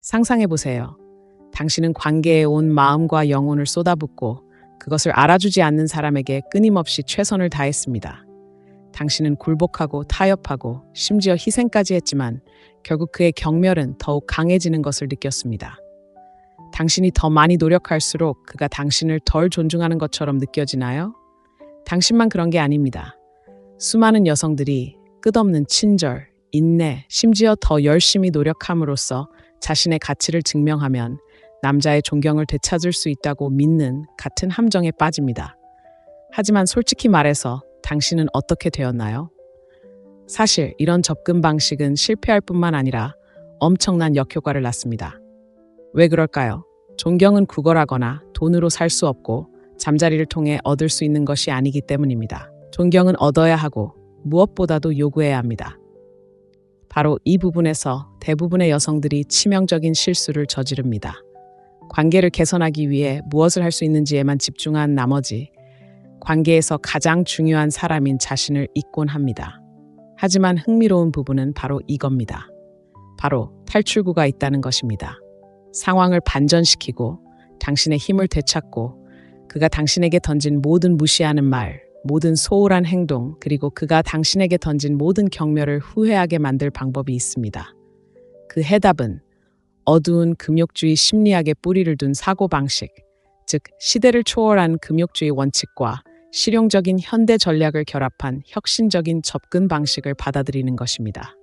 상상해보세요. 당신은 관계에 온 마음과 영혼을 쏟아붓고 그것을 알아주지 않는 사람에게 끊임없이 최선을 다했습니다. 당신은 굴복하고 타협하고 심지어 희생까지 했지만 결국 그의 경멸은 더욱 강해지는 것을 느꼈습니다. 당신이 더 많이 노력할수록 그가 당신을 덜 존중하는 것처럼 느껴지나요? 당신만 그런 게 아닙니다. 수많은 여성들이 끝없는 친절, 인내, 심지어 더 열심히 노력함으로써 자신의 가치를 증명하면 남자의 존경을 되찾을 수 있다고 믿는 같은 함정에 빠집니다. 하지만 솔직히 말해서 당신은 어떻게 되었나요? 사실 이런 접근 방식은 실패할 뿐만 아니라 엄청난 역효과를 낳습니다. 왜 그럴까요? 존경은 구걸하거나 돈으로 살 수 없고 잠자리를 통해 얻을 수 있는 것이 아니기 때문입니다. 존경은 얻어야 하고 무엇보다도 요구해야 합니다. 바로 이 부분에서 대부분의 여성들이 치명적인 실수를 저지릅니다. 관계를 개선하기 위해 무엇을 할 수 있는지에만 집중한 나머지 관계에서 가장 중요한 사람인 자신을 잊곤 합니다. 하지만 흥미로운 부분은 바로 이겁니다. 바로 탈출구가 있다는 것입니다. 상황을 반전시키고 당신의 힘을 되찾고 그가 당신에게 던진 모든 무시하는 말, 모든 소홀한 행동, 그리고 그가 당신에게 던진 모든 경멸을 후회하게 만들 방법이 있습니다. 그 해답은 어두운 금욕주의 심리학에 뿌리를 둔 사고방식, 즉 시대를 초월한 금욕주의 원칙과 실용적인 현대 전략을 결합한 혁신적인 접근 방식을 받아들이는 것입니다.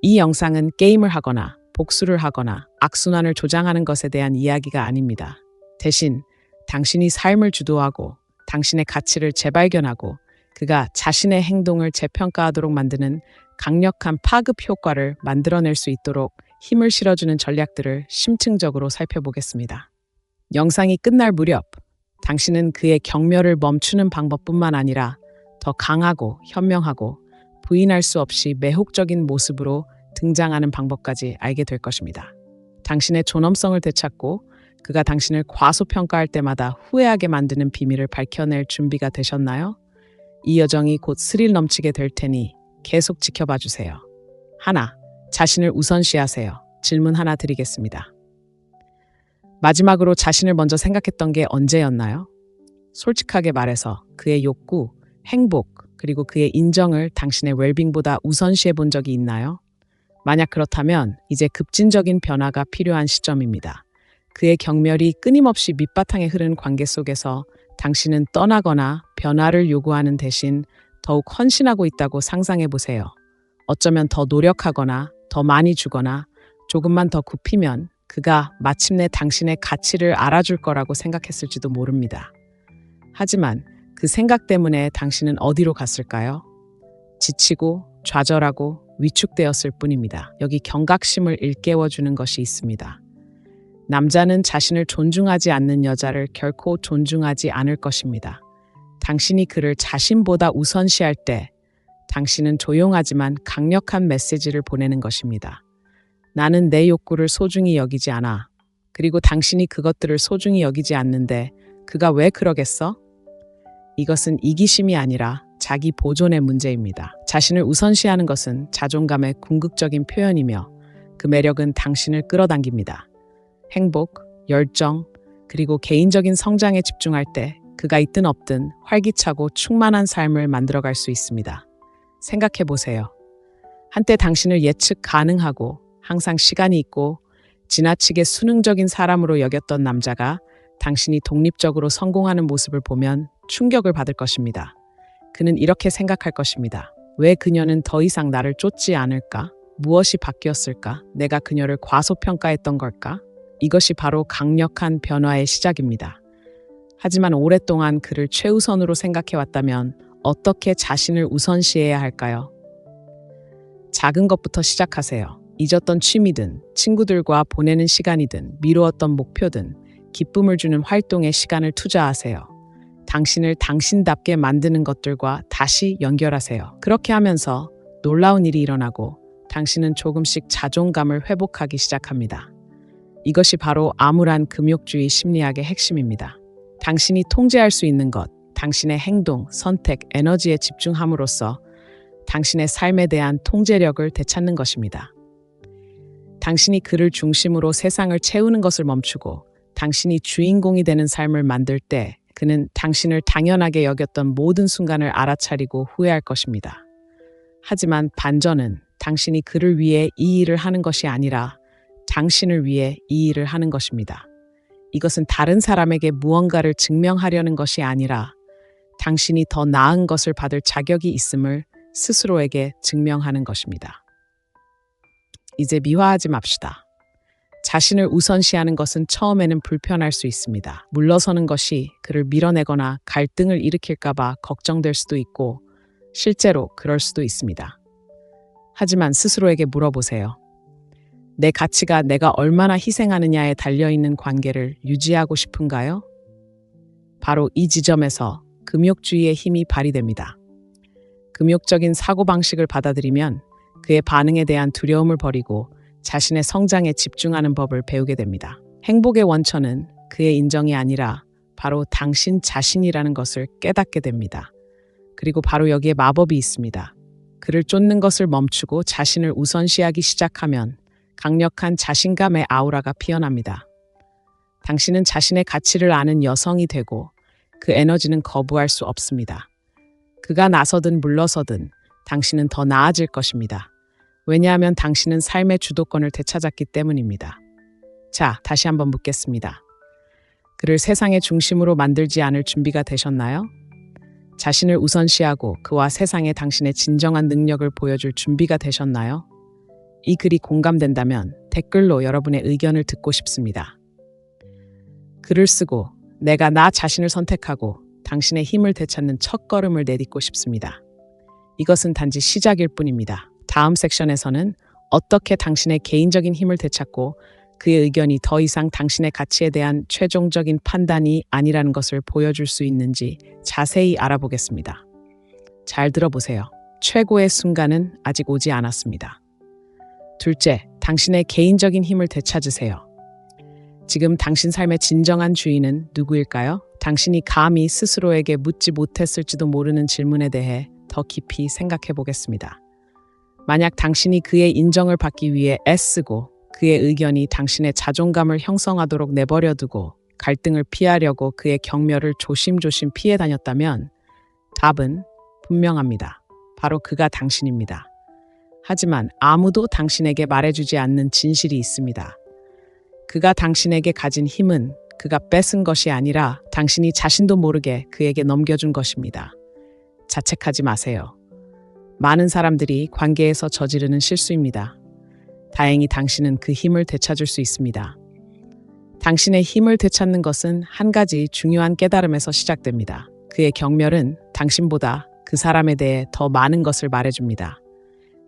이 영상은 게임을 하거나 복수를 하거나 악순환을 조장하는 것에 대한 이야기가 아닙니다. 대신 당신이 삶을 주도하고 당신의 가치를 재발견하고 그가 자신의 행동을 재평가하도록 만드는 강력한 파급 효과를 만들어낼 수 있도록 힘을 실어주는 전략들을 심층적으로 살펴보겠습니다. 영상이 끝날 무렵 당신은 그의 경멸을 멈추는 방법뿐만 아니라 더 강하고 현명하고 부인할 수 없이 매혹적인 모습으로 등장하는 방법까지 알게 될 것입니다. 당신의 존엄성을 되찾고 그가 당신을 과소평가할 때마다 후회하게 만드는 비밀을 밝혀낼 준비가 되셨나요? 이 여정이 곧 스릴 넘치게 될 테니 계속 지켜봐 주세요. 하나, 자신을 우선시하세요. 질문 하나 드리겠습니다. 마지막으로 자신을 먼저 생각했던 게 언제였나요? 솔직하게 말해서 그의 욕구, 행복, 그리고 그의 인정을 당신의 웰빙보다 우선시해 본 적이 있나요? 만약 그렇다면 이제 급진적인 변화가 필요한 시점입니다. 그의 경멸이 끊임없이 밑바탕에 흐르는 관계 속에서 당신은 떠나거나 변화를 요구하는 대신 더욱 헌신하고 있다고 상상해 보세요. 어쩌면 더 노력하거나 더 많이 주거나 조금만 더 굽히면 그가 마침내 당신의 가치를 알아줄 거라고 생각했을지도 모릅니다. 하지만 그 생각 때문에 당신은 어디로 갔을까요? 지치고 좌절하고 위축되었을 뿐입니다. 여기 경각심을 일깨워주는 것이 있습니다. 남자는 자신을 존중하지 않는 여자를 결코 존중하지 않을 것입니다. 당신이 그를 자신보다 우선시할 때 당신은 조용하지만 강력한 메시지를 보내는 것입니다. 나는 내 욕구를 소중히 여기지 않아. 그리고 당신이 그것들을 소중히 여기지 않는데 그가 왜 그러겠어? 이것은 이기심이 아니라 자기 보존의 문제입니다. 자신을 우선시하는 것은 자존감의 궁극적인 표현이며 그 매력은 당신을 끌어당깁니다. 행복, 열정, 그리고 개인적인 성장에 집중할 때 그가 있든 없든 활기차고 충만한 삶을 만들어갈 수 있습니다. 생각해 보세요. 한때 당신을 예측 가능하고 항상 시간이 있고 지나치게 수능적인 사람으로 여겼던 남자가 당신이 독립적으로 성공하는 모습을 보면 충격을 받을 것입니다. 그는 이렇게 생각할 것입니다. 왜 그녀는 더 이상 나를 쫓지 않을까? 무엇이 바뀌었을까? 내가 그녀를 과소평가했던 걸까? 이것이 바로 강력한 변화의 시작입니다. 하지만 오랫동안 그를 최우선으로 생각해왔다면 어떻게 자신을 우선시해야 할까요? 작은 것부터 시작하세요. 잊었던 취미든 친구들과 보내는 시간이든 미루었던 목표든 기쁨을 주는 활동에 시간을 투자하세요. 당신을 당신답게 만드는 것들과 다시 연결하세요. 그렇게 하면서 놀라운 일이 일어나고 당신은 조금씩 자존감을 회복하기 시작합니다. 이것이 바로 암울한 금욕주의 심리학의 핵심입니다. 당신이 통제할 수 있는 것, 당신의 행동, 선택, 에너지에 집중함으로써 당신의 삶에 대한 통제력을 되찾는 것입니다. 당신이 그를 중심으로 세상을 채우는 것을 멈추고 당신이 주인공이 되는 삶을 만들 때 그는 당신을 당연하게 여겼던 모든 순간을 알아차리고 후회할 것입니다. 하지만 반전은 당신이 그를 위해 이 일을 하는 것이 아니라 당신을 위해 이 일을 하는 것입니다. 이것은 다른 사람에게 무언가를 증명하려는 것이 아니라 당신이 더 나은 것을 받을 자격이 있음을 스스로에게 증명하는 것입니다. 이제 미화하지 맙시다. 자신을 우선시하는 것은 처음에는 불편할 수 있습니다. 물러서는 것이 그를 밀어내거나 갈등을 일으킬까봐 걱정될 수도 있고 실제로 그럴 수도 있습니다. 하지만 스스로에게 물어보세요. 내 가치가 내가 얼마나 희생하느냐에 달려있는 관계를 유지하고 싶은가요? 바로 이 지점에서 금욕주의의 힘이 발휘됩니다. 금욕적인 사고방식을 받아들이면 그의 반응에 대한 두려움을 버리고 자신의 성장에 집중하는 법을 배우게 됩니다. 행복의 원천은 그의 인정이 아니라 바로 당신 자신이라는 것을 깨닫게 됩니다. 그리고 바로 여기에 마법이 있습니다. 그를 쫓는 것을 멈추고 자신을 우선시하기 시작하면 강력한 자신감의 아우라가 피어납니다. 당신은 자신의 가치를 아는 여성이 되고 그 에너지는 거부할 수 없습니다. 그가 나서든 물러서든 당신은 더 나아질 것입니다. 왜냐하면 당신은 삶의 주도권을 되찾았기 때문입니다. 자, 다시 한번 묻겠습니다. 그를 세상의 중심으로 만들지 않을 준비가 되셨나요? 자신을 우선시하고 그와 세상에 당신의 진정한 능력을 보여줄 준비가 되셨나요? 이 글이 공감된다면 댓글로 여러분의 의견을 듣고 싶습니다. 글을 쓰고 내가 나 자신을 선택하고 당신의 힘을 되찾는 첫걸음을 내딛고 싶습니다. 이것은 단지 시작일 뿐입니다. 다음 섹션에서는 어떻게 당신의 개인적인 힘을 되찾고 그의 의견이 더 이상 당신의 가치에 대한 최종적인 판단이 아니라는 것을 보여줄 수 있는지 자세히 알아보겠습니다. 잘 들어보세요. 최고의 순간은 아직 오지 않았습니다. 둘째, 당신의 개인적인 힘을 되찾으세요. 지금 당신 삶의 진정한 주인은 누구일까요? 당신이 감히 스스로에게 묻지 못했을지도 모르는 질문에 대해 더 깊이 생각해 보겠습니다. 만약 당신이 그의 인정을 받기 위해 애쓰고 그의 의견이 당신의 자존감을 형성하도록 내버려두고 갈등을 피하려고 그의 격려를 조심조심 피해 다녔다면 답은 분명합니다. 바로 그가 당신입니다. 하지만 아무도 당신에게 말해주지 않는 진실이 있습니다. 그가 당신에게 가진 힘은 그가 뺏은 것이 아니라 당신이 자신도 모르게 그에게 넘겨준 것입니다. 자책하지 마세요. 많은 사람들이 관계에서 저지르는 실수입니다. 다행히 당신은 그 힘을 되찾을 수 있습니다. 당신의 힘을 되찾는 것은 한 가지 중요한 깨달음에서 시작됩니다. 그의 경멸은 당신보다 그 사람에 대해 더 많은 것을 말해줍니다.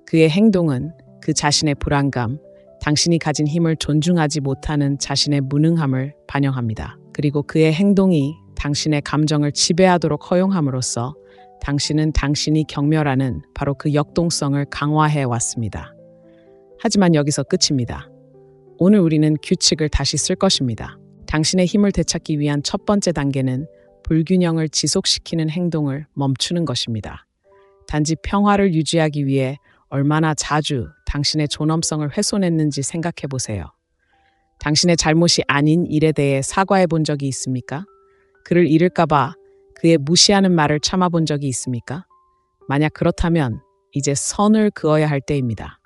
그의 행동은 그 자신의 불안감, 당신이 가진 힘을 존중하지 못하는 자신의 무능함을 반영합니다. 그리고 그의 행동이 당신의 감정을 지배하도록 허용함으로써 당신은 당신이 경멸하는 바로 그 역동성을 강화해 왔습니다. 하지만 여기서 끝입니다. 오늘 우리는 규칙을 다시 쓸 것입니다. 당신의 힘을 되찾기 위한 첫 번째 단계는 불균형을 지속시키는 행동을 멈추는 것입니다. 단지 평화를 유지하기 위해 얼마나 자주 당신의 존엄성을 훼손했는지 생각해 보세요. 당신의 잘못이 아닌 일에 대해 사과해 본 적이 있습니까? 그를 잃을까봐 그의 무시하는 말을 참아본 적이 있습니까? 만약 그렇다면 이제 선을 그어야 할 때입니다.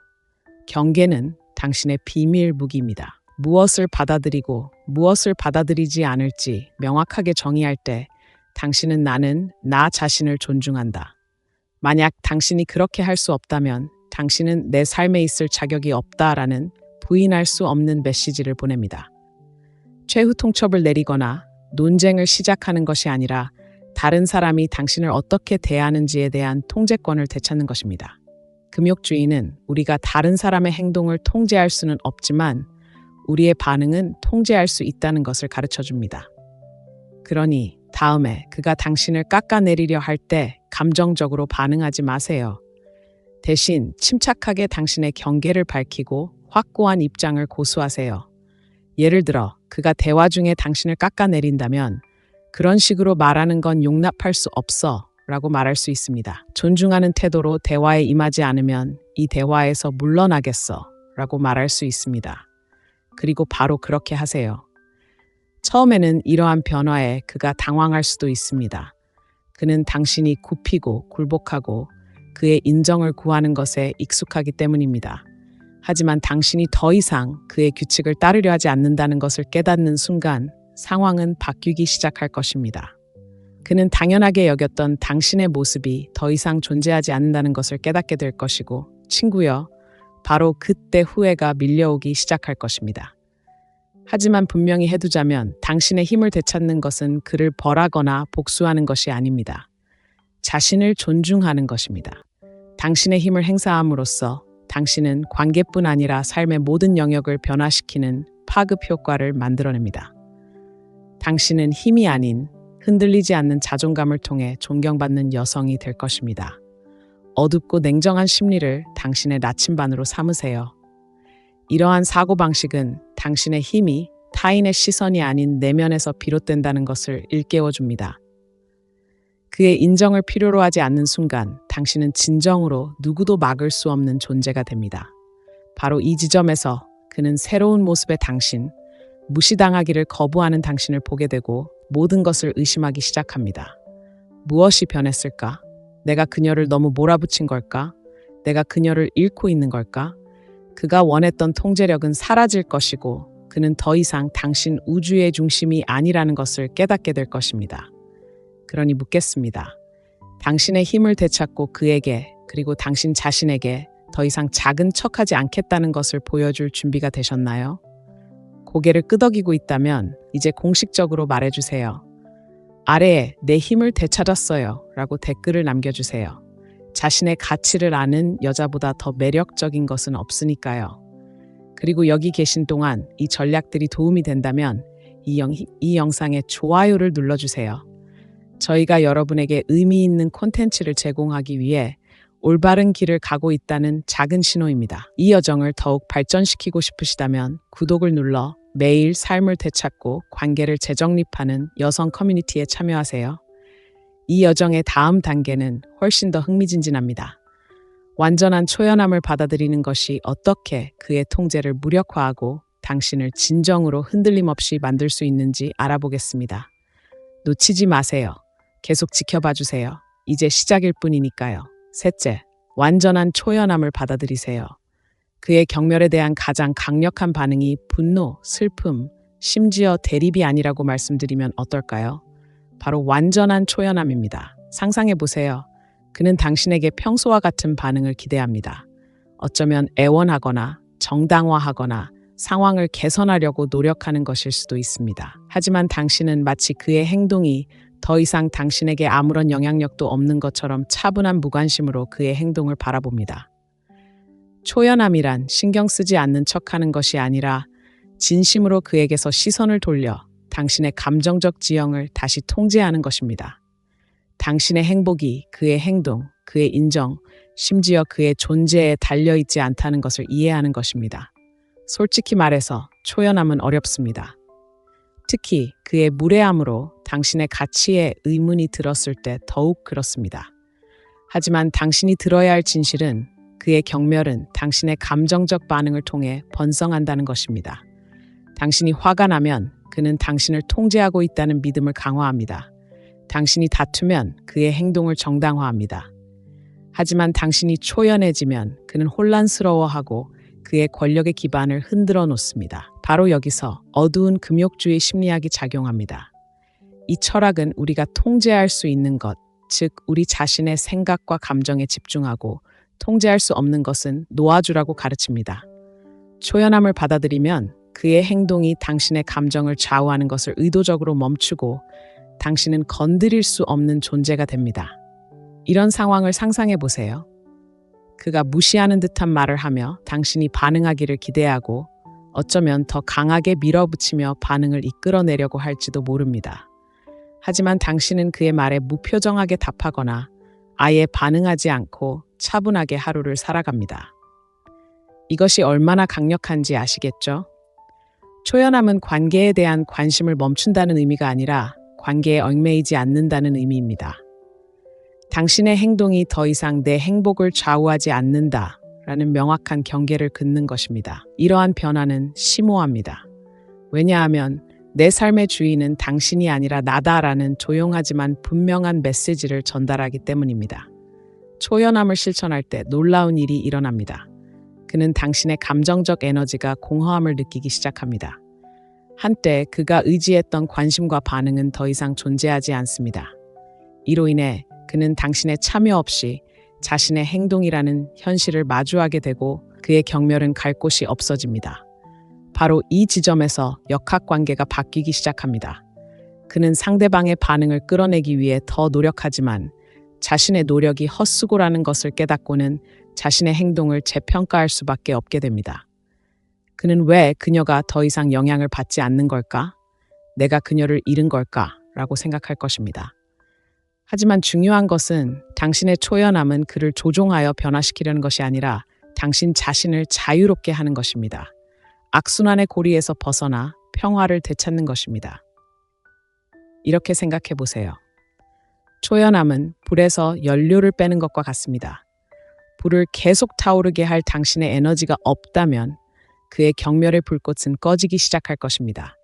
경계는 당신의 비밀 무기입니다. 무엇을 받아들이고 무엇을 받아들이지 않을지 명확하게 정의할 때 당신은 나는 나 자신을 존중한다. 만약 당신이 그렇게 할 수 없다면 당신은 내 삶에 있을 자격이 없다라는 부인할 수 없는 메시지를 보냅니다. 최후 통첩을 내리거나 논쟁을 시작하는 것이 아니라 다른 사람이 당신을 어떻게 대하는지에 대한 통제권을 되찾는 것입니다. 금욕주의는 우리가 다른 사람의 행동을 통제할 수는 없지만 우리의 반응은 통제할 수 있다는 것을 가르쳐줍니다. 그러니 다음에 그가 당신을 깎아내리려 할 때 감정적으로 반응하지 마세요. 대신 침착하게 당신의 경계를 밝히고 확고한 입장을 고수하세요. 예를 들어 그가 대화 중에 당신을 깎아내린다면 그런 식으로 말하는 건 용납할 수 없어 라고 말할 수 있습니다. 존중하는 태도로 대화에 임하지 않으면 이 대화에서 물러나겠어 라고 말할 수 있습니다. 그리고 바로 그렇게 하세요. 처음에는 이러한 변화에 그가 당황할 수도 있습니다. 그는 당신이 굽히고 굴복하고 그의 인정을 구하는 것에 익숙하기 때문입니다. 하지만 당신이 더 이상 그의 규칙을 따르려 하지 않는다는 것을 깨닫는 순간 상황은 바뀌기 시작할 것입니다. 그는 당연하게 여겼던 당신의 모습이 더 이상 존재하지 않는다는 것을 깨닫게 될 것이고, 친구여, 바로 그때 후회가 밀려오기 시작할 것입니다. 하지만 분명히 해두자면 당신의 힘을 되찾는 것은 그를 벌하거나 복수하는 것이 아닙니다. 자신을 존중하는 것입니다. 당신의 힘을 행사함으로써 당신은 관계뿐 아니라 삶의 모든 영역을 변화시키는 파급 효과를 만들어냅니다. 당신은 힘이 아닌 흔들리지 않는 자존감을 통해 존경받는 여성이 될 것입니다. 어둡고 냉정한 심리를 당신의 나침반으로 삼으세요. 이러한 사고방식은 당신의 힘이 타인의 시선이 아닌 내면에서 비롯된다는 것을 일깨워줍니다. 그의 인정을 필요로 하지 않는 순간 당신은 진정으로 누구도 막을 수 없는 존재가 됩니다. 바로 이 지점에서 그는 새로운 모습의 당신, 무시당하기를 거부하는 당신을 보게 되고 모든 것을 의심하기 시작합니다. 무엇이 변했을까? 내가 그녀를 너무 몰아붙인 걸까? 내가 그녀를 잃고 있는 걸까? 그가 원했던 통제력은 사라질 것이고 그는 더 이상 당신 우주의 중심이 아니라는 것을 깨닫게 될 것입니다. 그러니 묻겠습니다. 당신의 힘을 되찾고 그에게, 그리고 당신 자신에게 더 이상 작은 척하지 않겠다는 것을 보여줄 준비가 되셨나요? 고개를 끄덕이고 있다면 이제 공식적으로 말해주세요. 아래에 내 힘을 되찾았어요 라고 댓글을 남겨주세요. 자신의 가치를 아는 여자보다 더 매력적인 것은 없으니까요. 그리고 여기 계신 동안 이 전략들이 도움이 된다면 이 영상에 좋아요를 눌러주세요. 저희가 여러분에게 의미 있는 콘텐츠를 제공하기 위해 올바른 길을 가고 있다는 작은 신호입니다. 이 여정을 더욱 발전시키고 싶으시다면 구독을 눌러 매일 삶을 되찾고 관계를 재정립하는 여성 커뮤니티에 참여하세요. 이 여정의 다음 단계는 훨씬 더 흥미진진합니다. 완전한 초연함을 받아들이는 것이 어떻게 그의 통제를 무력화하고 당신을 진정으로 흔들림 없이 만들 수 있는지 알아보겠습니다. 놓치지 마세요. 계속 지켜봐 주세요. 이제 시작일 뿐이니까요. 셋째, 완전한 초연함을 받아들이세요. 그의 경멸에 대한 가장 강력한 반응이 분노, 슬픔, 심지어 대립이 아니라고 말씀드리면 어떨까요? 바로 완전한 초연함입니다. 상상해 보세요. 그는 당신에게 평소와 같은 반응을 기대합니다. 어쩌면 애원하거나 정당화하거나 상황을 개선하려고 노력하는 것일 수도 있습니다. 하지만 당신은 마치 그의 행동이 더 이상 당신에게 아무런 영향력도 없는 것처럼 차분한 무관심으로 그의 행동을 바라봅니다. 초연함이란 신경 쓰지 않는 척하는 것이 아니라 진심으로 그에게서 시선을 돌려 당신의 감정적 지형을 다시 통제하는 것입니다. 당신의 행복이 그의 행동, 그의 인정, 심지어 그의 존재에 달려있지 않다는 것을 이해하는 것입니다. 솔직히 말해서 초연함은 어렵습니다. 특히 그의 무례함으로 당신의 가치에 의문이 들었을 때 더욱 그렇습니다. 하지만 당신이 들어야 할 진실은 그의 경멸은 당신의 감정적 반응을 통해 번성한다는 것입니다. 당신이 화가 나면 그는 당신을 통제하고 있다는 믿음을 강화합니다. 당신이 다투면 그의 행동을 정당화합니다. 하지만 당신이 초연해지면 그는 혼란스러워하고 그의 권력의 기반을 흔들어 놓습니다. 바로 여기서 어두운 금욕주의 심리학이 작용합니다. 이 철학은 우리가 통제할 수 있는 것, 즉 우리 자신의 생각과 감정에 집중하고 통제할 수 없는 것은 놓아주라고 가르칩니다. 초연함을 받아들이면 그의 행동이 당신의 감정을 좌우하는 것을 의도적으로 멈추고 당신은 건드릴 수 없는 존재가 됩니다. 이런 상황을 상상해 보세요. 그가 무시하는 듯한 말을 하며 당신이 반응하기를 기대하고 어쩌면 더 강하게 밀어붙이며 반응을 이끌어내려고 할지도 모릅니다. 하지만 당신은 그의 말에 무표정하게 답하거나 아예 반응하지 않고 차분하게 하루를 살아갑니다. 이것이 얼마나 강력한지 아시겠죠? 초연함은 관계에 대한 관심을 멈춘다는 의미가 아니라 관계에 얽매이지 않는다는 의미입니다. 당신의 행동이 더 이상 내 행복을 좌우하지 않는다. 라는 명확한 경계를 긋는 것입니다. 이러한 변화는 심오합니다. 왜냐하면 내 삶의 주인은 당신이 아니라 나다라는 조용하지만 분명한 메시지를 전달하기 때문입니다. 초연함을 실천할 때 놀라운 일이 일어납니다. 그는 당신의 감정적 에너지가 공허함을 느끼기 시작합니다. 한때 그가 의지했던 관심과 반응은 더 이상 존재하지 않습니다. 이로 인해 그는 당신의 참여 없이 자신의 행동이라는 현실을 마주하게 되고 그의 경멸은 갈 곳이 없어집니다. 바로 이 지점에서 역학관계가 바뀌기 시작합니다. 그는 상대방의 반응을 끌어내기 위해 더 노력하지만 자신의 노력이 헛수고라는 것을 깨닫고는 자신의 행동을 재평가할 수밖에 없게 됩니다. 그는 왜 그녀가 더 이상 영향을 받지 않는 걸까? 내가 그녀를 잃은 걸까? 라고 생각할 것입니다. 하지만 중요한 것은 당신의 초연함은 그를 조종하여 변화시키려는 것이 아니라 당신 자신을 자유롭게 하는 것입니다. 악순환의 고리에서 벗어나 평화를 되찾는 것입니다. 이렇게 생각해 보세요. 초연함은 불에서 연료를 빼는 것과 같습니다. 불을 계속 타오르게 할 당신의 에너지가 없다면 그의 경멸의 불꽃은 꺼지기 시작할 것입니다.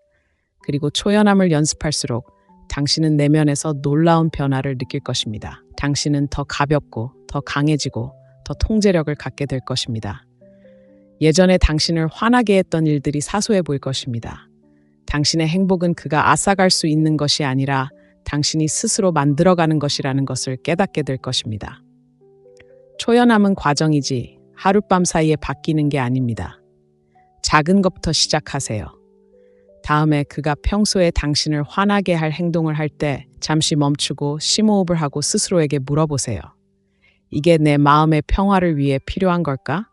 그리고 초연함을 연습할수록 당신은 내면에서 놀라운 변화를 느낄 것입니다. 당신은 더 가볍고 더 강해지고 더 통제력을 갖게 될 것입니다. 예전에 당신을 화나게 했던 일들이 사소해 보일 것입니다. 당신의 행복은 그가 앗아갈 수 있는 것이 아니라 당신이 스스로 만들어가는 것이라는 것을 깨닫게 될 것입니다. 초연함은 과정이지 하룻밤 사이에 바뀌는 게 아닙니다. 작은 것부터 시작하세요. 다음에 그가 평소에 당신을 화나게 할 행동을 할 때 잠시 멈추고 심호흡을 하고 스스로에게 물어보세요. 이게 내 마음의 평화를 위해 필요한 걸까?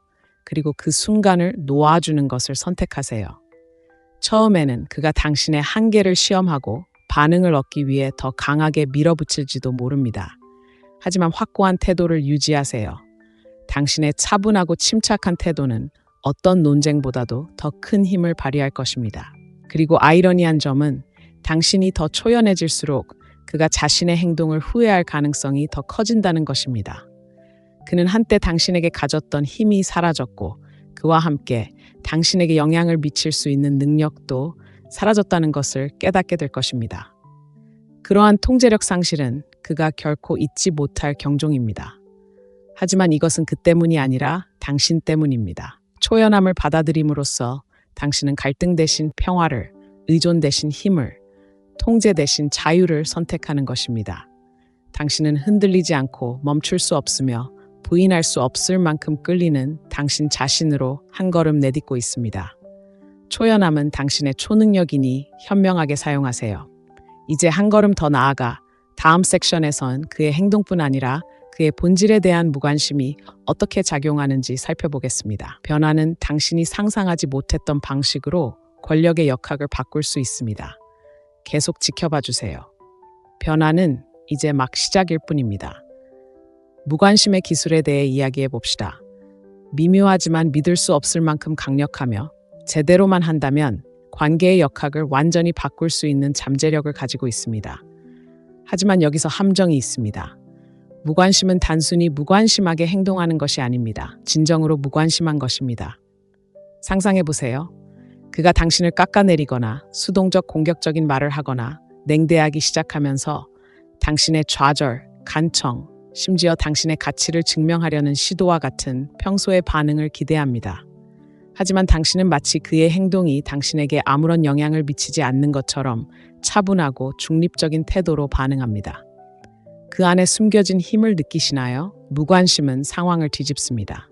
그리고 그 순간을 놓아주는 것을 선택하세요. 처음에는 그가 당신의 한계를 시험하고 반응을 얻기 위해 더 강하게 밀어붙일지도 모릅니다. 하지만 확고한 태도를 유지하세요. 당신의 차분하고 침착한 태도는 어떤 논쟁보다도 더 큰 힘을 발휘할 것입니다. 그리고 아이러니한 점은 당신이 더 초연해질수록 그가 자신의 행동을 후회할 가능성이 더 커진다는 것입니다. 그는 한때 당신에게 가졌던 힘이 사라졌고 그와 함께 당신에게 영향을 미칠 수 있는 능력도 사라졌다는 것을 깨닫게 될 것입니다. 그러한 통제력 상실은 그가 결코 잊지 못할 경종입니다. 하지만 이것은 그 때문이 아니라 당신 때문입니다. 초연함을 받아들임으로써 당신은 갈등 대신 평화를, 의존 대신 힘을, 통제 대신 자유를 선택하는 것입니다. 당신은 흔들리지 않고 멈출 수 없으며 부인할 수 없을 만큼 끌리는 당신 자신으로 한 걸음 내딛고 있습니다. 초연함은 당신의 초능력이니 현명하게 사용하세요. 이제 한 걸음 더 나아가 다음 섹션에선 그의 행동뿐 아니라 그의 본질에 대한 무관심이 어떻게 작용하는지 살펴보겠습니다. 변화는 당신이 상상하지 못했던 방식으로 권력의 역학을 바꿀 수 있습니다. 계속 지켜봐 주세요. 변화는 이제 막 시작일 뿐입니다. 무관심의 기술에 대해 이야기해 봅시다. 미묘하지만 믿을 수 없을 만큼 강력하며 제대로만 한다면 관계의 역학을 완전히 바꿀 수 있는 잠재력을 가지고 있습니다. 하지만 여기서 함정이 있습니다. 무관심은 단순히 무관심하게 행동하는 것이 아닙니다. 진정으로 무관심한 것입니다. 상상해 보세요. 그가 당신을 깎아내리거나 수동적 공격적인 말을 하거나 냉대하기 시작하면서 당신의 좌절, 간청, 심지어 당신의 가치를 증명하려는 시도와 같은 평소의 반응을 기대합니다. 하지만 당신은 마치 그의 행동이 당신에게 아무런 영향을 미치지 않는 것처럼 차분하고 중립적인 태도로 반응합니다. 그 안에 숨겨진 힘을 느끼시나요? 무관심은 상황을 뒤집습니다.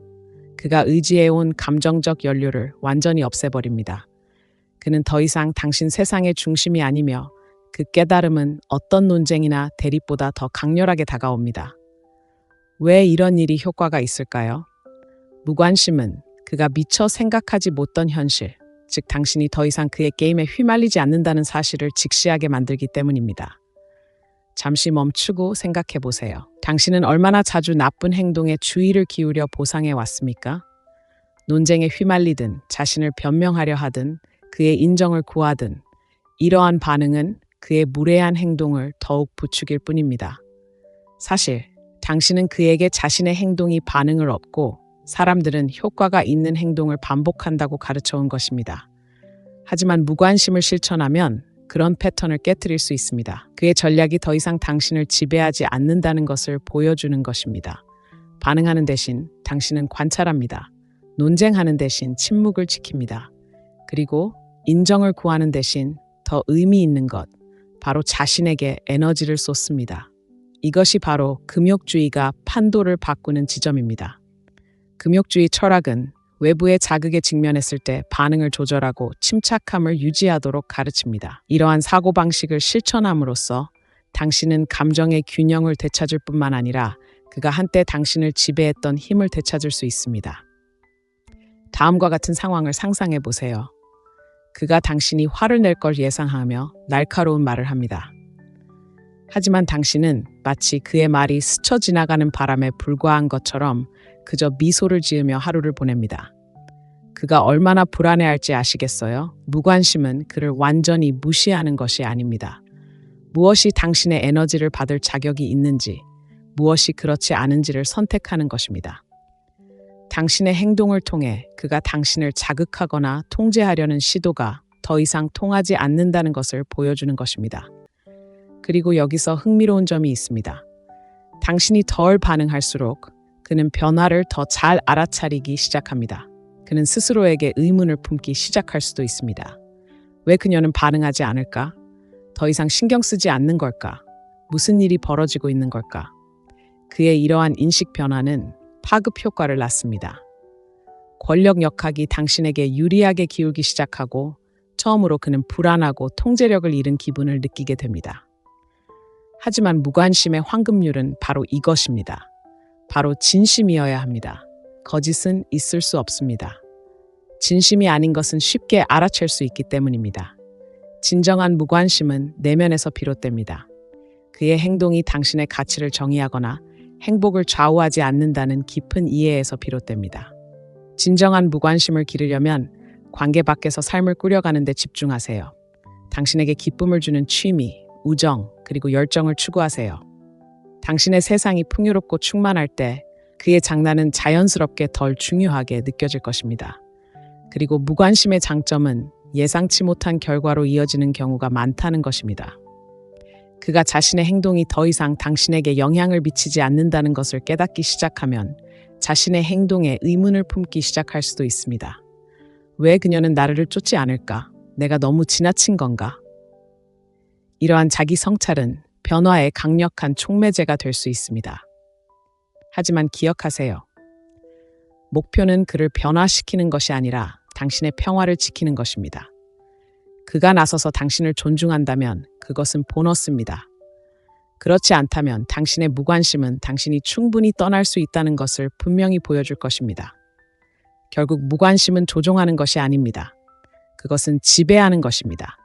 그가 의지해온 감정적 연료를 완전히 없애버립니다. 그는 더 이상 당신 세상의 중심이 아니며 그 깨달음은 어떤 논쟁이나 대립보다 더 강렬하게 다가옵니다. 왜 이런 일이 효과가 있을까요? 무관심은 그가 미처 생각하지 못던 현실, 즉 당신이 더 이상 그의 게임에 휘말리지 않는다는 사실을 직시하게 만들기 때문입니다. 잠시 멈추고 생각해 보세요. 당신은 얼마나 자주 나쁜 행동에 주의를 기울여 보상해 왔습니까? 논쟁에 휘말리든 자신을 변명하려 하든 그의 인정을 구하든 이러한 반응은 그의 무례한 행동을 더욱 부추길 뿐입니다. 사실 당신은 그에게 자신의 행동이 반응을 얻고 사람들은 효과가 있는 행동을 반복한다고 가르쳐 온 것입니다. 하지만 무관심을 실천하면 그런 패턴을 깨뜨릴 수 있습니다. 그의 전략이 더 이상 당신을 지배하지 않는다는 것을 보여주는 것입니다. 반응하는 대신 당신은 관찰합니다. 논쟁하는 대신 침묵을 지킵니다. 그리고 인정을 구하는 대신 더 의미 있는 것, 바로 자신에게 에너지를 쏟습니다. 이것이 바로 금욕주의가 판도를 바꾸는 지점입니다. 금욕주의 철학은 외부의 자극에 직면했을 때 반응을 조절하고 침착함을 유지하도록 가르칩니다. 이러한 사고방식을 실천함으로써 당신은 감정의 균형을 되찾을 뿐만 아니라 그가 한때 당신을 지배했던 힘을 되찾을 수 있습니다. 다음과 같은 상황을 상상해 보세요. 그가 당신이 화를 낼 걸 예상하며 날카로운 말을 합니다. 하지만 당신은 마치 그의 말이 스쳐 지나가는 바람에 불과한 것처럼 그저 미소를 지으며 하루를 보냅니다. 그가 얼마나 불안해할지 아시겠어요? 무관심은 그를 완전히 무시하는 것이 아닙니다. 무엇이 당신의 에너지를 받을 자격이 있는지, 무엇이 그렇지 않은지를 선택하는 것입니다. 당신의 행동을 통해 그가 당신을 자극하거나 통제하려는 시도가 더 이상 통하지 않는다는 것을 보여주는 것입니다. 그리고 여기서 흥미로운 점이 있습니다. 당신이 덜 반응할수록 그는 변화를 더 잘 알아차리기 시작합니다. 그는 스스로에게 의문을 품기 시작할 수도 있습니다. 왜 그녀는 반응하지 않을까? 더 이상 신경 쓰지 않는 걸까? 무슨 일이 벌어지고 있는 걸까? 그의 이러한 인식 변화는 파급 효과를 낳습니다. 권력 역학이 당신에게 유리하게 기울기 시작하고 처음으로 그는 불안하고 통제력을 잃은 기분을 느끼게 됩니다. 하지만 무관심의 황금률은 바로 이것입니다. 바로 진심이어야 합니다. 거짓은 있을 수 없습니다. 진심이 아닌 것은 쉽게 알아챌 수 있기 때문입니다. 진정한 무관심은 내면에서 비롯됩니다. 그의 행동이 당신의 가치를 정의하거나 행복을 좌우하지 않는다는 깊은 이해에서 비롯됩니다. 진정한 무관심을 기르려면 관계 밖에서 삶을 꾸려가는 데 집중하세요. 당신에게 기쁨을 주는 취미, 우정, 그리고 열정을 추구하세요. 당신의 세상이 풍요롭고 충만할 때 그의 장난은 자연스럽게 덜 중요하게 느껴질 것입니다. 그리고 무관심의 장점은 예상치 못한 결과로 이어지는 경우가 많다는 것입니다. 그가 자신의 행동이 더 이상 당신에게 영향을 미치지 않는다는 것을 깨닫기 시작하면 자신의 행동에 의문을 품기 시작할 수도 있습니다. 왜 그녀는 나를 쫓지 않을까? 내가 너무 지나친 건가? 이러한 자기 성찰은 변화의 강력한 촉매제가 될 수 있습니다. 하지만 기억하세요. 목표는 그를 변화시키는 것이 아니라 당신의 평화를 지키는 것입니다. 그가 나서서 당신을 존중한다면 그것은 보너스입니다. 그렇지 않다면 당신의 무관심은 당신이 충분히 떠날 수 있다는 것을 분명히 보여줄 것입니다. 결국 무관심은 조종하는 것이 아닙니다. 그것은 지배하는 것입니다.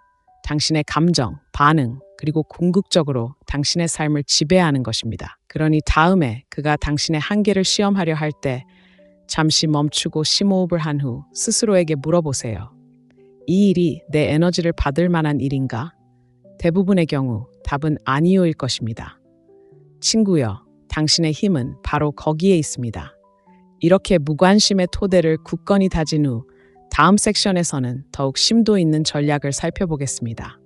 당신의 감정, 반응, 그리고 궁극적으로 당신의 삶을 지배하는 것입니다. 그러니 다음에 그가 당신의 한계를 시험하려 할 때 잠시 멈추고 심호흡을 한 후 스스로에게 물어보세요. 이 일이 내 에너지를 받을 만한 일인가? 대부분의 경우 답은 아니요일 것입니다. 친구여, 당신의 힘은 바로 거기에 있습니다. 이렇게 무관심의 토대를 굳건히 다진 후 다음 섹션에서는 더욱 심도 있는 전략을 살펴보겠습니다.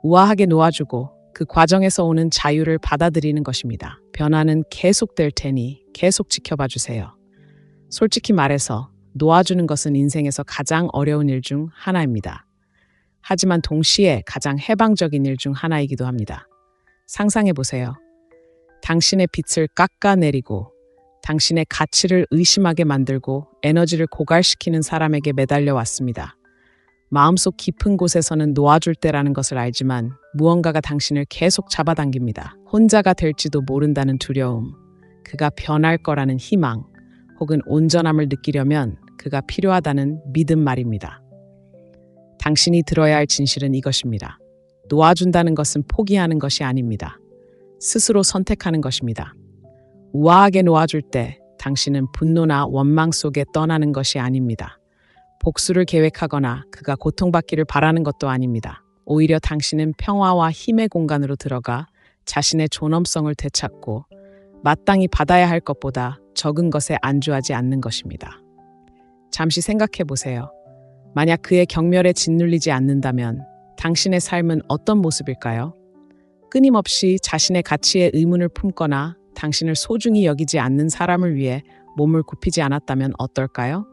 우아하게 놓아주고 그 과정에서 오는 자유를 받아들이는 것입니다. 변화는 계속될 테니 계속 지켜봐 주세요. 솔직히 말해서 놓아주는 것은 인생에서 가장 어려운 일 중 하나입니다. 하지만 동시에 가장 해방적인 일 중 하나이기도 합니다. 상상해 보세요. 당신의 빛을 깎아내리고 당신의 가치를 의심하게 만들고 에너지를 고갈시키는 사람에게 매달려 왔습니다. 마음속 깊은 곳에서는 놓아줄 때라는 것을 알지만 무언가가 당신을 계속 잡아당깁니다. 혼자가 될지도 모른다는 두려움, 그가 변할 거라는 희망, 혹은 온전함을 느끼려면 그가 필요하다는 믿음 말입니다. 당신이 들어야 할 진실은 이것입니다. 놓아준다는 것은 포기하는 것이 아닙니다. 스스로 선택하는 것입니다. 우아하게 놓아줄 때 당신은 분노나 원망 속에 떠나는 것이 아닙니다. 복수를 계획하거나 그가 고통받기를 바라는 것도 아닙니다. 오히려 당신은 평화와 힘의 공간으로 들어가 자신의 존엄성을 되찾고 마땅히 받아야 할 것보다 적은 것에 안주하지 않는 것입니다. 잠시 생각해 보세요. 만약 그의 경멸에 짓눌리지 않는다면 당신의 삶은 어떤 모습일까요? 끊임없이 자신의 가치에 의문을 품거나 당신을 소중히 여기지 않는 사람을 위해 몸을 굽히지 않았다면 어떨까요?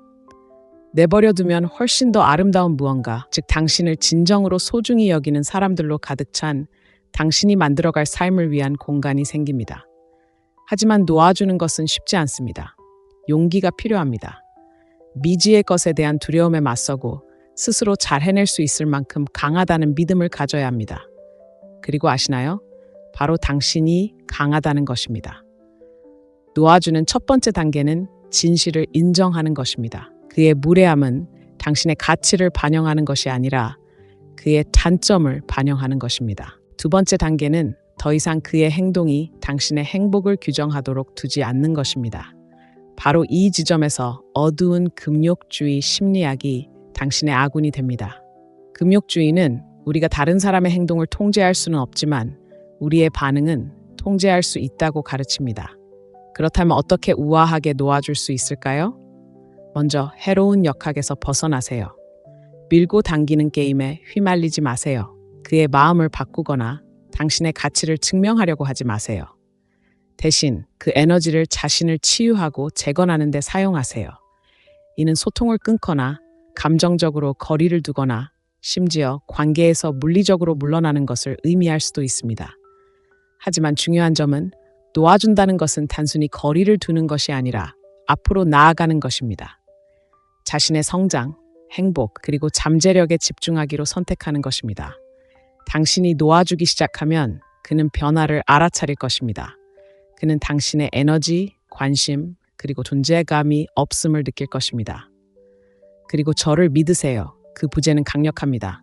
내버려 두면 훨씬 더 아름다운 무언가, 즉 당신을 진정으로 소중히 여기는 사람들로 가득 찬 당신이 만들어갈 삶을 위한 공간이 생깁니다. 하지만 놓아주는 것은 쉽지 않습니다. 용기가 필요합니다. 미지의 것에 대한 두려움에 맞서고 스스로 잘 해낼 수 있을 만큼 강하다는 믿음을 가져야 합니다. 그리고 아시나요? 바로 당신이 강하다는 것입니다. 놓아주는 첫 번째 단계는 진실을 인정하는 것입니다. 그의 무례함은 당신의 가치를 반영하는 것이 아니라 그의 단점을 반영하는 것입니다. 두 번째 단계는 더 이상 그의 행동이 당신의 행복을 규정하도록 두지 않는 것입니다. 바로 이 지점에서 어두운 금욕주의 심리학이 당신의 아군이 됩니다. 금욕주의는 우리가 다른 사람의 행동을 통제할 수는 없지만 우리의 반응은 통제할 수 있다고 가르칩니다. 그렇다면 어떻게 우아하게 놓아줄 수 있을까요? 먼저 해로운 역학에서 벗어나세요. 밀고 당기는 게임에 휘말리지 마세요. 그의 마음을 바꾸거나 당신의 가치를 증명하려고 하지 마세요. 대신 그 에너지를 자신을 치유하고 재건하는 데 사용하세요. 이는 소통을 끊거나 감정적으로 거리를 두거나 심지어 관계에서 물리적으로 물러나는 것을 의미할 수도 있습니다. 하지만 중요한 점은 놓아준다는 것은 단순히 거리를 두는 것이 아니라 앞으로 나아가는 것입니다. 자신의 성장, 행복, 그리고 잠재력에 집중하기로 선택하는 것입니다. 당신이 놓아주기 시작하면 그는 변화를 알아차릴 것입니다. 그는 당신의 에너지, 관심, 그리고 존재감이 없음을 느낄 것입니다. 그리고 저를 믿으세요. 그 부재는 강력합니다.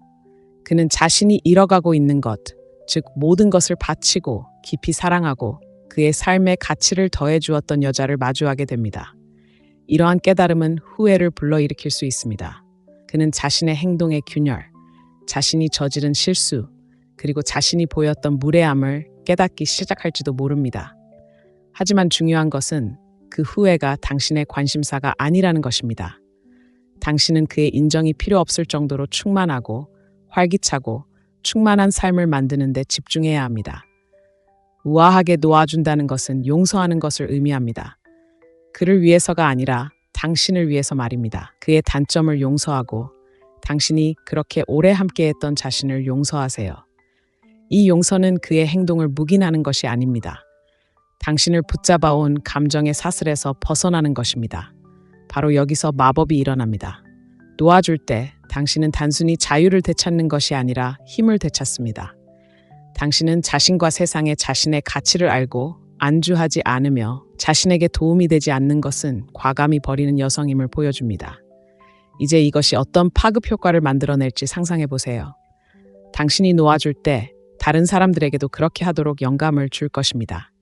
그는 자신이 잃어가고 있는 것, 즉 모든 것을 바치고 깊이 사랑하고 그의 삶에 가치를 더해 주었던 여자를 마주하게 됩니다. 이러한 깨달음은 후회를 불러일으킬 수 있습니다. 그는 자신의 행동의 균열, 자신이 저지른 실수, 그리고 자신이 보였던 무례함을 깨닫기 시작할지도 모릅니다. 하지만 중요한 것은 그 후회가 당신의 관심사가 아니라는 것입니다. 당신은 그의 인정이 필요 없을 정도로 충만하고 활기차고 충만한 삶을 만드는 데 집중해야 합니다. 우아하게 놓아준다는 것은 용서하는 것을 의미합니다. 그를 위해서가 아니라 당신을 위해서 말입니다. 그의 단점을 용서하고 당신이 그렇게 오래 함께했던 자신을 용서하세요. 이 용서는 그의 행동을 묵인하는 것이 아닙니다. 당신을 붙잡아온 감정의 사슬에서 벗어나는 것입니다. 바로 여기서 마법이 일어납니다. 놓아줄 때 당신은 단순히 자유를 되찾는 것이 아니라 힘을 되찾습니다. 당신은 자신과 세상에 자신의 가치를 알고 안주하지 않으며 자신에게 도움이 되지 않는 것은 과감히 버리는 여성임을 보여줍니다. 이제 이것이 어떤 파급 효과를 만들어낼지 상상해 보세요. 당신이 놓아줄 때 다른 사람들에게도 그렇게 하도록 영감을 줄 것입니다.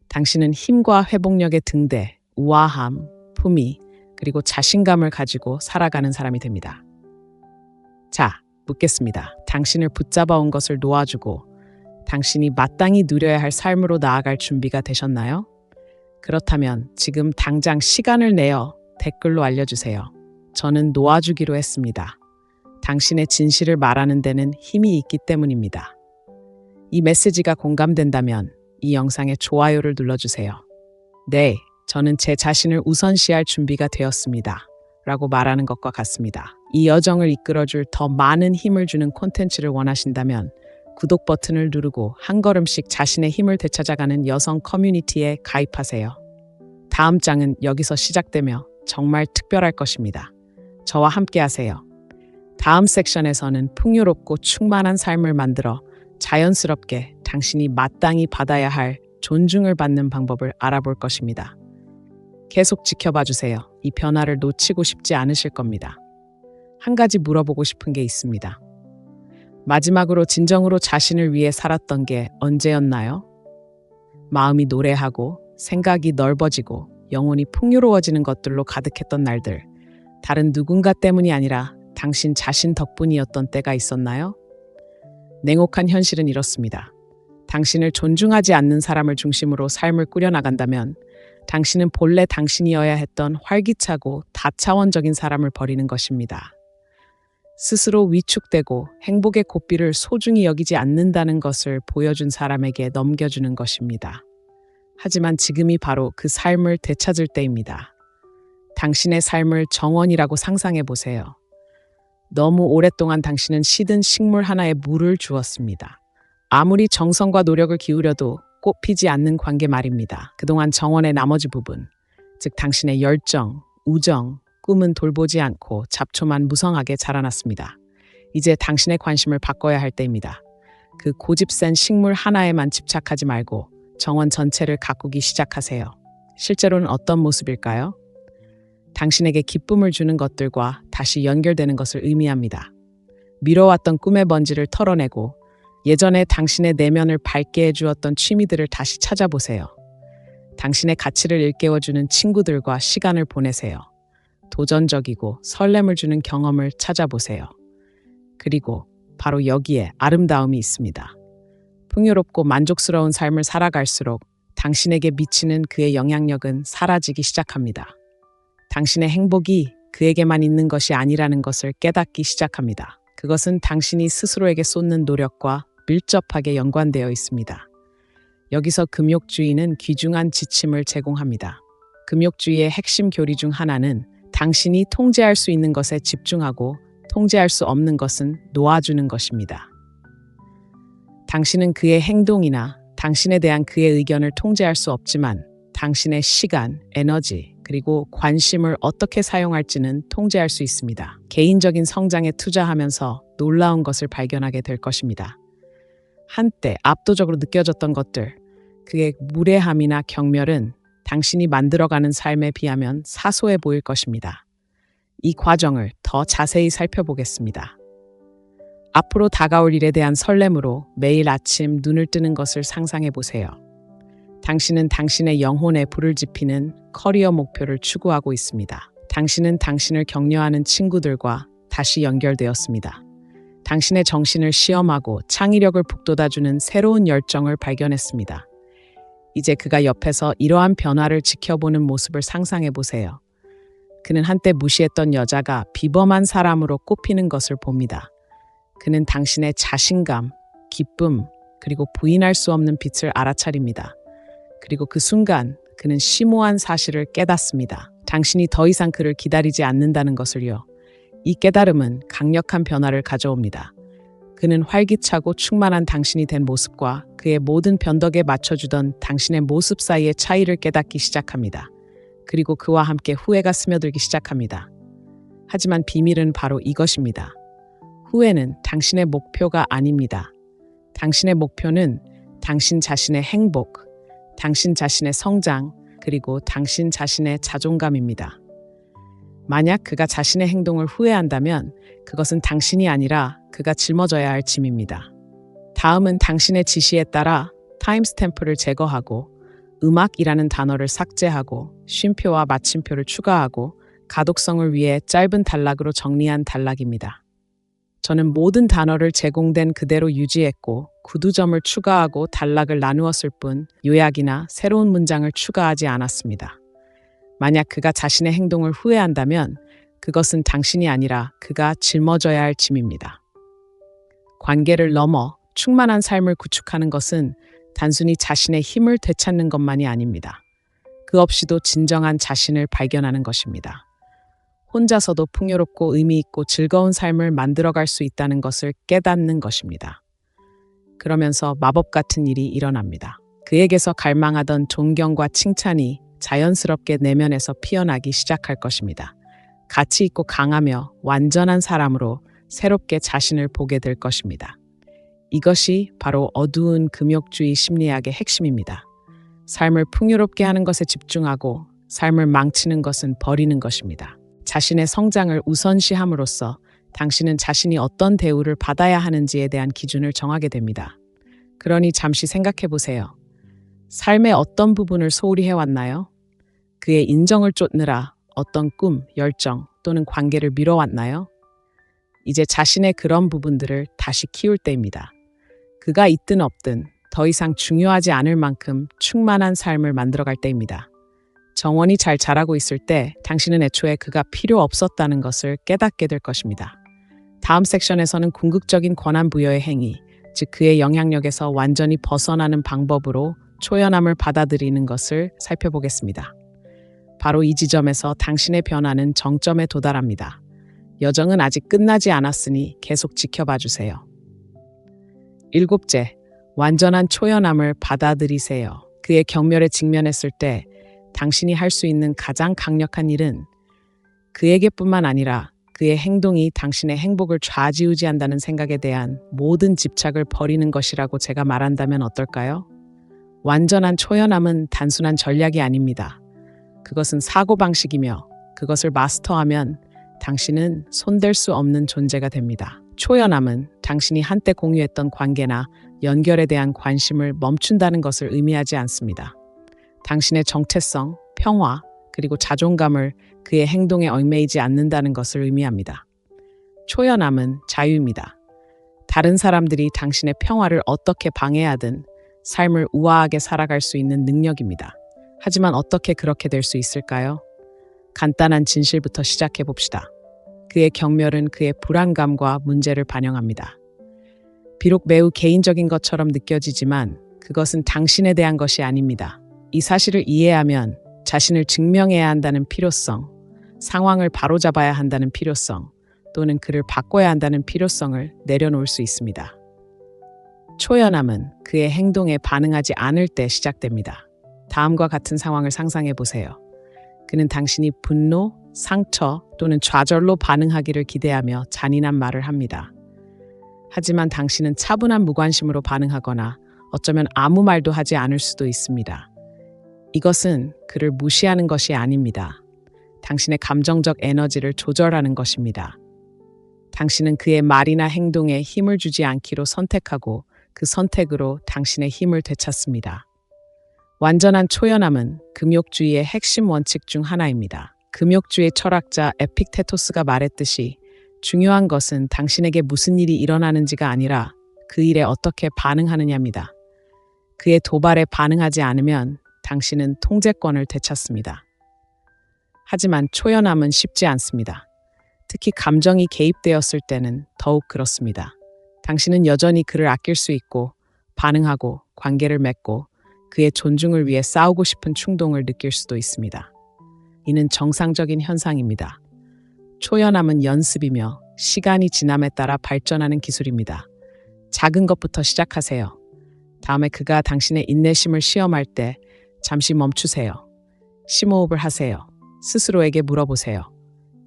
당신은 힘과 회복력의 등대, 우아함, 품위, 그리고 자신감을 가지고 살아가는 사람이 됩니다. 자, 묻겠습니다. 당신을 붙잡아온 것을 놓아주고 당신이 마땅히 누려야 할 삶으로 나아갈 준비가 되셨나요? 그렇다면 지금 당장 시간을 내어 댓글로 알려주세요. 저는 놓아주기로 했습니다. 당신의 진실을 말하는 데는 힘이 있기 때문입니다. 이 메시지가 공감된다면 이 영상에 좋아요를 눌러주세요. 네, 저는 제 자신을 우선시할 준비가 되었습니다. 라고 말하는 것과 같습니다. 이 여정을 이끌어줄 더 많은 힘을 주는 콘텐츠를 원하신다면 구독 버튼을 누르고 한 걸음씩 자신의 힘을 되찾아가는 여성 커뮤니티에 가입하세요. 다음 장은 여기서 시작되며 정말 특별할 것입니다. 저와 함께 하세요. 다음 섹션에서는 풍요롭고 충만한 삶을 만들어 자연스럽게 당신이 마땅히 받아야 할 존중을 받는 방법을 알아볼 것입니다. 계속 지켜봐 주세요. 이 변화를 놓치고 싶지 않으실 겁니다. 한 가지 물어보고 싶은 게 있습니다. 마지막으로 진정으로 자신을 위해 살았던 게 언제였나요? 마음이 노래하고 생각이 넓어지고 영혼이 풍요로워지는 것들로 가득했던 날들, 다른 누군가 때문이 아니라 당신 자신 덕분이었던 때가 있었나요? 냉혹한 현실은 이렇습니다. 당신을 존중하지 않는 사람을 중심으로 삶을 꾸려나간다면 당신은 본래 당신이어야 했던 활기차고 다차원적인 사람을 버리는 것입니다. 스스로 위축되고 행복의 고삐를 소중히 여기지 않는다는 것을 보여준 사람에게 넘겨주는 것입니다. 하지만 지금이 바로 그 삶을 되찾을 때입니다. 당신의 삶을 정원이라고 상상해 보세요. 너무 오랫동안 당신은 시든 식물 하나에 물을 주었습니다. 아무리 정성과 노력을 기울여도 꽃 피지 않는 관계 말입니다. 그동안 정원의 나머지 부분, 즉 당신의 열정, 우정, 꿈은 돌보지 않고 잡초만 무성하게 자라났습니다. 이제 당신의 관심을 바꿔야 할 때입니다. 그 고집센 식물 하나에만 집착하지 말고 정원 전체를 가꾸기 시작하세요. 실제로는 어떤 모습일까요? 당신에게 기쁨을 주는 것들과 다시 연결되는 것을 의미합니다. 미뤄왔던 꿈의 먼지를 털어내고 예전에 당신의 내면을 밝게 해주었던 취미들을 다시 찾아보세요. 당신의 가치를 일깨워주는 친구들과 시간을 보내세요. 도전적이고 설렘을 주는 경험을 찾아보세요. 그리고 바로 여기에 아름다움이 있습니다. 풍요롭고 만족스러운 삶을 살아갈수록 당신에게 미치는 그의 영향력은 사라지기 시작합니다. 당신의 행복이 그에게만 있는 것이 아니라는 것을 깨닫기 시작합니다. 그것은 당신이 스스로에게 쏟는 노력과 밀접하게 연관되어 있습니다. 여기서 금욕주의는 귀중한 지침을 제공합니다. 금욕주의의 핵심 교리 중 하나는 당신이 통제할 수 있는 것에 집중하고 통제할 수 없는 것은 놓아주는 것입니다. 당신은 그의 행동이나 당신에 대한 그의 의견을 통제할 수 없지만 당신의 시간, 에너지, 그리고 관심을 어떻게 사용할지는 통제할 수 있습니다. 개인적인 성장에 투자하면서 놀라운 것을 발견하게 될 것입니다. 한때 압도적으로 느껴졌던 것들, 그의 무례함이나 경멸은 당신이 만들어가는 삶에 비하면 사소해 보일 것입니다. 이 과정을 더 자세히 살펴보겠습니다. 앞으로 다가올 일에 대한 설렘으로 매일 아침 눈을 뜨는 것을 상상해 보세요. 당신은 당신의 영혼에 불을 지피는 커리어 목표를 추구하고 있습니다. 당신은 당신을 격려하는 친구들과 다시 연결되었습니다. 당신의 정신을 시험하고 창의력을 북돋아주는 새로운 열정을 발견했습니다. 이제 그가 옆에서 이러한 변화를 지켜보는 모습을 상상해 보세요. 그는 한때 무시했던 여자가 비범한 사람으로 꼽히는 것을 봅니다. 그는 당신의 자신감, 기쁨, 그리고 부인할 수 없는 빛을 알아차립니다. 그리고 그 순간 그는 심오한 사실을 깨닫습니다. 당신이 더 이상 그를 기다리지 않는다는 것을요. 이 깨달음은 강력한 변화를 가져옵니다. 그는 활기차고 충만한 당신이 된 모습과 그의 모든 변덕에 맞춰주던 당신의 모습 사이의 차이를 깨닫기 시작합니다. 그리고 그와 함께 후회가 스며들기 시작합니다. 하지만 비밀은 바로 이것입니다. 후회는 당신의 목표가 아닙니다. 당신의 목표는 당신 자신의 행복, 당신 자신의 성장, 그리고 당신 자신의 자존감입니다. 만약 그가 자신의 행동을 후회한다면 그것은 당신이 아니라 그가 짊어져야 할 짐입니다. 다음은 당신의 지시에 따라 타임스탬프를 제거하고 음악이라는 단어를 삭제하고 쉼표와 마침표를 추가하고 가독성을 위해 짧은 단락으로 정리한 단락입니다. 저는 모든 단어를 제공된 그대로 유지했고 구두점을 추가하고 단락을 나누었을 뿐 요약이나 새로운 문장을 추가하지 않았습니다. 만약 그가 자신의 행동을 후회한다면 그것은 당신이 아니라 그가 짊어져야 할 짐입니다. 관계를 넘어 충만한 삶을 구축하는 것은 단순히 자신의 힘을 되찾는 것만이 아닙니다. 그 없이도 진정한 자신을 발견하는 것입니다. 혼자서도 풍요롭고 의미 있고 즐거운 삶을 만들어갈 수 있다는 것을 깨닫는 것입니다. 그러면서 마법 같은 일이 일어납니다. 그에게서 갈망하던 존경과 칭찬이 자연스럽게 내면에서 피어나기 시작할 것입니다. 가치 있고 강하며 완전한 사람으로 새롭게 자신을 보게 될 것입니다. 이것이 바로 어두운 금욕주의 심리학의 핵심입니다. 삶을 풍요롭게 하는 것에 집중하고 삶을 망치는 것은 버리는 것입니다. 자신의 성장을 우선시함으로써 당신은 자신이 어떤 대우를 받아야 하는지에 대한 기준을 정하게 됩니다. 그러니 잠시 생각해 보세요. 삶의 어떤 부분을 소홀히 해왔나요? 그의 인정을 쫓느라 어떤 꿈, 열정 또는 관계를 미뤄왔나요? 이제 자신의 그런 부분들을 다시 키울 때입니다. 그가 있든 없든 더 이상 중요하지 않을 만큼 충만한 삶을 만들어갈 때입니다. 정원이 잘 자라고 있을 때 당신은 애초에 그가 필요 없었다는 것을 깨닫게 될 것입니다. 다음 섹션에서는 궁극적인 권한 부여의 행위, 즉 그의 영향력에서 완전히 벗어나는 방법으로 초연함을 받아들이는 것을 살펴보겠습니다. 바로 이 지점에서 당신의 변화는 정점에 도달합니다. 여정은 아직 끝나지 않았으니 계속 지켜봐 주세요. 7째, 완전한 초연함을 받아들이세요. 그의 경멸에 직면했을 때 당신이 할 수 있는 가장 강력한 일은 그에게뿐만 아니라 그의 행동이 당신의 행복을 좌지우지한다는 생각에 대한 모든 집착을 버리는 것이라고 제가 말한다면 어떨까요? 완전한 초연함은 단순한 전략이 아닙니다. 그것은 사고방식이며 그것을 마스터하면 당신은 손댈 수 없는 존재가 됩니다. 초연함은 당신이 한때 공유했던 관계나 연결에 대한 관심을 멈춘다는 것을 의미하지 않습니다. 당신의 정체성, 평화, 그리고 자존감을 그의 행동에 얽매이지 않는다는 것을 의미합니다. 초연함은 자유입니다. 다른 사람들이 당신의 평화를 어떻게 방해하든 삶을 우아하게 살아갈 수 있는 능력입니다. 하지만 어떻게 그렇게 될 수 있을까요? 간단한 진실부터 시작해 봅시다. 그의 경멸은 그의 불안감과 문제를 반영합니다. 비록 매우 개인적인 것처럼 느껴지지만 그것은 당신에 대한 것이 아닙니다. 이 사실을 이해하면 자신을 증명해야 한다는 필요성, 상황을 바로잡아야 한다는 필요성, 또는 그를 바꿔야 한다는 필요성을 내려놓을 수 있습니다. 초연함은 그의 행동에 반응하지 않을 때 시작됩니다. 다음과 같은 상황을 상상해 보세요. 그는 당신이 분노, 상처 또는 좌절로 반응하기를 기대하며 잔인한 말을 합니다. 하지만 당신은 차분한 무관심으로 반응하거나 어쩌면 아무 말도 하지 않을 수도 있습니다. 이것은 그를 무시하는 것이 아닙니다. 당신의 감정적 에너지를 조절하는 것입니다. 당신은 그의 말이나 행동에 힘을 주지 않기로 선택하고 그 선택으로 당신의 힘을 되찾습니다. 완전한 초연함은 금욕주의의 핵심 원칙 중 하나입니다. 금욕주의 철학자 에픽테토스가 말했듯이 중요한 것은 당신에게 무슨 일이 일어나는지가 아니라 그 일에 어떻게 반응하느냐입니다. 그의 도발에 반응하지 않으면 당신은 통제권을 되찾습니다. 하지만 초연함은 쉽지 않습니다. 특히 감정이 개입되었을 때는 더욱 그렇습니다. 당신은 여전히 그를 아낄 수 있고 반응하고 관계를 맺고 그의 존중을 위해 싸우고 싶은 충동을 느낄 수도 있습니다. 이는 정상적인 현상입니다. 초연함은 연습이며 시간이 지남에 따라 발전하는 기술입니다. 작은 것부터 시작하세요. 다음에 그가 당신의 인내심을 시험할 때 잠시 멈추세요. 심호흡을 하세요. 스스로에게 물어보세요.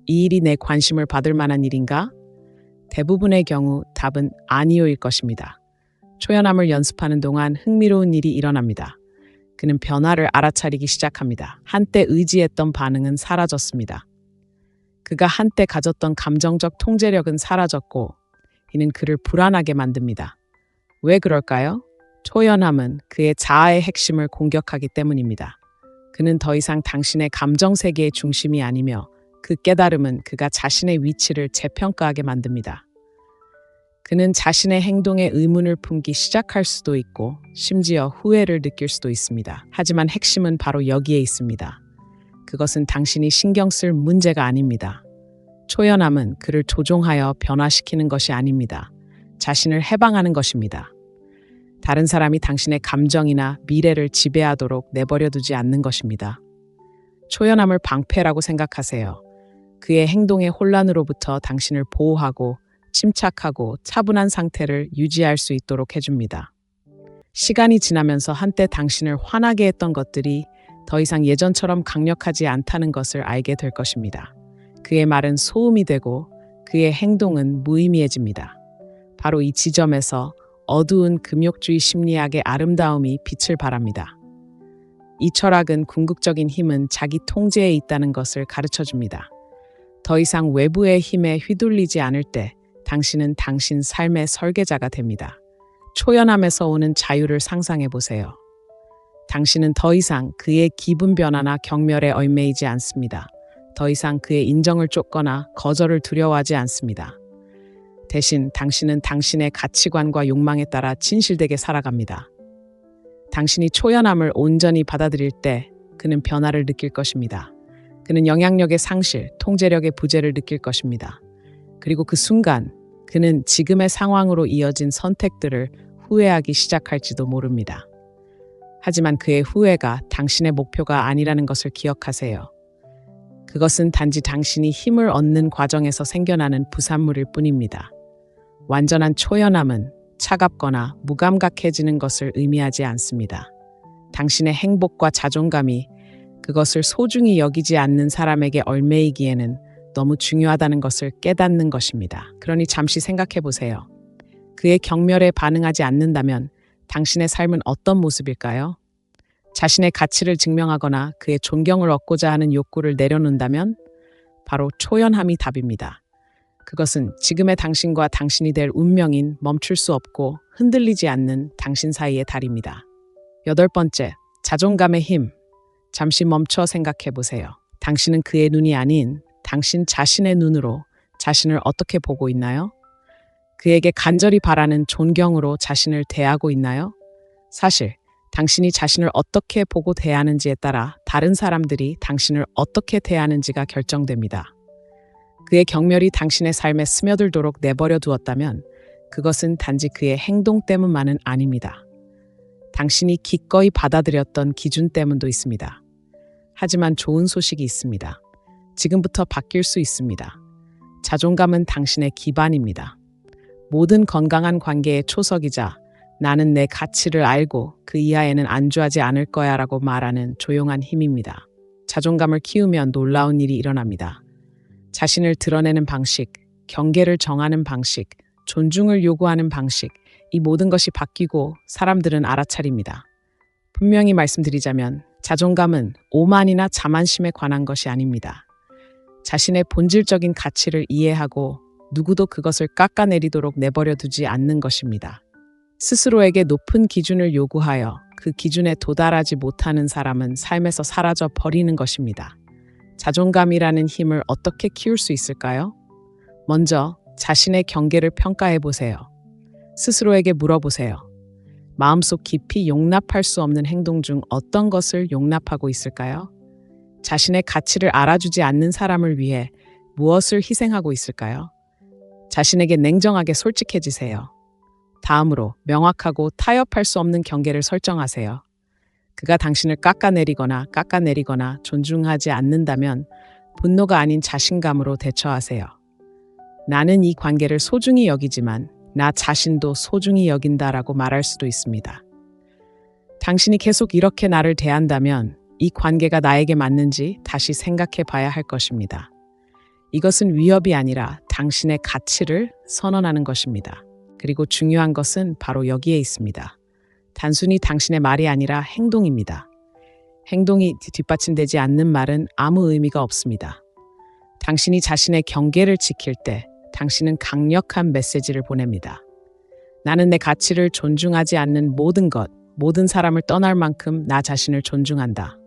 이 일이 내 관심을 받을 만한 일인가? 대부분의 경우 답은 아니요일 것입니다. 초연함을 연습하는 동안 흥미로운 일이 일어납니다. 그는 변화를 알아차리기 시작합니다. 한때 의지했던 반응은 사라졌습니다. 그가 한때 가졌던 감정적 통제력은 사라졌고 이는 그를 불안하게 만듭니다. 왜 그럴까요? 초연함은 그의 자아의 핵심을 공격하기 때문입니다. 그는 더 이상 당신의 감정 세계의 중심이 아니며 그 깨달음은 그가 자신의 위치를 재평가하게 만듭니다. 그는 자신의 행동에 의문을 품기 시작할 수도 있고 심지어 후회를 느낄 수도 있습니다. 하지만 핵심은 바로 여기에 있습니다. 그것은 당신이 신경 쓸 문제가 아닙니다. 초연함은 그를 조종하여 변화시키는 것이 아닙니다. 자신을 해방하는 것입니다. 다른 사람이 당신의 감정이나 미래를 지배하도록 내버려 두지 않는 것입니다. 초연함을 방패라고 생각하세요. 그의 행동의 혼란으로부터 당신을 보호하고 침착하고 차분한 상태를 유지할 수 있도록 해줍니다. 시간이 지나면서 한때 당신을 화나게 했던 것들이 더 이상 예전처럼 강력하지 않다는 것을 알게 될 것입니다. 그의 말은 소음이 되고 그의 행동은 무의미해집니다. 바로 이 지점에서 어두운 금욕주의 심리학의 아름다움이 빛을 발합니다. 이 철학은 궁극적인 힘은 자기 통제에 있다는 것을 가르쳐줍니다. 더 이상 외부의 힘에 휘둘리지 않을 때 당신은 당신 삶의 설계자가 됩니다. 초연함에서 오는 자유를 상상해 보세요. 당신은 더 이상 그의 기분 변화나 경멸에 얽매이지 않습니다. 더 이상 그의 인정을 쫓거나 거절을 두려워하지 않습니다. 대신 당신은 당신의 가치관과 욕망에 따라 진실되게 살아갑니다. 당신이 초연함을 온전히 받아들일 때 그는 변화를 느낄 것입니다. 그는 영향력의 상실, 통제력의 부재를 느낄 것입니다. 그리고 그 순간 그는 지금의 상황으로 이어진 선택들을 후회하기 시작할지도 모릅니다. 하지만 그의 후회가 당신의 목표가 아니라는 것을 기억하세요. 그것은 단지 당신이 힘을 얻는 과정에서 생겨나는 부산물일 뿐입니다. 완전한 초연함은 차갑거나 무감각해지는 것을 의미하지 않습니다. 당신의 행복과 자존감이 그것을 소중히 여기지 않는 사람에게 얽매이기에는 너무 중요하다는 것을 깨닫는 것입니다. 그러니 잠시 생각해 보세요. 그의 경멸에 반응하지 않는다면 당신의 삶은 어떤 모습일까요? 자신의 가치를 증명하거나 그의 존경을 얻고자 하는 욕구를 내려놓는다면 바로 초연함이 답입니다. 그것은 지금의 당신과 당신이 될 운명인 멈출 수 없고 흔들리지 않는 당신 사이의 달입니다. 8번째, 자존감의 힘. 잠시 멈춰 생각해 보세요. 당신은 그의 눈이 아닌 당신 자신의 눈으로 자신을 어떻게 보고 있나요? 그에게 간절히 바라는 존경으로 자신을 대하고 있나요? 사실 당신이 자신을 어떻게 보고 대하는지에 따라 다른 사람들이 당신을 어떻게 대하는지가 결정됩니다. 그의 경멸이 당신의 삶에 스며들도록 내버려 두었다면 그것은 단지 그의 행동 때문만은 아닙니다. 당신이 기꺼이 받아들였던 기준 때문도 있습니다. 하지만 좋은 소식이 있습니다. 지금부터 바뀔 수 있습니다. 자존감은 당신의 기반입니다. 모든 건강한 관계의 초석이자 나는 내 가치를 알고 그 이하에는 안주하지 않을 거야 라고 말하는 조용한 힘입니다. 자존감을 키우면 놀라운 일이 일어납니다. 자신을 드러내는 방식, 경계를 정하는 방식, 존중을 요구하는 방식, 이 모든 것이 바뀌고 사람들은 알아차립니다. 분명히 말씀드리자면 자존감은 오만이나 자만심에 관한 것이 아닙니다. 자신의 본질적인 가치를 이해하고 누구도 그것을 깎아내리도록 내버려 두지 않는 것입니다. 스스로에게 높은 기준을 요구하여 그 기준에 도달하지 못하는 사람은 삶에서 사라져 버리는 것입니다. 자존감이라는 힘을 어떻게 키울 수 있을까요? 먼저 자신의 경계를 평가해 보세요. 스스로에게 물어보세요. 마음속 깊이 용납할 수 없는 행동 중 어떤 것을 용납하고 있을까요? 자신의 가치를 알아주지 않는 사람을 위해 무엇을 희생하고 있을까요? 자신에게 냉정하게 솔직해지세요. 다음으로 명확하고 타협할 수 없는 경계를 설정하세요. 그가 당신을 깎아내리거나 존중하지 않는다면 분노가 아닌 자신감으로 대처하세요. 나는 이 관계를 소중히 여기지만 나 자신도 소중히 여긴다라고 말할 수도 있습니다. 당신이 계속 이렇게 나를 대한다면 이 관계가 나에게 맞는지 다시 생각해 봐야 할 것입니다. 이것은 위협이 아니라 당신의 가치를 선언하는 것입니다. 그리고 중요한 것은 바로 여기에 있습니다. 단순히 당신의 말이 아니라 행동입니다. 행동이 뒷받침되지 않는 말은 아무 의미가 없습니다. 당신이 자신의 경계를 지킬 때 당신은 강력한 메시지를 보냅니다. 나는 내 가치를 존중하지 않는 모든 것, 모든 사람을 떠날 만큼 나 자신을 존중한다.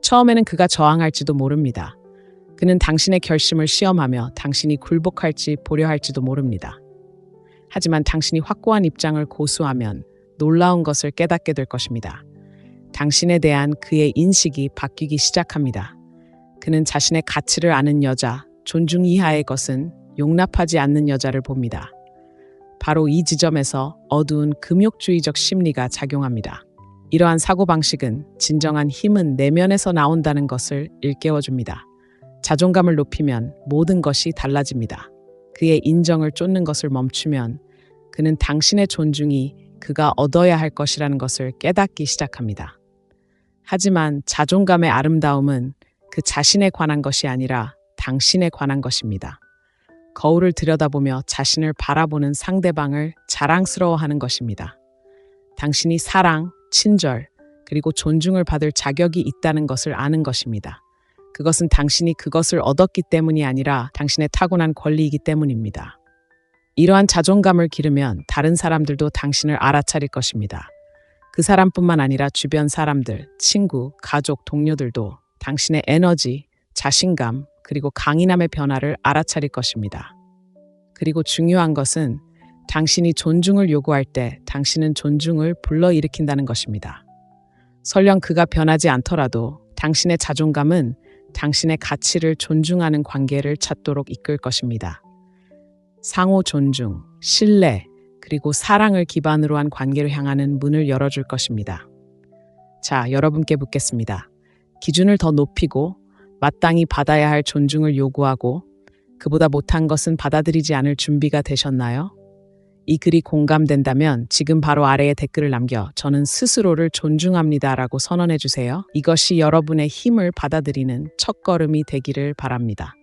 처음에는 그가 저항할지도 모릅니다. 그는 당신의 결심을 시험하며 당신이 굴복할지 보려 할지도 모릅니다. 하지만 당신이 확고한 입장을 고수하면 놀라운 것을 깨닫게 될 것입니다. 당신에 대한 그의 인식이 바뀌기 시작합니다. 그는 자신의 가치를 아는 여자, 존중 이하의 것은 용납하지 않는 여자를 봅니다. 바로 이 지점에서 어두운 금욕주의적 심리가 작용합니다. 이러한 사고방식은 진정한 힘은 내면에서 나온다는 것을 일깨워줍니다. 자존감을 높이면 모든 것이 달라집니다. 그의 인정을 쫓는 것을 멈추면 그는 당신의 존중이 그가 얻어야 할 것이라는 것을 깨닫기 시작합니다. 하지만 자존감의 아름다움은 그 자신에 관한 것이 아니라 당신에 관한 것입니다. 거울을 들여다보며 자신을 바라보는 상대방을 자랑스러워하는 것입니다. 당신이 사랑, 친절, 그리고 존중을 받을 자격이 있다는 것을 아는 것입니다. 그것은 당신이 그것을 얻었기 때문이 아니라 당신의 타고난 권리이기 때문입니다. 이러한 자존감을 기르면 다른 사람들도 당신을 알아차릴 것입니다. 그 사람뿐만 아니라 주변 사람들, 친구, 가족, 동료들도 당신의 에너지, 자신감, 그리고 강인함의 변화를 알아차릴 것입니다. 그리고 중요한 것은 당신이 존중을 요구할 때 당신은 존중을 불러일으킨다는 것입니다. 설령 그가 변하지 않더라도 당신의 자존감은 당신의 가치를 존중하는 관계를 찾도록 이끌 것입니다. 상호 존중, 신뢰, 그리고 사랑을 기반으로 한 관계로 향하는 문을 열어줄 것입니다. 자, 여러분께 묻겠습니다. 기준을 더 높이고 마땅히 받아야 할 존중을 요구하고 그보다 못한 것은 받아들이지 않을 준비가 되셨나요? 이 글이 공감된다면 지금 바로 아래에 댓글을 남겨 저는 스스로를 존중합니다라고 선언해 주세요. 이것이 여러분의 힘을 받아들이는 첫걸음이 되기를 바랍니다.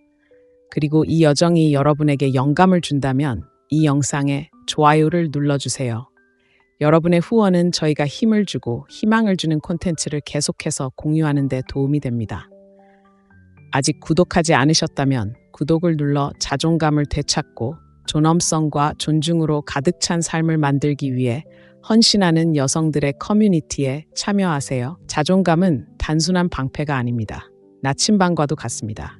그리고 이 여정이 여러분에게 영감을 준다면 이 영상에 좋아요를 눌러주세요. 여러분의 후원은 저희가 힘을 주고 희망을 주는 콘텐츠를 계속해서 공유하는 데 도움이 됩니다. 아직 구독하지 않으셨다면 구독을 눌러 자존감을 되찾고 존엄성과 존중으로 가득 찬 삶을 만들기 위해 헌신하는 여성들의 커뮤니티에 참여하세요. 자존감은 단순한 방패가 아닙니다. 나침반과도 같습니다.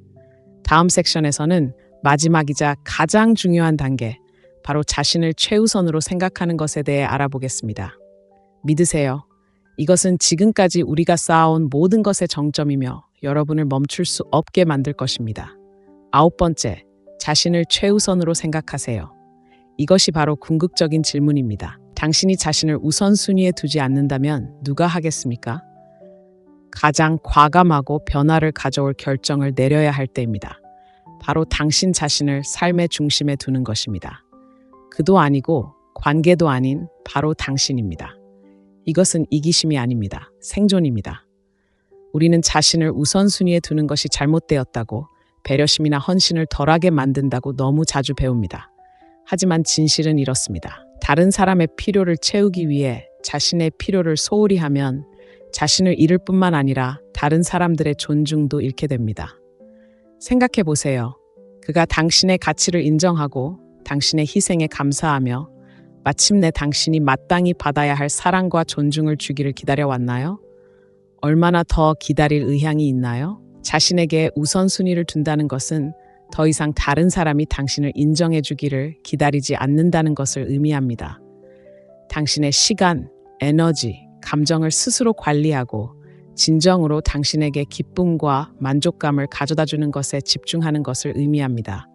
다음 섹션에서는 마지막이자 가장 중요한 단계, 바로 자신을 최우선으로 생각하는 것에 대해 알아보겠습니다. 믿으세요. 이것은 지금까지 우리가 쌓아온 모든 것의 정점이며 여러분을 멈출 수 없게 만들 것입니다. 9번째, 자신을 최우선으로 생각하세요. 이것이 바로 궁극적인 질문입니다. 당신이 자신을 우선순위에 두지 않는다면 누가 하겠습니까? 가장 과감하고 변화를 가져올 결정을 내려야 할 때입니다. 바로 당신 자신을 삶의 중심에 두는 것입니다. 그도 아니고 관계도 아닌 바로 당신입니다. 이것은 이기심이 아닙니다. 생존입니다. 우리는 자신을 우선순위에 두는 것이 잘못되었다고, 배려심이나 헌신을 덜하게 만든다고 너무 자주 배웁니다. 하지만 진실은 이렇습니다. 다른 사람의 필요를 채우기 위해 자신의 필요를 소홀히 하면 자신을 잃을 뿐만 아니라 다른 사람들의 존중도 잃게 됩니다. 생각해 보세요. 그가 당신의 가치를 인정하고 당신의 희생에 감사하며 마침내 당신이 마땅히 받아야 할 사랑과 존중을 주기를 기다려왔나요? 얼마나 더 기다릴 의향이 있나요? 자신에게 우선순위를 둔다는 것은 더 이상 다른 사람이 당신을 인정해 주기를 기다리지 않는다는 것을 의미합니다. 당신의 시간, 에너지, 감정을 스스로 관리하고 진정으로 당신에게 기쁨과 만족감을 가져다 주는 것에 집중하는 것을 의미합니다.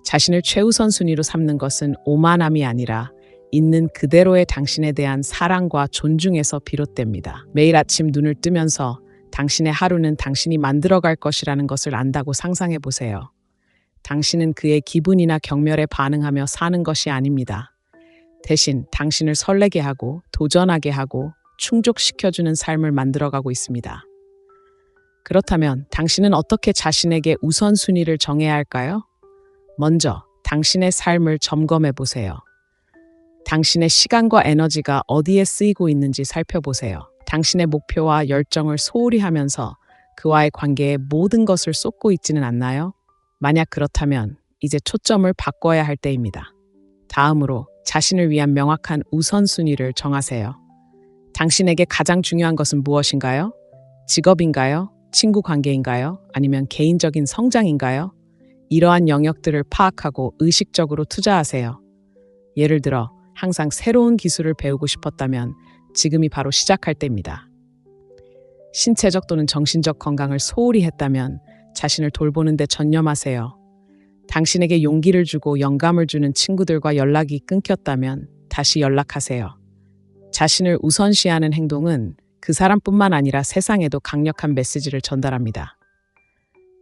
자신을 최우선 순위로 삼는 것은 오만함이 아니라 있는 그대로의 당신에 대한 사랑과 존중에서 비롯됩니다. 매일 아침 눈을 뜨면서 당신의 하루는 당신이 만들어갈 것이라는 것을 안다고 상상해 보세요. 당신은 그의 기분이나 경멸에 반응하며 사는 것이 아닙니다. 대신 당신을 설레게 하고 도전하게 하고 충족시켜주는 삶을 만들어가고 있습니다. 그렇다면 당신은 어떻게 자신에게 우선순위를 정해야 할까요? 먼저 당신의 삶을 점검해 보세요. 당신의 시간과 에너지가 어디에 쓰이고 있는지 살펴보세요. 당신의 목표와 열정을 소홀히 하면서 그와의 관계에 모든 것을 쏟고 있지는 않나요? 만약 그렇다면 이제 초점을 바꿔야 할 때입니다. 다음으로 자신을 위한 명확한 우선순위를 정하세요. 당신에게 가장 중요한 것은 무엇인가요? 직업인가요? 친구 관계인가요? 아니면 개인적인 성장인가요? 이러한 영역들을 파악하고 의식적으로 투자하세요. 예를 들어 항상 새로운 기술을 배우고 싶었다면 지금이 바로 시작할 때입니다. 신체적 또는 정신적 건강을 소홀히 했다면 자신을 돌보는 데 전념하세요. 당신에게 용기를 주고 영감을 주는 친구들과 연락이 끊겼다면 다시 연락하세요. 자신을 우선시하는 행동은 그 사람뿐만 아니라 세상에도 강력한 메시지를 전달합니다.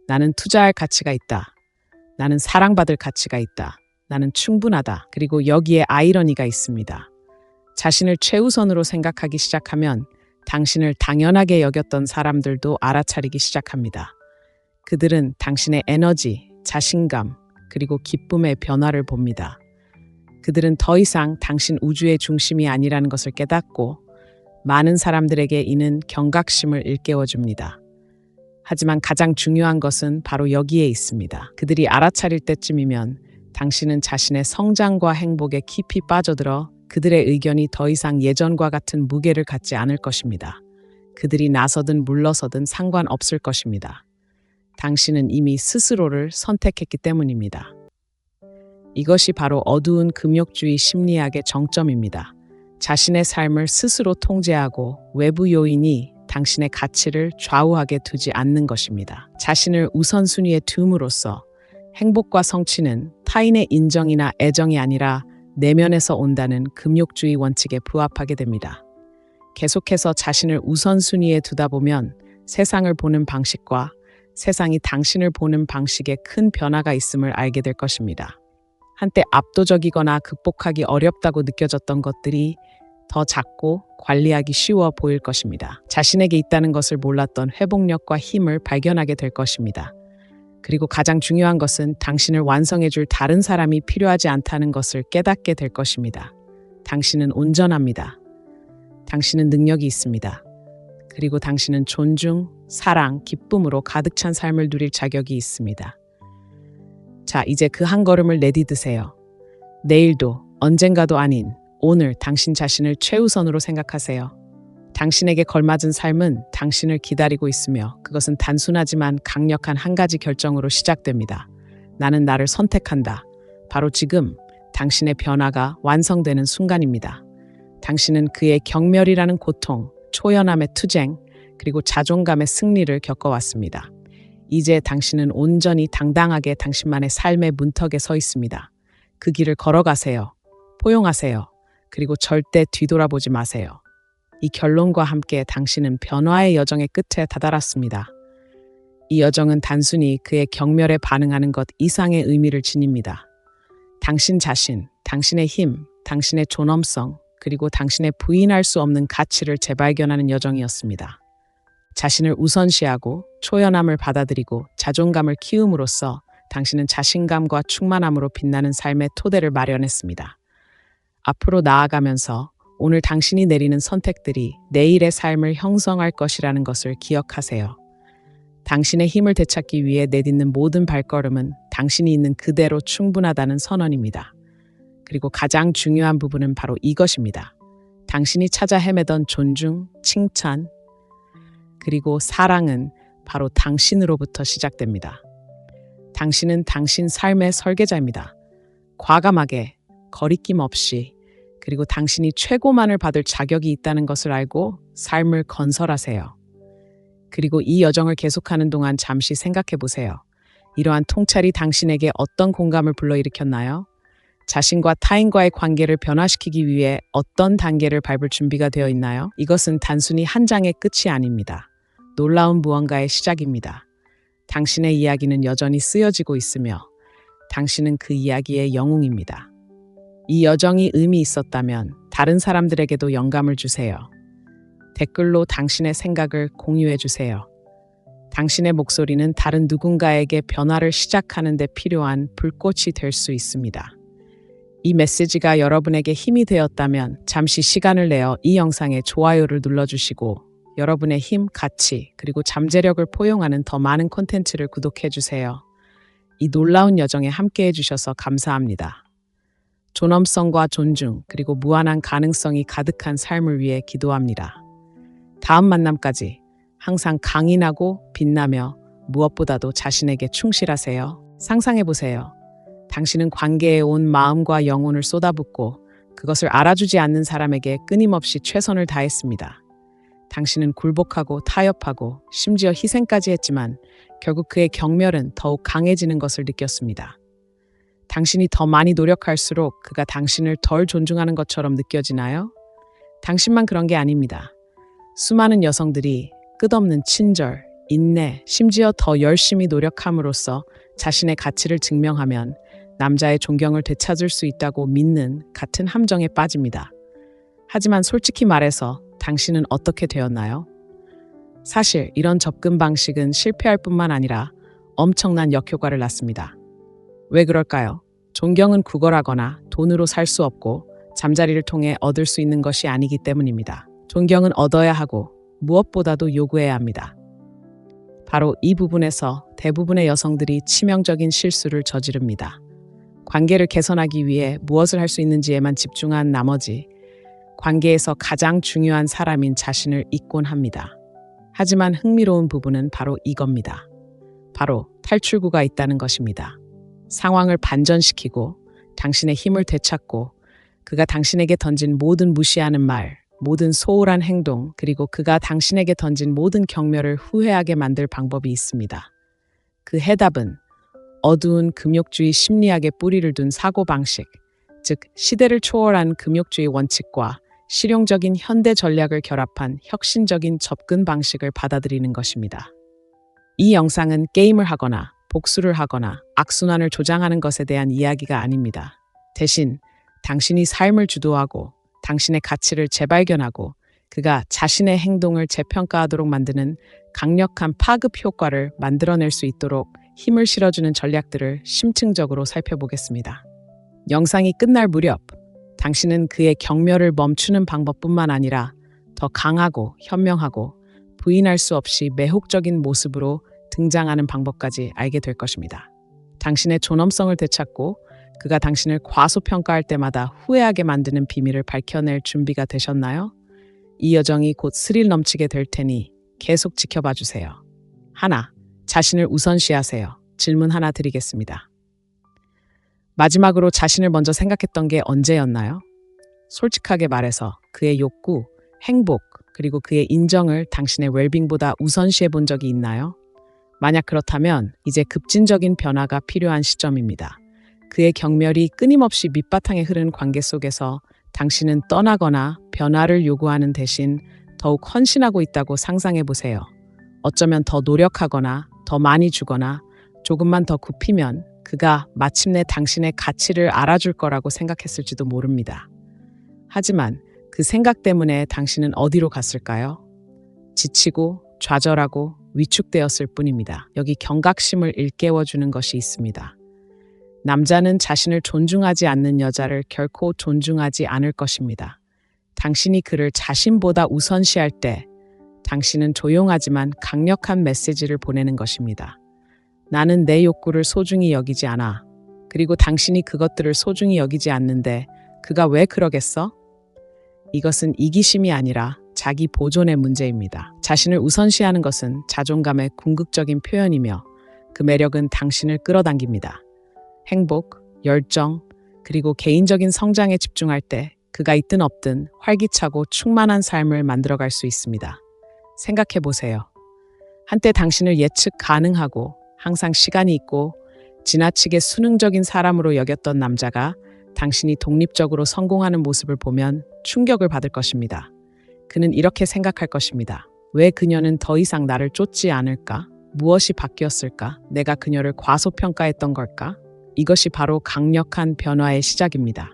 나는 투자할 가치가 있다. 나는 사랑받을 가치가 있다. 나는 충분하다. 그리고 여기에 아이러니가 있습니다. 자신을 최우선으로 생각하기 시작하면 당신을 당연하게 여겼던 사람들도 알아차리기 시작합니다. 그들은 당신의 에너지, 자신감, 그리고 기쁨의 변화를 봅니다. 그들은 더 이상 당신 우주의 중심이 아니라는 것을 깨닫고 많은 사람들에게 이는 경각심을 일깨워줍니다. 하지만 가장 중요한 것은 바로 여기에 있습니다. 그들이 알아차릴 때쯤이면 당신은 자신의 성장과 행복에 깊이 빠져들어 그들의 의견이 더 이상 예전과 같은 무게를 갖지 않을 것입니다. 그들이 나서든 물러서든 상관없을 것입니다. 당신은 이미 스스로를 선택했기 때문입니다. 이것이 바로 어두운 금욕주의 심리학의 정점입니다. 자신의 삶을 스스로 통제하고 외부 요인이 당신의 가치를 좌우하게 두지 않는 것입니다. 자신을 우선순위에 둠으로써 행복과 성취는 타인의 인정이나 애정이 아니라 내면에서 온다는 금욕주의 원칙에 부합하게 됩니다. 계속해서 자신을 우선순위에 두다 보면 세상을 보는 방식과 세상이 당신을 보는 방식에 큰 변화가 있음을 알게 될 것입니다. 한때 압도적이거나 극복하기 어렵다고 느껴졌던 것들이 더 작고 관리하기 쉬워 보일 것입니다. 자신에게 있다는 것을 몰랐던 회복력과 힘을 발견하게 될 것입니다. 그리고 가장 중요한 것은 당신을 완성해줄 다른 사람이 필요하지 않다는 것을 깨닫게 될 것입니다. 당신은 온전합니다. 당신은 능력이 있습니다. 그리고 당신은 존중, 사랑, 기쁨으로 가득 찬 삶을 누릴 자격이 있습니다. 자, 이제 그 한 걸음을 내디드세요. 내일도, 언젠가도 아닌 오늘 당신 자신을 최우선으로 생각하세요. 당신에게 걸맞은 삶은 당신을 기다리고 있으며 그것은 단순하지만 강력한 한 가지 결정으로 시작됩니다. 나는 나를 선택한다. 바로 지금 당신의 변화가 완성되는 순간입니다. 당신은 그의 경멸이라는 고통, 초연함의 투쟁, 그리고 자존감의 승리를 겪어왔습니다. 이제 당신은 온전히 당당하게 당신만의 삶의 문턱에 서 있습니다. 그 길을 걸어가세요. 포용하세요. 그리고 절대 뒤돌아보지 마세요. 이 결론과 함께 당신은 변화의 여정의 끝에 다다랐습니다. 이 여정은 단순히 그의 경멸에 반응하는 것 이상의 의미를 지닙니다. 당신 자신, 당신의 힘, 당신의 존엄성, 그리고 당신의 부인할 수 없는 가치를 재발견하는 여정이었습니다. 자신을 우선시하고 초연함을 받아들이고 자존감을 키움으로써 당신은 자신감과 충만함으로 빛나는 삶의 토대를 마련했습니다. 앞으로 나아가면서 오늘 당신이 내리는 선택들이 내일의 삶을 형성할 것이라는 것을 기억하세요. 당신의 힘을 되찾기 위해 내딛는 모든 발걸음은 당신이 있는 그대로 충분하다는 선언입니다. 그리고 가장 중요한 부분은 바로 이것입니다. 당신이 찾아 헤매던 존중, 칭찬, 그리고 사랑은 바로 당신으로부터 시작됩니다. 당신은 당신 삶의 설계자입니다. 과감하게, 거리낌 없이, 그리고 당신이 최고만을 받을 자격이 있다는 것을 알고 삶을 건설하세요. 그리고 이 여정을 계속하는 동안 잠시 생각해 보세요. 이러한 통찰이 당신에게 어떤 공감을 불러일으켰나요? 자신과 타인과의 관계를 변화시키기 위해 어떤 단계를 밟을 준비가 되어 있나요? 이것은 단순히 한 장의 끝이 아닙니다. 놀라운 무언가의 시작입니다. 당신의 이야기는 여전히 쓰여지고 있으며 당신은 그 이야기의 영웅입니다. 이 여정이 의미 있었다면 다른 사람들에게도 영감을 주세요. 댓글로 당신의 생각을 공유해 주세요. 당신의 목소리는 다른 누군가에게 변화를 시작하는 데 필요한 불꽃이 될 수 있습니다. 이 메시지가 여러분에게 힘이 되었다면 잠시 시간을 내어 이 영상에 좋아요를 눌러주시고 여러분의 힘, 가치, 그리고 잠재력을 포용하는 더 많은 콘텐츠를 구독해 주세요. 이 놀라운 여정에 함께 해주셔서 감사합니다. 존엄성과 존중, 그리고 무한한 가능성이 가득한 삶을 위해 기도합니다. 다음 만남까지 항상 강인하고 빛나며 무엇보다도 자신에게 충실하세요. 상상해보세요. 당신은 관계에 온 마음과 영혼을 쏟아붓고 그것을 알아주지 않는 사람에게 끊임없이 최선을 다했습니다. 당신은 굴복하고 타협하고 심지어 희생까지 했지만 결국 그의 경멸은 더욱 강해지는 것을 느꼈습니다. 당신이 더 많이 노력할수록 그가 당신을 덜 존중하는 것처럼 느껴지나요? 당신만 그런 게 아닙니다. 수많은 여성들이 끝없는 친절, 인내, 심지어 더 열심히 노력함으로써 자신의 가치를 증명하면 남자의 존경을 되찾을 수 있다고 믿는 같은 함정에 빠집니다. 하지만 솔직히 말해서 당신은 어떻게 되었나요? 사실 이런 접근 방식은 실패할 뿐만 아니라 엄청난 역효과를 낳습니다. 왜 그럴까요? 존경은 구걸하거나 돈으로 살 수 없고 잠자리를 통해 얻을 수 있는 것이 아니기 때문입니다. 존경은 얻어야 하고 무엇보다도 요구해야 합니다. 바로 이 부분에서 대부분의 여성들이 치명적인 실수를 저지릅니다. 관계를 개선하기 위해 무엇을 할 수 있는지에만 집중한 나머지 관계에서 가장 중요한 사람인 자신을 잊곤 합니다. 하지만 흥미로운 부분은 바로 이겁니다. 바로 탈출구가 있다는 것입니다. 상황을 반전시키고 당신의 힘을 되찾고 그가 당신에게 던진 모든 무시하는 말, 모든 소홀한 행동, 그리고 그가 당신에게 던진 모든 경멸을 후회하게 만들 방법이 있습니다. 그 해답은 어두운 금욕주의 심리학에 뿌리를 둔 사고방식, 즉 시대를 초월한 금욕주의 원칙과 실용적인 현대 전략을 결합한 혁신적인 접근 방식을 받아들이는 것입니다. 이 영상은 게임을 하거나 복수를 하거나 악순환을 조장하는 것에 대한 이야기가 아닙니다. 대신 당신이 삶을 주도하고 당신의 가치를 재발견하고 그가 자신의 행동을 재평가하도록 만드는 강력한 파급 효과를 만들어낼 수 있도록 힘을 실어주는 전략들을 심층적으로 살펴보겠습니다. 영상이 끝날 무렵 당신은 그의 경멸을 멈추는 방법뿐만 아니라 더 강하고 현명하고 부인할 수 없이 매혹적인 모습으로 등장하는 방법까지 알게 될 것입니다. 당신의 존엄성을 되찾고 그가 당신을 과소평가할 때마다 후회하게 만드는 비밀을 밝혀낼 준비가 되셨나요? 이 여정이 곧 스릴 넘치게 될 테니 계속 지켜봐 주세요. 하나, 자신을 우선시하세요. 질문 하나 드리겠습니다. 마지막으로 자신을 먼저 생각했던 게 언제였나요? 솔직하게 말해서 그의 욕구, 행복, 그리고 그의 인정을 당신의 웰빙보다 우선시해 본 적이 있나요? 만약 그렇다면 이제 급진적인 변화가 필요한 시점입니다. 그의 경멸이 끊임없이 밑바탕에 흐르는 관계 속에서 당신은 떠나거나 변화를 요구하는 대신 더욱 헌신하고 있다고 상상해 보세요. 어쩌면 더 노력하거나 더 많이 주거나 조금만 더 굽히면 그가 마침내 당신의 가치를 알아줄 거라고 생각했을지도 모릅니다. 하지만 그 생각 때문에 당신은 어디로 갔을까요? 지치고 좌절하고 위축되었을 뿐입니다. 여기 경각심을 일깨워주는 것이 있습니다. 남자는 자신을 존중하지 않는 여자를 결코 존중하지 않을 것입니다. 당신이 그를 자신보다 우선시할 때 당신은 조용하지만 강력한 메시지를 보내는 것입니다. 나는 내 욕구를 소중히 여기지 않아. 그리고 당신이 그것들을 소중히 여기지 않는데 그가 왜 그러겠어? 이것은 이기심이 아니라 자기 보존의 문제입니다. 자신을 우선시하는 것은 자존감의 궁극적인 표현이며 그 매력은 당신을 끌어당깁니다. 행복, 열정, 그리고 개인적인 성장에 집중할 때 그가 있든 없든 활기차고 충만한 삶을 만들어갈 수 있습니다. 생각해 보세요. 한때 당신을 예측 가능하고 항상 시간이 있고 지나치게 수능적인 사람으로 여겼던 남자가 당신이 독립적으로 성공하는 모습을 보면 충격을 받을 것입니다. 그는 이렇게 생각할 것입니다. 왜 그녀는 더 이상 나를 쫓지 않을까? 무엇이 바뀌었을까? 내가 그녀를 과소평가했던 걸까? 이것이 바로 강력한 변화의 시작입니다.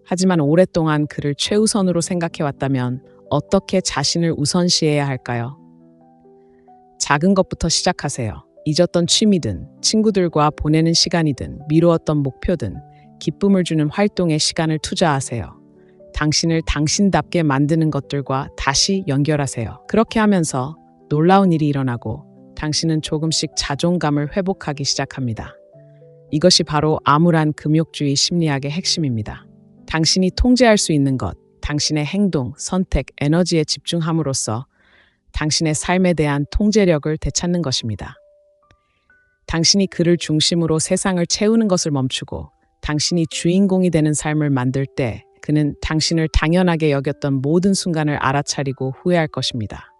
하지만 오랫동안 그를 최우선으로 생각해왔다면 어떻게 자신을 우선시해야 할까요? 작은 것부터 시작하세요. 잊었던 취미든 친구들과 보내는 시간이든 미루었던 목표든 기쁨을 주는 활동에 시간을 투자하세요. 당신을 당신답게 만드는 것들과 다시 연결하세요. 그렇게 하면서 놀라운 일이 일어나고 당신은 조금씩 자존감을 회복하기 시작합니다. 이것이 바로 암울한 금욕주의 심리학의 핵심입니다. 당신이 통제할 수 있는 것, 당신의 행동, 선택, 에너지에 집중함으로써 당신의 삶에 대한 통제력을 되찾는 것입니다. 당신이 그를 중심으로 세상을 채우는 것을 멈추고 당신이 주인공이 되는 삶을 만들 때 그는 당신을 당연하게 여겼던 모든 순간을 알아차리고 후회할 것입니다.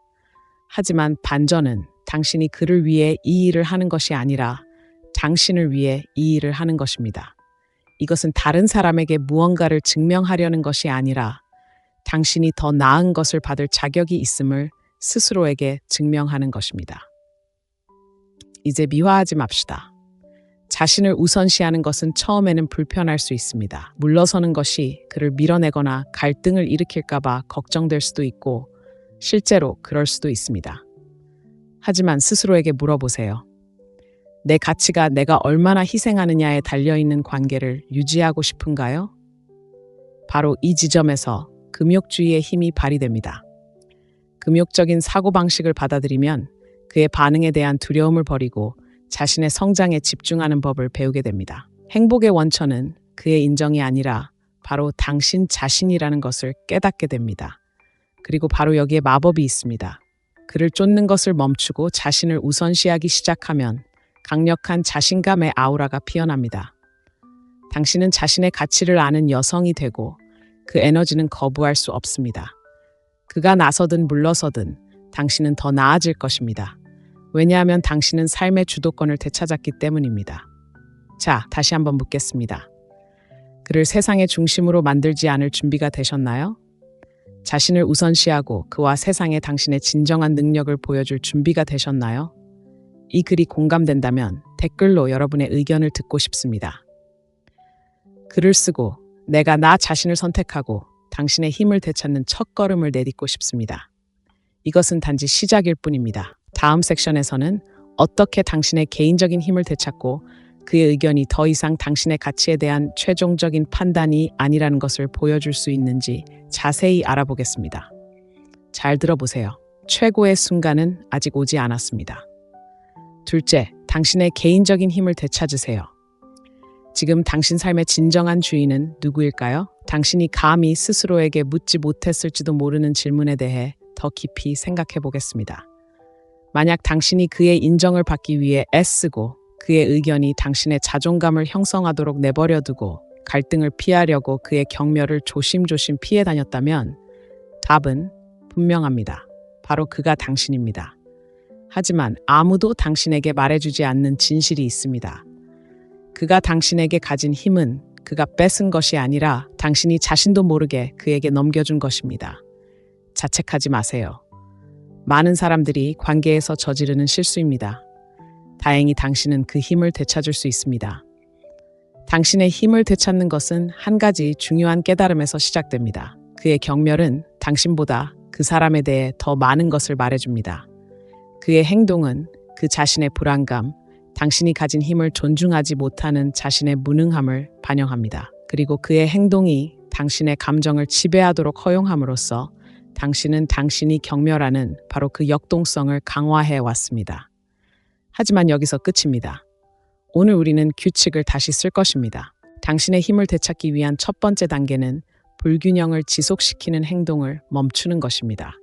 하지만 반전은 당신이 그를 위해 이 일을 하는 것이 아니라 당신을 위해 이 일을 하는 것입니다. 이것은 다른 사람에게 무언가를 증명하려는 것이 아니라 당신이 더 나은 것을 받을 자격이 있음을 스스로에게 증명하는 것입니다. 이제 미화하지 맙시다. 자신을 우선시하는 것은 처음에는 불편할 수 있습니다. 물러서는 것이 그를 밀어내거나 갈등을 일으킬까봐 걱정될 수도 있고 실제로 그럴 수도 있습니다. 하지만 스스로에게 물어보세요. 내 가치가 내가 얼마나 희생하느냐에 달려있는 관계를 유지하고 싶은가요? 바로 이 지점에서 금욕주의의 힘이 발휘됩니다. 금욕적인 사고방식을 받아들이면 그의 반응에 대한 두려움을 버리고 자신의 성장에 집중하는 법을 배우게 됩니다. 행복의 원천은 그의 인정이 아니라 바로 당신 자신이라는 것을 깨닫게 됩니다. 그리고 바로 여기에 마법이 있습니다. 그를 쫓는 것을 멈추고 자신을 우선시하기 시작하면 강력한 자신감의 아우라가 피어납니다. 당신은 자신의 가치를 아는 여성이 되고 그 에너지는 거부할 수 없습니다. 그가 나서든 물러서든 당신은 더 나아질 것입니다. 왜냐하면 당신은 삶의 주도권을 되찾았기 때문입니다. 자, 다시 한번 묻겠습니다. 그를 세상의 중심으로 만들지 않을 준비가 되셨나요? 자신을 우선시하고 그와 세상에 당신의 진정한 능력을 보여줄 준비가 되셨나요? 이 글이 공감된다면 댓글로 여러분의 의견을 듣고 싶습니다. 글을 쓰고 내가 나 자신을 선택하고 당신의 힘을 되찾는 첫걸음을 내딛고 싶습니다. 이것은 단지 시작일 뿐입니다. 다음 섹션에서는 어떻게 당신의 개인적인 힘을 되찾고 그의 의견이 더 이상 당신의 가치에 대한 최종적인 판단이 아니라는 것을 보여줄 수 있는지 자세히 알아보겠습니다. 잘 들어보세요. 최고의 순간은 아직 오지 않았습니다. 둘째, 당신의 개인적인 힘을 되찾으세요. 지금 당신 삶의 진정한 주인은 누구일까요? 당신이 감히 스스로에게 묻지 못했을지도 모르는 질문에 대해 더 깊이 생각해 보겠습니다. 만약 당신이 그의 인정을 받기 위해 애쓰고 그의 의견이 당신의 자존감을 형성하도록 내버려두고 갈등을 피하려고 그의 격려를 조심조심 피해 다녔다면 답은 분명합니다. 바로 그가 당신입니다. 하지만 아무도 당신에게 말해주지 않는 진실이 있습니다. 그가 당신에게 가진 힘은 그가 뺏은 것이 아니라 당신이 자신도 모르게 그에게 넘겨준 것입니다. 자책하지 마세요. 많은 사람들이 관계에서 저지르는 실수입니다. 다행히 당신은 그 힘을 되찾을 수 있습니다. 당신의 힘을 되찾는 것은 한 가지 중요한 깨달음에서 시작됩니다. 그의 경멸은 당신보다 그 사람에 대해 더 많은 것을 말해줍니다. 그의 행동은 그 자신의 불안감, 당신이 가진 힘을 존중하지 못하는 자신의 무능함을 반영합니다. 그리고 그의 행동이 당신의 감정을 지배하도록 허용함으로써 당신은 당신이 경멸하는 바로 그 역동성을 강화해 왔습니다. 하지만 여기서 끝입니다. 오늘 우리는 규칙을 다시 쓸 것입니다. 당신의 힘을 되찾기 위한 첫 번째 단계는 불균형을 지속시키는 행동을 멈추는 것입니다.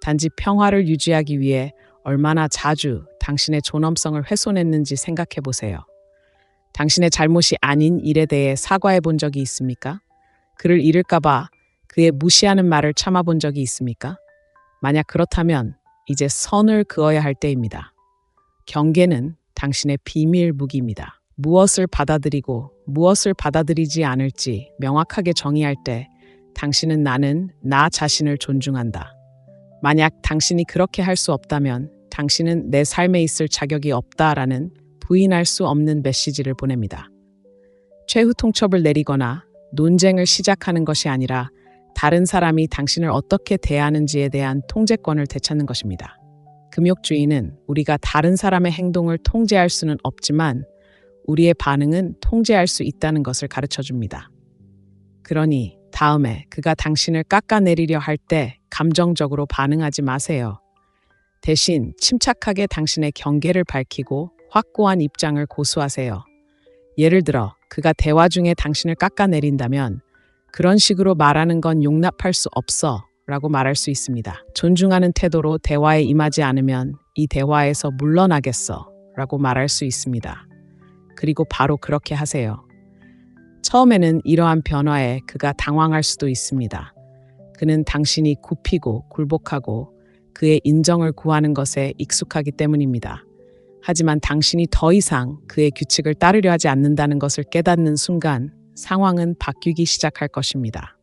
단지 평화를 유지하기 위해 얼마나 자주 당신의 존엄성을 훼손했는지 생각해 보세요. 당신의 잘못이 아닌 일에 대해 사과해 본 적이 있습니까? 그를 잃을까봐 그의 무시하는 말을 참아본 적이 있습니까? 만약 그렇다면 이제 선을 그어야 할 때입니다. 경계는 당신의 비밀 무기입니다. 무엇을 받아들이고 무엇을 받아들이지 않을지 명확하게 정의할 때 당신은 나는 나 자신을 존중한다. 만약 당신이 그렇게 할 수 없다면 당신은 내 삶에 있을 자격이 없다라는 부인할 수 없는 메시지를 보냅니다. 최후 통첩을 내리거나 논쟁을 시작하는 것이 아니라 다른 사람이 당신을 어떻게 대하는지에 대한 통제권을 되찾는 것입니다. 금욕주의는 우리가 다른 사람의 행동을 통제할 수는 없지만 우리의 반응은 통제할 수 있다는 것을 가르쳐 줍니다. 그러니 다음에 그가 당신을 깎아내리려 할 때 감정적으로 반응하지 마세요. 대신 침착하게 당신의 경계를 밝히고 확고한 입장을 고수하세요. 예를 들어 그가 대화 중에 당신을 깎아내린다면 그런 식으로 말하는 건 용납할 수 없어 라고 말할 수 있습니다. 존중하는 태도로 대화에 임하지 않으면 이 대화에서 물러나겠어 라고 말할 수 있습니다. 그리고 바로 그렇게 하세요. 처음에는 이러한 변화에 그가 당황할 수도 있습니다. 그는 당신이 굽히고 굴복하고 그의 인정을 구하는 것에 익숙하기 때문입니다. 하지만 당신이 더 이상 그의 규칙을 따르려 하지 않는다는 것을 깨닫는 순간 상황은 바뀌기 시작할 것입니다.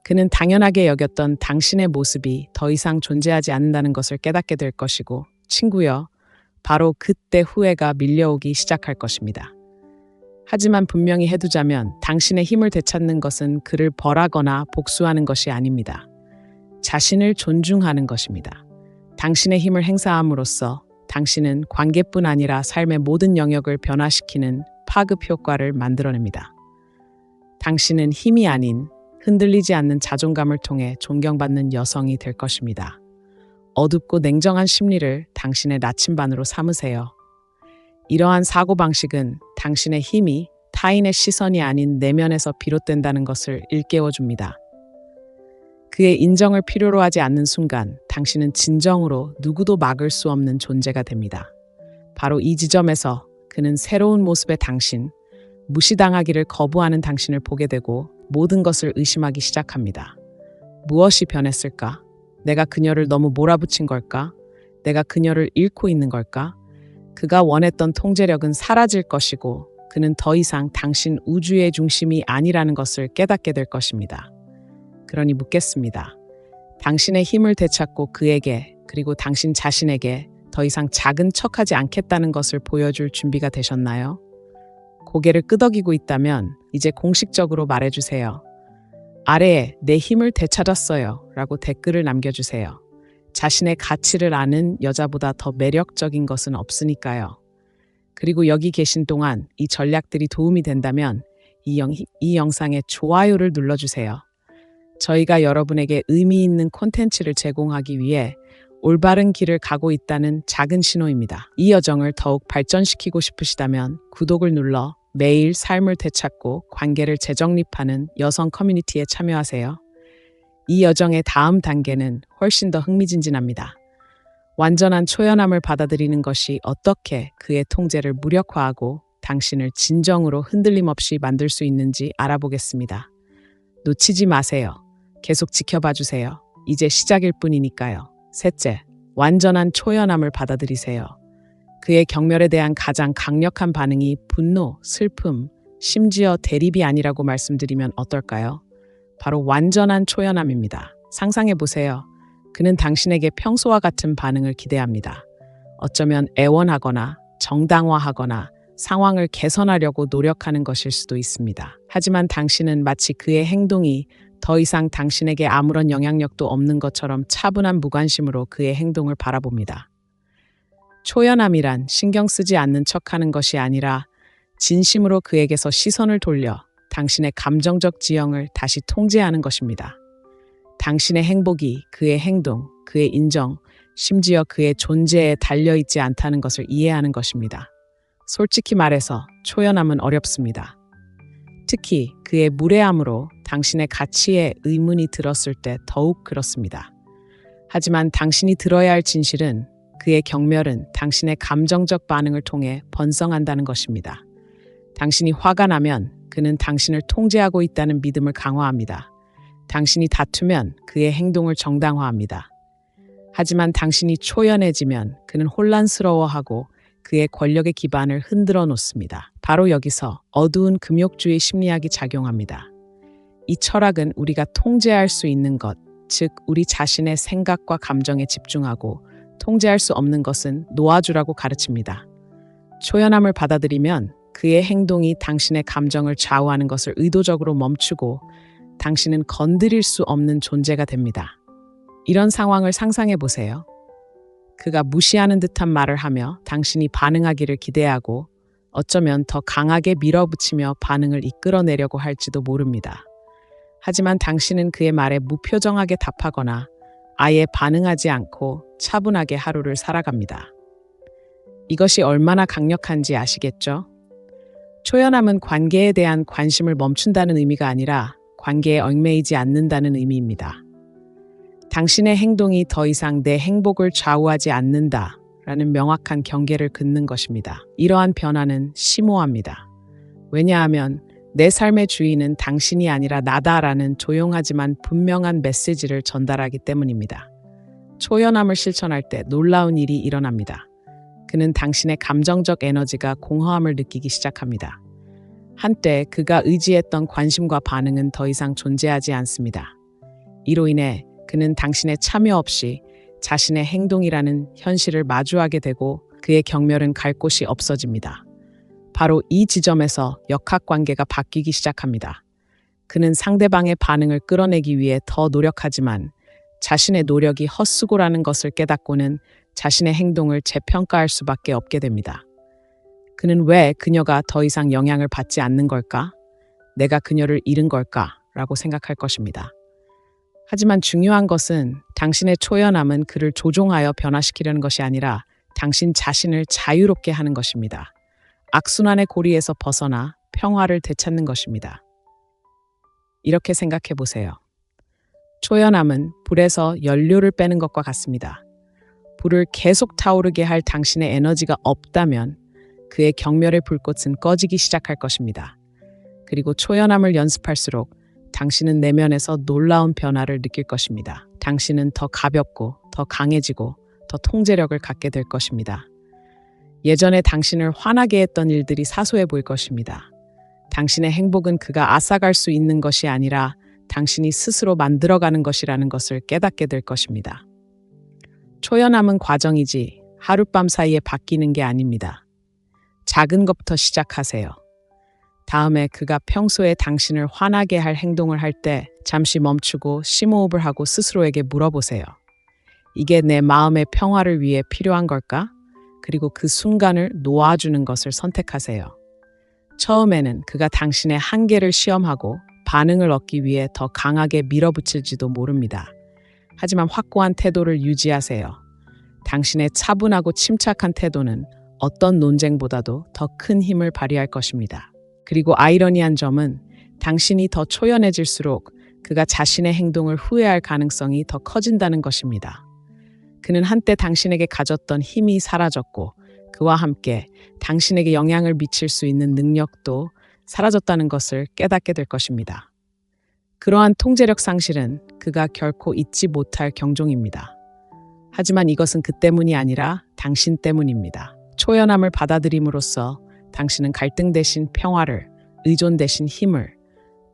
그는 당연하게 여겼던 당신의 모습이 더 이상 존재하지 않는다는 것을 깨닫게 될 것이고, 친구여, 바로 그때 후회가 밀려오기 시작할 것입니다. 하지만 분명히 해두자면 당신의 힘을 되찾는 것은 그를 벌하거나 복수하는 것이 아닙니다. 자신을 존중하는 것입니다. 당신의 힘을 행사함으로써 당신은 관계뿐 아니라 삶의 모든 영역을 변화시키는 파급 효과를 만들어냅니다. 당신은 힘이 아닌 흔들리지 않는 자존감을 통해 존경받는 여성이 될 것입니다. 어둡고 냉정한 심리를 당신의 나침반으로 삼으세요. 이러한 사고방식은 당신의 힘이 타인의 시선이 아닌 내면에서 비롯된다는 것을 일깨워줍니다. 그의 인정을 필요로 하지 않는 순간 당신은 진정으로 누구도 막을 수 없는 존재가 됩니다. 바로 이 지점에서 그는 새로운 모습의 당신, 무시당하기를 거부하는 당신을 보게 되고 모든 것을 의심하기 시작합니다. 무엇이 변했을까? 내가 그녀를 너무 몰아붙인 걸까? 내가 그녀를 잃고 있는 걸까? 그가 원했던 통제력은 사라질 것이고 그는 더 이상 당신 우주의 중심이 아니라는 것을 깨닫게 될 것입니다. 그러니 묻겠습니다. 당신의 힘을 되찾고 그에게 그리고 당신 자신에게 더 이상 작은 척하지 않겠다는 것을 보여줄 준비가 되셨나요? 고개를 끄덕이고 있다면 이제 공식적으로 말해주세요. 아래에 내 힘을 되찾았어요 라고 댓글을 남겨주세요. 자신의 가치를 아는 여자보다 더 매력적인 것은 없으니까요. 그리고 여기 계신 동안 이 전략들이 도움이 된다면 이 영상에 좋아요를 눌러주세요. 저희가 여러분에게 의미 있는 콘텐츠를 제공하기 위해 올바른 길을 가고 있다는 작은 신호입니다. 이 여정을 더욱 발전시키고 싶으시다면 구독을 눌러 매일 삶을 되찾고 관계를 재정립하는 여성 커뮤니티에 참여하세요. 이 여정의 다음 단계는 훨씬 더 흥미진진합니다. 완전한 초연함을 받아들이는 것이 어떻게 그의 통제를 무력화하고 당신을 진정으로 흔들림 없이 만들 수 있는지 알아보겠습니다. 놓치지 마세요. 계속 지켜봐 주세요. 이제 시작일 뿐이니까요. 셋째, 완전한 초연함을 받아들이세요. 그의 경멸에 대한 가장 강력한 반응이 분노, 슬픔, 심지어 대립이 아니라고 말씀드리면 어떨까요? 바로 완전한 초연함입니다. 상상해 보세요. 그는 당신에게 평소와 같은 반응을 기대합니다. 어쩌면 애원하거나 정당화하거나 상황을 개선하려고 노력하는 것일 수도 있습니다. 하지만 당신은 마치 그의 행동이 더 이상 당신에게 아무런 영향력도 없는 것처럼 차분한 무관심으로 그의 행동을 바라봅니다. 초연함이란 신경 쓰지 않는 척하는 것이 아니라 진심으로 그에게서 시선을 돌려 당신의 감정적 지형을 다시 통제하는 것입니다. 당신의 행복이 그의 행동, 그의 인정, 심지어 그의 존재에 달려있지 않다는 것을 이해하는 것입니다. 솔직히 말해서 초연함은 어렵습니다. 특히 그의 무례함으로 당신의 가치에 의문이 들었을 때 더욱 그렇습니다. 하지만 당신이 들어야 할 진실은 그의 경멸은 당신의 감정적 반응을 통해 번성한다는 것입니다. 당신이 화가 나면 그는 당신을 통제하고 있다는 믿음을 강화합니다. 당신이 다투면 그의 행동을 정당화합니다. 하지만 당신이 초연해지면 그는 혼란스러워하고 그의 권력의 기반을 흔들어 놓습니다. 바로 여기서 어두운 금욕주의 심리학이 작용합니다. 이 철학은 우리가 통제할 수 있는 것, 즉 우리 자신의 생각과 감정에 집중하고 통제할 수 없는 것은 놓아주라고 가르칩니다. 초연함을 받아들이면 그의 행동이 당신의 감정을 좌우하는 것을 의도적으로 멈추고 당신은 건드릴 수 없는 존재가 됩니다. 이런 상황을 상상해 보세요. 그가 무시하는 듯한 말을 하며 당신이 반응하기를 기대하고 어쩌면 더 강하게 밀어붙이며 반응을 이끌어내려고 할지도 모릅니다. 하지만 당신은 그의 말에 무표정하게 답하거나 아예 반응하지 않고 차분하게 하루를 살아갑니다. 이것이 얼마나 강력한지 아시겠죠? 초연함은 관계에 대한 관심을 멈춘다는 의미가 아니라 관계에 얽매이지 않는다는 의미입니다. 당신의 행동이 더 이상 내 행복을 좌우하지 않는다라는 명확한 경계를 긋는 것입니다. 이러한 변화는 심오합니다. 왜냐하면 내 삶의 주인은 당신이 아니라 나다라는 조용하지만 분명한 메시지를 전달하기 때문입니다. 초연함을 실천할 때 놀라운 일이 일어납니다. 그는 당신의 감정적 에너지가 공허함을 느끼기 시작합니다. 한때 그가 의지했던 관심과 반응은 더 이상 존재하지 않습니다. 이로 인해 그는 당신의 참여 없이 자신의 행동이라는 현실을 마주하게 되고 그의 경멸은 갈 곳이 없어집니다. 바로 이 지점에서 역학관계가 바뀌기 시작합니다. 그는 상대방의 반응을 끌어내기 위해 더 노력하지만 자신의 노력이 헛수고라는 것을 깨닫고는 자신의 행동을 재평가할 수밖에 없게 됩니다. 그는 왜 그녀가 더 이상 영향을 받지 않는 걸까? 내가 그녀를 잃은 걸까? 라고 생각할 것입니다. 하지만 중요한 것은 당신의 초연함은 그를 조종하여 변화시키려는 것이 아니라 당신 자신을 자유롭게 하는 것입니다. 악순환의 고리에서 벗어나 평화를 되찾는 것입니다. 이렇게 생각해 보세요. 초연함은 불에서 연료를 빼는 것과 같습니다. 불을 계속 타오르게 할 당신의 에너지가 없다면 그의 경멸의 불꽃은 꺼지기 시작할 것입니다. 그리고 초연함을 연습할수록 당신은 내면에서 놀라운 변화를 느낄 것입니다. 당신은 더 가볍고 더 강해지고 더 통제력을 갖게 될 것입니다. 예전에 당신을 화나게 했던 일들이 사소해 보일 것입니다. 당신의 행복은 그가 앗아갈 수 있는 것이 아니라 당신이 스스로 만들어가는 것이라는 것을 깨닫게 될 것입니다. 초연함은 과정이지 하룻밤 사이에 바뀌는 게 아닙니다. 작은 것부터 시작하세요. 다음에 그가 평소에 당신을 화나게 할 행동을 할 때 잠시 멈추고 심호흡을 하고 스스로에게 물어보세요. 이게 내 마음의 평화를 위해 필요한 걸까? 그리고 그 순간을 놓아주는 것을 선택하세요. 처음에는 그가 당신의 한계를 시험하고 반응을 얻기 위해 더 강하게 밀어붙일지도 모릅니다. 하지만 확고한 태도를 유지하세요. 당신의 차분하고 침착한 태도는 어떤 논쟁보다도 더 큰 힘을 발휘할 것입니다. 그리고 아이러니한 점은 당신이 더 초연해질수록 그가 자신의 행동을 후회할 가능성이 더 커진다는 것입니다. 그는 한때 당신에게 가졌던 힘이 사라졌고 그와 함께 당신에게 영향을 미칠 수 있는 능력도 사라졌다는 것을 깨닫게 될 것입니다. 그러한 통제력 상실은 그가 결코 잊지 못할 경종입니다. 하지만 이것은 그 때문이 아니라 당신 때문입니다. 초연함을 받아들임으로써 당신은 갈등 대신 평화를, 의존 대신 힘을,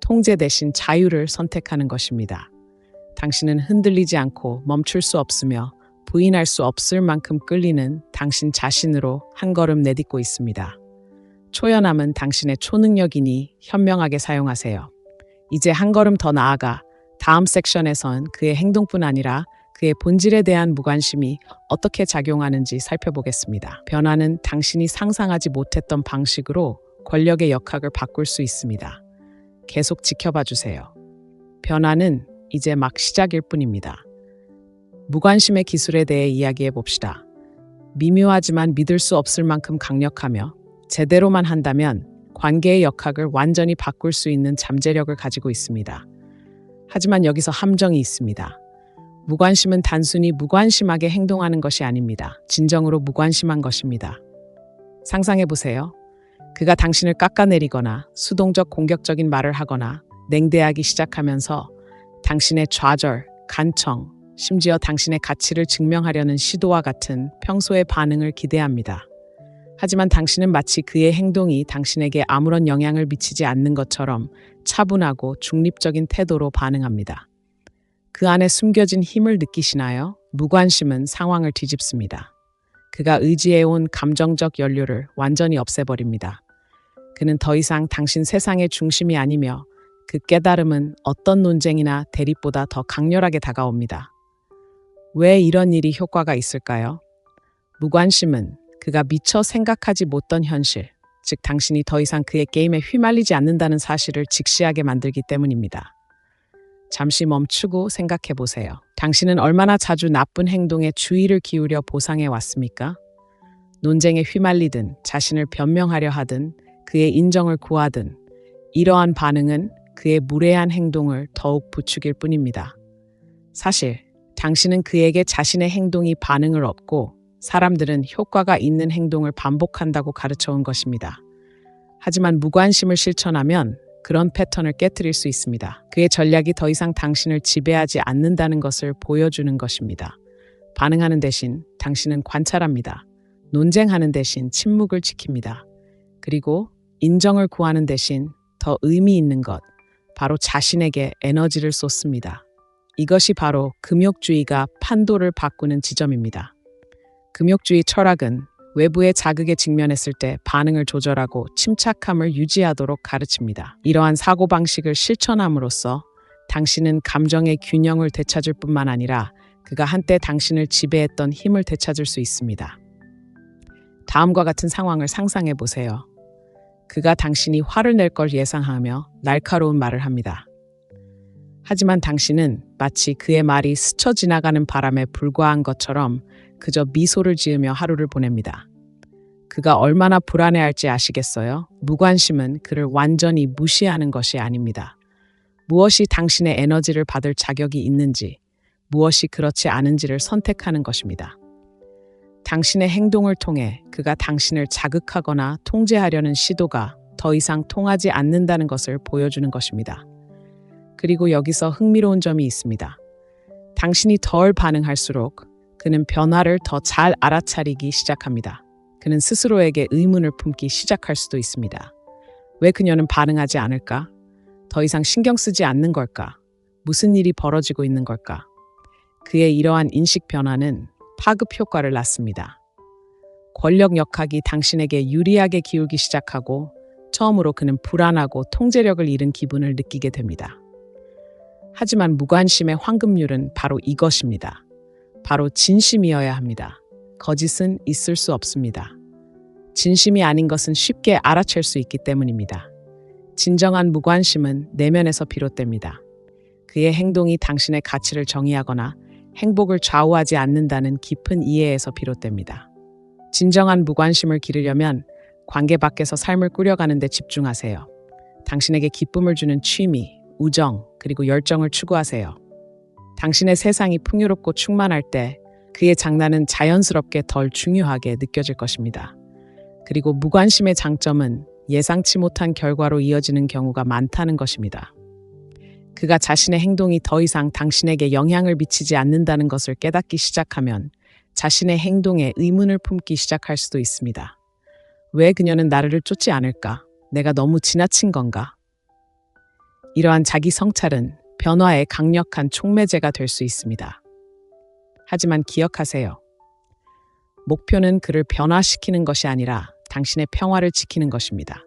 통제 대신 자유를 선택하는 것입니다. 당신은 흔들리지 않고 멈출 수 없으며 부인할 수 없을 만큼 끌리는 당신 자신으로 한 걸음 내딛고 있습니다. 초연함은 당신의 초능력이니 현명하게 사용하세요. 이제 한 걸음 더 나아가 다음 섹션에선 그의 행동뿐 아니라 그의 본질에 대한 무관심이 어떻게 작용하는지 살펴보겠습니다. 변화는 당신이 상상하지 못했던 방식으로 권력의 역학을 바꿀 수 있습니다. 계속 지켜봐 주세요. 변화는 이제 막 시작일 뿐입니다. 무관심의 기술에 대해 이야기해 봅시다. 미묘하지만 믿을 수 없을 만큼 강력하며 제대로만 한다면 관계의 역학을 완전히 바꿀 수 있는 잠재력을 가지고 있습니다. 하지만 여기서 함정이 있습니다. 무관심은 단순히 무관심하게 행동하는 것이 아닙니다. 진정으로 무관심한 것입니다. 상상해 보세요. 그가 당신을 깎아내리거나 수동적 공격적인 말을 하거나 냉대하기 시작하면서 당신의 좌절, 간청, 심지어 당신의 가치를 증명하려는 시도와 같은 평소의 반응을 기대합니다. 하지만 당신은 마치 그의 행동이 당신에게 아무런 영향을 미치지 않는 것처럼 차분하고 중립적인 태도로 반응합니다. 그 안에 숨겨진 힘을 느끼시나요? 무관심은 상황을 뒤집습니다. 그가 의지해온 감정적 연료를 완전히 없애버립니다. 그는 더 이상 당신 세상의 중심이 아니며 그 깨달음은 어떤 논쟁이나 대립보다 더 강렬하게 다가옵니다. 왜 이런 일이 효과가 있을까요? 무관심은 그가 미처 생각하지 못던 현실, 즉 당신이 더 이상 그의 게임에 휘말리지 않는다는 사실을 직시하게 만들기 때문입니다. 잠시 멈추고 생각해 보세요. 당신은 얼마나 자주 나쁜 행동에 주의를 기울여 보상해 왔습니까? 논쟁에 휘말리든 자신을 변명하려 하든 그의 인정을 구하든 이러한 반응은 그의 무례한 행동을 더욱 부추길 뿐입니다. 사실 당신은 그에게 자신의 행동이 반응을 얻고 사람들은 효과가 있는 행동을 반복한다고 가르쳐온 것입니다. 하지만 무관심을 실천하면 그런 패턴을 깨트릴 수 있습니다. 그의 전략이 더 이상 당신을 지배하지 않는다는 것을 보여주는 것입니다. 반응하는 대신 당신은 관찰합니다. 논쟁하는 대신 침묵을 지킵니다. 그리고 인정을 구하는 대신 더 의미 있는 것, 바로 자신에게 에너지를 쏟습니다. 이것이 바로 금욕주의가 판도를 바꾸는 지점입니다. 금욕주의 철학은 외부의 자극에 직면했을 때 반응을 조절하고 침착함을 유지하도록 가르칩니다. 이러한 사고방식을 실천함으로써 당신은 감정의 균형을 되찾을 뿐만 아니라 그가 한때 당신을 지배했던 힘을 되찾을 수 있습니다. 다음과 같은 상황을 상상해 보세요. 그가 당신이 화를 낼 걸 예상하며 날카로운 말을 합니다. 하지만 당신은 마치 그의 말이 스쳐 지나가는 바람에 불과한 것처럼 그저 미소를 지으며 하루를 보냅니다. 그가 얼마나 불안해할지 아시겠어요? 무관심은 그를 완전히 무시하는 것이 아닙니다. 무엇이 당신의 에너지를 받을 자격이 있는지, 무엇이 그렇지 않은지를 선택하는 것입니다. 당신의 행동을 통해 그가 당신을 자극하거나 통제하려는 시도가 더 이상 통하지 않는다는 것을 보여주는 것입니다. 그리고 여기서 흥미로운 점이 있습니다. 당신이 덜 반응할수록 그는 변화를 더 잘 알아차리기 시작합니다. 그는 스스로에게 의문을 품기 시작할 수도 있습니다. 왜 그녀는 반응하지 않을까? 더 이상 신경 쓰지 않는 걸까? 무슨 일이 벌어지고 있는 걸까? 그의 이러한 인식 변화는 파급 효과를 낳습니다. 권력 역학이 당신에게 유리하게 기울기 시작하고 처음으로 그는 불안하고 통제력을 잃은 기분을 느끼게 됩니다. 하지만 무관심의 황금률은 바로 이것입니다. 바로 진심이어야 합니다. 거짓은 있을 수 없습니다. 진심이 아닌 것은 쉽게 알아챌 수 있기 때문입니다. 진정한 무관심은 내면에서 비롯됩니다. 그의 행동이 당신의 가치를 정의하거나 행복을 좌우하지 않는다는 깊은 이해에서 비롯됩니다. 진정한 무관심을 기르려면 관계 밖에서 삶을 꾸려가는 데 집중하세요. 당신에게 기쁨을 주는 취미, 우정, 그리고 열정을 추구하세요. 당신의 세상이 풍요롭고 충만할 때 그의 장난은 자연스럽게 덜 중요하게 느껴질 것입니다. 그리고 무관심의 장점은 예상치 못한 결과로 이어지는 경우가 많다는 것입니다. 그가 자신의 행동이 더 이상 당신에게 영향을 미치지 않는다는 것을 깨닫기 시작하면 자신의 행동에 의문을 품기 시작할 수도 있습니다. 왜 그녀는 나를 쫓지 않을까? 내가 너무 지나친 건가? 이러한 자기 성찰은 변화의 강력한 촉매제가 될 수 있습니다. 하지만 기억하세요. 목표는 그를 변화시키는 것이 아니라 당신의 평화를 지키는 것입니다.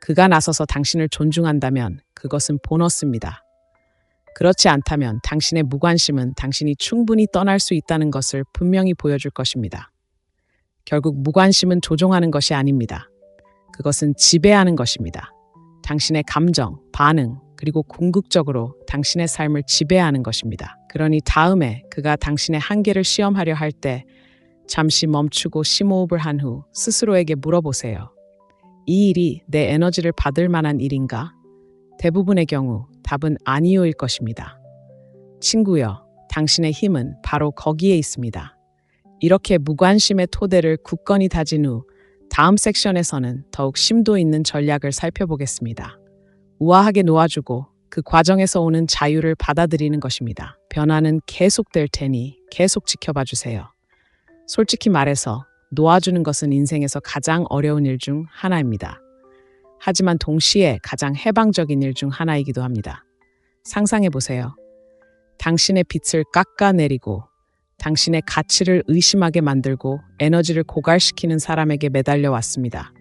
그가 나서서 당신을 존중한다면 그것은 보너스입니다. 그렇지 않다면 당신의 무관심은 당신이 충분히 떠날 수 있다는 것을 분명히 보여줄 것입니다. 결국 무관심은 조종하는 것이 아닙니다. 그것은 지배하는 것입니다. 당신의 감정, 반응, 그리고 궁극적으로 당신의 삶을 지배하는 것입니다. 그러니 다음에 그가 당신의 한계를 시험하려 할 때 잠시 멈추고 심호흡을 한 후 스스로에게 물어보세요. 이 일이 내 에너지를 받을 만한 일인가? 대부분의 경우 답은 아니요일 것입니다. 친구여, 당신의 힘은 바로 거기에 있습니다. 이렇게 무관심의 토대를 굳건히 다진 후 다음 섹션에서는 더욱 심도 있는 전략을 살펴보겠습니다. 우아하게 놓아주고 그 과정에서 오는 자유를 받아들이는 것입니다. 변화는 계속될 테니 계속 지켜봐 주세요. 솔직히 말해서 놓아주는 것은 인생에서 가장 어려운 일 중 하나입니다. 하지만 동시에 가장 해방적인 일 중 하나이기도 합니다. 상상해 보세요. 당신의 빛을 깎아내리고 당신의 가치를 의심하게 만들고 에너지를 고갈시키는 사람에게 매달려 왔습니다.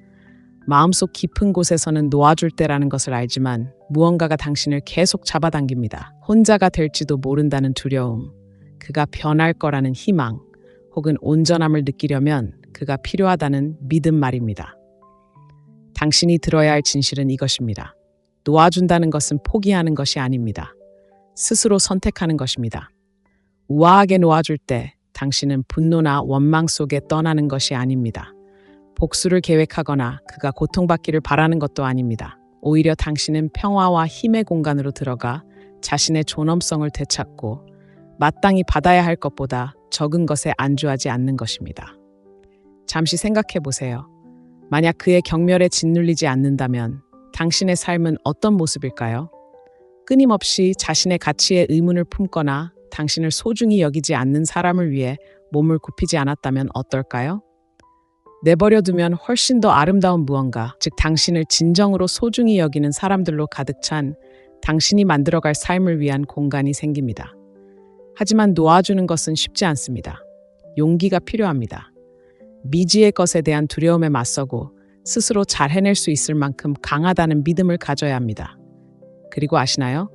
마음속 깊은 곳에서는 놓아줄 때라는 것을 알지만 무언가가 당신을 계속 잡아당깁니다. 혼자가 될지도 모른다는 두려움, 그가 변할 거라는 희망, 혹은 온전함을 느끼려면 그가 필요하다는 믿음 말입니다. 당신이 들어야 할 진실은 이것입니다. 놓아준다는 것은 포기하는 것이 아닙니다. 스스로 선택하는 것입니다. 우아하게 놓아줄 때 당신은 분노나 원망 속에 떠나는 것이 아닙니다. 복수를 계획하거나 그가 고통받기를 바라는 것도 아닙니다. 오히려 당신은 평화와 힘의 공간으로 들어가 자신의 존엄성을 되찾고 마땅히 받아야 할 것보다 적은 것에 안주하지 않는 것입니다. 잠시 생각해 보세요. 만약 그의 경멸에 짓눌리지 않는다면 당신의 삶은 어떤 모습일까요? 끊임없이 자신의 가치에 의문을 품거나 당신을 소중히 여기지 않는 사람을 위해 몸을 굽히지 않았다면 어떨까요? 내버려 두면 훨씬 더 아름다운 무언가, 즉 당신을 진정으로 소중히 여기는 사람들로 가득 찬 당신이 만들어갈 삶을 위한 공간이 생깁니다. 하지만 놓아주는 것은 쉽지 않습니다. 용기가 필요합니다. 미지의 것에 대한 두려움에 맞서고 스스로 잘 해낼 수 있을 만큼 강하다는 믿음을 가져야 합니다. 그리고 아시나요?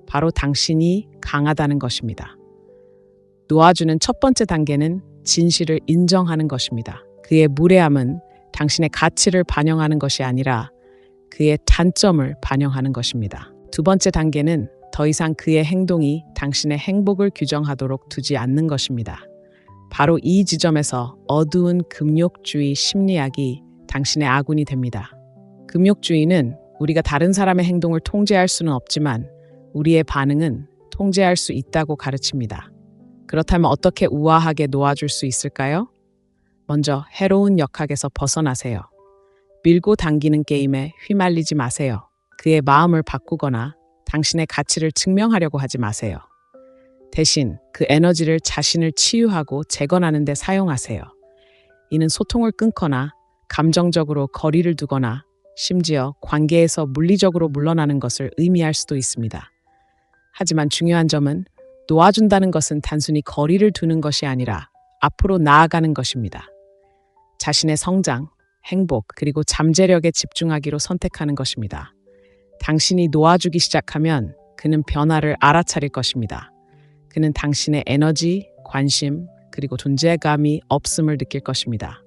바로 당신이 강하다는 것입니다. 놓아주는 첫 번째 단계는 진실을 인정하는 것입니다. 그의 무례함은 당신의 가치를 반영하는 것이 아니라 그의 단점을 반영하는 것입니다. 두 번째 단계는 더 이상 그의 행동이 당신의 행복을 규정하도록 두지 않는 것입니다. 바로 이 지점에서 어두운 금욕주의 심리학이 당신의 아군이 됩니다. 금욕주의는 우리가 다른 사람의 행동을 통제할 수는 없지만 우리의 반응은 통제할 수 있다고 가르칩니다. 그렇다면 어떻게 우아하게 놓아줄 수 있을까요? 먼저 해로운 역학에서 벗어나세요. 밀고 당기는 게임에 휘말리지 마세요. 그의 마음을 바꾸거나 당신의 가치를 증명하려고 하지 마세요. 대신 그 에너지를 자신을 치유하고 재건하는 데 사용하세요. 이는 소통을 끊거나 감정적으로 거리를 두거나 심지어 관계에서 물리적으로 물러나는 것을 의미할 수도 있습니다. 하지만 중요한 점은 놓아준다는 것은 단순히 거리를 두는 것이 아니라 앞으로 나아가는 것입니다. 자신의 성장, 행복, 그리고 잠재력에 집중하기로 선택하는 것입니다. 당신이 놓아주기 시작하면 그는 변화를 알아차릴 것입니다. 그는 당신의 에너지, 관심, 그리고 존재감이 없음을 느낄 것입니다.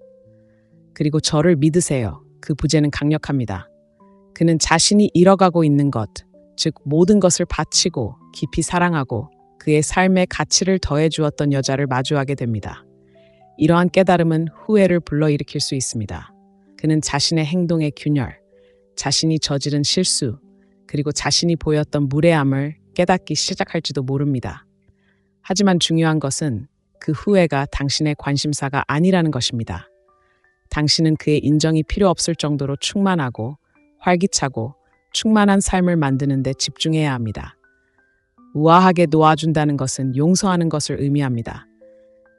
그리고 저를 믿으세요. 그 부재는 강력합니다. 그는 자신이 잃어가고 있는 것, 즉 모든 것을 바치고 깊이 사랑하고 그의 삶에 가치를 더해 주었던 여자를 마주하게 됩니다. 이러한 깨달음은 후회를 불러일으킬 수 있습니다. 그는 자신의 행동의 균열, 자신이 저지른 실수, 그리고 자신이 보였던 무례함을 깨닫기 시작할지도 모릅니다. 하지만 중요한 것은 그 후회가 당신의 관심사가 아니라는 것입니다. 당신은 그의 인정이 필요 없을 정도로 충만하고 활기차고 충만한 삶을 만드는 데 집중해야 합니다. 우아하게 놓아준다는 것은 용서하는 것을 의미합니다.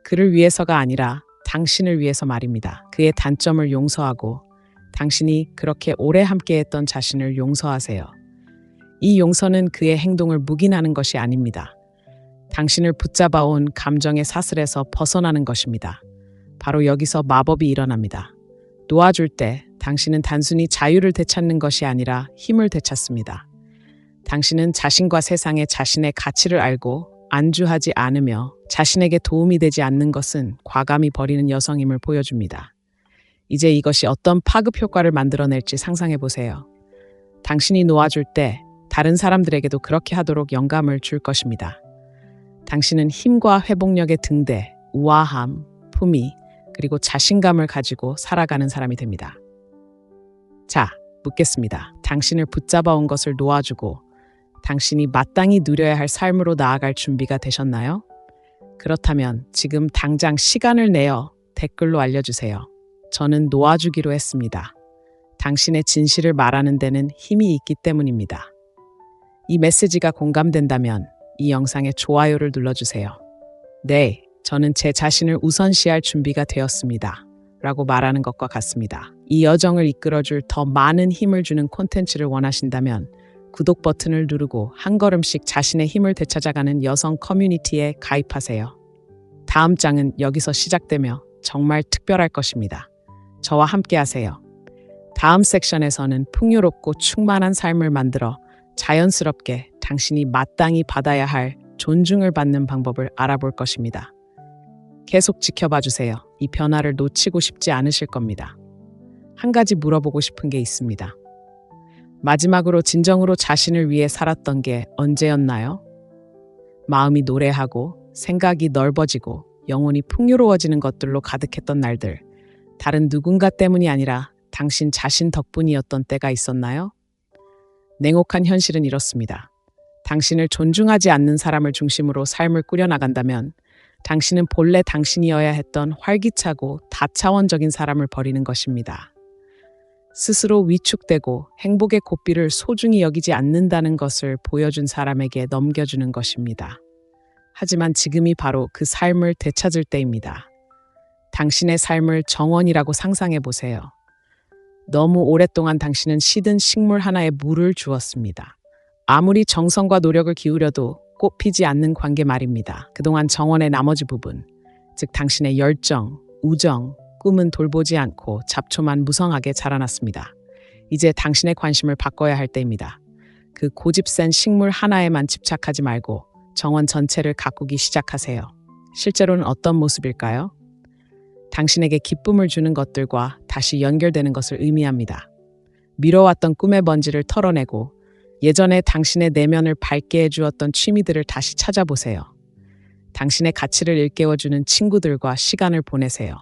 그를 위해서가 아니라 당신을 위해서 말입니다. 그의 단점을 용서하고 당신이 그렇게 오래 함께했던 자신을 용서하세요. 이 용서는 그의 행동을 묵인하는 것이 아닙니다. 당신을 붙잡아온 감정의 사슬에서 벗어나는 것입니다. 바로 여기서 마법이 일어납니다. 놓아줄 때 당신은 단순히 자유를 되찾는 것이 아니라 힘을 되찾습니다. 당신은 자신과 세상에 자신의 가치를 알고 안주하지 않으며 자신에게 도움이 되지 않는 것은 과감히 버리는 여성임을 보여줍니다. 이제 이것이 어떤 파급 효과를 만들어낼지 상상해 보세요. 당신이 놓아줄 때 다른 사람들에게도 그렇게 하도록 영감을 줄 것입니다. 당신은 힘과 회복력의 등대, 우아함, 품위, 그리고 자신감을 가지고 살아가는 사람이 됩니다. 자, 묻겠습니다. 당신을 붙잡아온 것을 놓아주고 당신이 마땅히 누려야 할 삶으로 나아갈 준비가 되셨나요? 그렇다면 지금 당장 시간을 내어 댓글로 알려주세요. 저는 놓아주기로 했습니다. 당신의 진실을 말하는 데는 힘이 있기 때문입니다. 이 메시지가 공감된다면 이 영상에 좋아요를 눌러주세요. 네, 저는 제 자신을 우선시할 준비가 되었습니다. 라고 말하는 것과 같습니다. 이 여정을 이끌어줄 더 많은 힘을 주는 콘텐츠를 원하신다면 구독 버튼을 누르고 한 걸음씩 자신의 힘을 되찾아가는 여성 커뮤니티에 가입하세요. 다음 장은 여기서 시작되며 정말 특별할 것입니다. 저와 함께 하세요. 다음 섹션에서는 풍요롭고 충만한 삶을 만들어 자연스럽게 당신이 마땅히 받아야 할 존중을 받는 방법을 알아볼 것입니다. 계속 지켜봐 주세요. 이 변화를 놓치고 싶지 않으실 겁니다. 한 가지 물어보고 싶은 게 있습니다. 마지막으로 진정으로 자신을 위해 살았던 게 언제였나요? 마음이 노래하고 생각이 넓어지고 영혼이 풍요로워지는 것들로 가득했던 날들, 다른 누군가 때문이 아니라 당신 자신 덕분이었던 때가 있었나요? 냉혹한 현실은 이렇습니다. 당신을 존중하지 않는 사람을 중심으로 삶을 꾸려나간다면 당신은 본래 당신이어야 했던 활기차고 다차원적인 사람을 버리는 것입니다. 스스로 위축되고 행복의 고삐를 소중히 여기지 않는다는 것을 보여준 사람에게 넘겨주는 것입니다. 하지만 지금이 바로 그 삶을 되찾을 때입니다. 당신의 삶을 정원이라고 상상해 보세요. 너무 오랫동안 당신은 시든 식물 하나에 물을 주었습니다. 아무리 정성과 노력을 기울여도 꽃피지 않는 관계 말입니다. 그동안 정원의 나머지 부분, 즉 당신의 열정, 우정, 꿈은 돌보지 않고 잡초만 무성하게 자라났습니다. 이제 당신의 관심을 바꿔야 할 때입니다. 그 고집센 식물 하나에만 집착하지 말고 정원 전체를 가꾸기 시작하세요. 실제로는 어떤 모습일까요? 당신에게 기쁨을 주는 것들과 다시 연결되는 것을 의미합니다. 미뤄왔던 꿈의 먼지를 털어내고 예전에 당신의 내면을 밝게 해주었던 취미들을 다시 찾아보세요. 당신의 가치를 일깨워주는 친구들과 시간을 보내세요.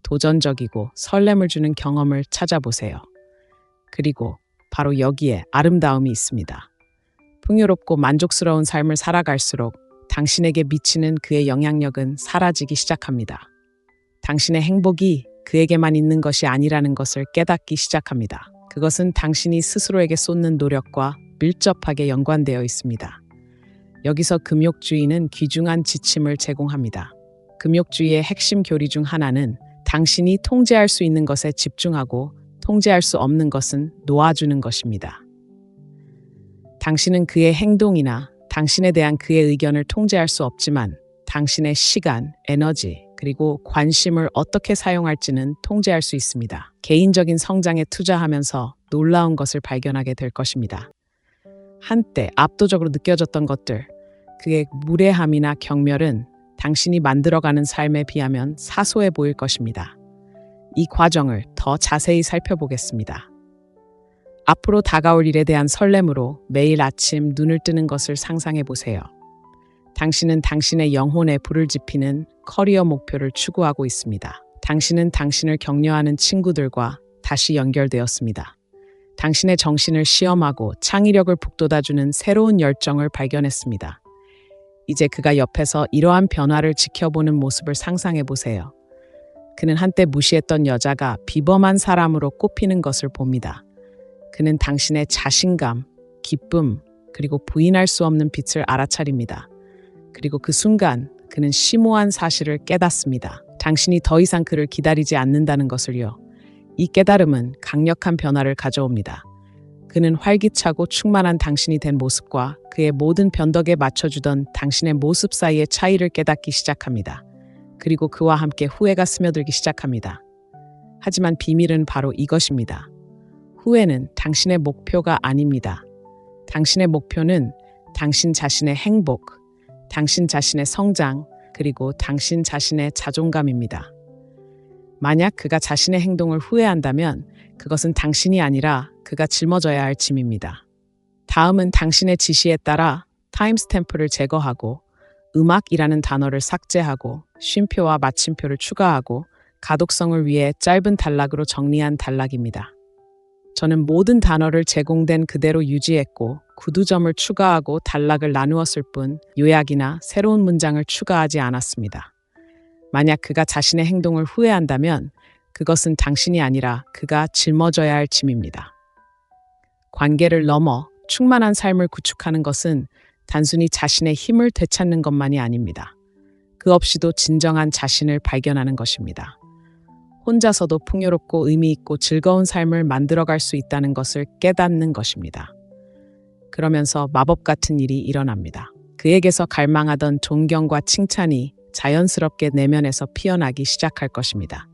도전적이고 설렘을 주는 경험을 찾아보세요. 그리고 바로 여기에 아름다움이 있습니다. 풍요롭고 만족스러운 삶을 살아갈수록 당신에게 미치는 그의 영향력은 사라지기 시작합니다. 당신의 행복이 그에게만 있는 것이 아니라는 것을 깨닫기 시작합니다. 그것은 당신이 스스로에게 쏟는 노력과 밀접하게 연관되어 있습니다. 여기서 금욕주의는 귀중한 지침을 제공합니다. 금욕주의의 핵심 교리 중 하나는 당신이 통제할 수 있는 것에 집중하고 통제할 수 없는 것은 놓아주는 것입니다. 당신은 그의 행동이나 당신에 대한 그의 의견을 통제할 수 없지만 당신의 시간, 에너지, 그리고 관심을 어떻게 사용할지는 통제할 수 있습니다. 개인적인 성장에 투자하면서 놀라운 것을 발견하게 될 것입니다. 한때 압도적으로 느껴졌던 것들, 그의 무례함이나 경멸은 당신이 만들어가는 삶에 비하면 사소해 보일 것입니다. 이 과정을 더 자세히 살펴보겠습니다. 앞으로 다가올 일에 대한 설렘으로 매일 아침 눈을 뜨는 것을 상상해 보세요. 당신은 당신의 영혼에 불을 지피는 커리어 목표를 추구하고 있습니다. 당신은 당신을 격려하는 친구들과 다시 연결되었습니다. 당신의 정신을 시험하고 창의력을 북돋아주는 새로운 열정을 발견했습니다. 이제 그가 옆에서 이러한 변화를 지켜보는 모습을 상상해 보세요. 그는 한때 무시했던 여자가 비범한 사람으로 꼽히는 것을 봅니다. 그는 당신의 자신감, 기쁨, 그리고 부인할 수 없는 빛을 알아차립니다. 그리고 그 순간 그는 심오한 사실을 깨닫습니다. 당신이 더 이상 그를 기다리지 않는다는 것을요. 이 깨달음은 강력한 변화를 가져옵니다. 그는 활기차고 충만한 당신이 된 모습과 그의 모든 변덕에 맞춰주던 당신의 모습 사이의 차이를 깨닫기 시작합니다. 그리고 그와 함께 후회가 스며들기 시작합니다. 하지만 비밀은 바로 이것입니다. 후회는 당신의 목표가 아닙니다. 당신의 목표는 당신 자신의 행복, 당신 자신의 성장, 그리고 당신 자신의 자존감입니다. 만약 그가 자신의 행동을 후회한다면 그것은 당신이 아니라 그가 짊어져야 할 짐입니다. 다음은 당신의 지시에 따라 타임스탬프를 제거하고 음악이라는 단어를 삭제하고 쉼표와 마침표를 추가하고 가독성을 위해 짧은 단락으로 정리한 단락입니다. 저는 모든 단어를 제공된 그대로 유지했고 구두점을 추가하고 단락을 나누었을 뿐 요약이나 새로운 문장을 추가하지 않았습니다. 만약 그가 자신의 행동을 후회한다면 그것은 당신이 아니라 그가 짊어져야 할 짐입니다. 관계를 넘어 충만한 삶을 구축하는 것은 단순히 자신의 힘을 되찾는 것만이 아닙니다. 그 없이도 진정한 자신을 발견하는 것입니다. 혼자서도 풍요롭고 의미 있고 즐거운 삶을 만들어갈 수 있다는 것을 깨닫는 것입니다. 그러면서 마법 같은 일이 일어납니다. 그에게서 갈망하던 존경과 칭찬이 자연스럽게 내면에서 피어나기 시작할 것입니다.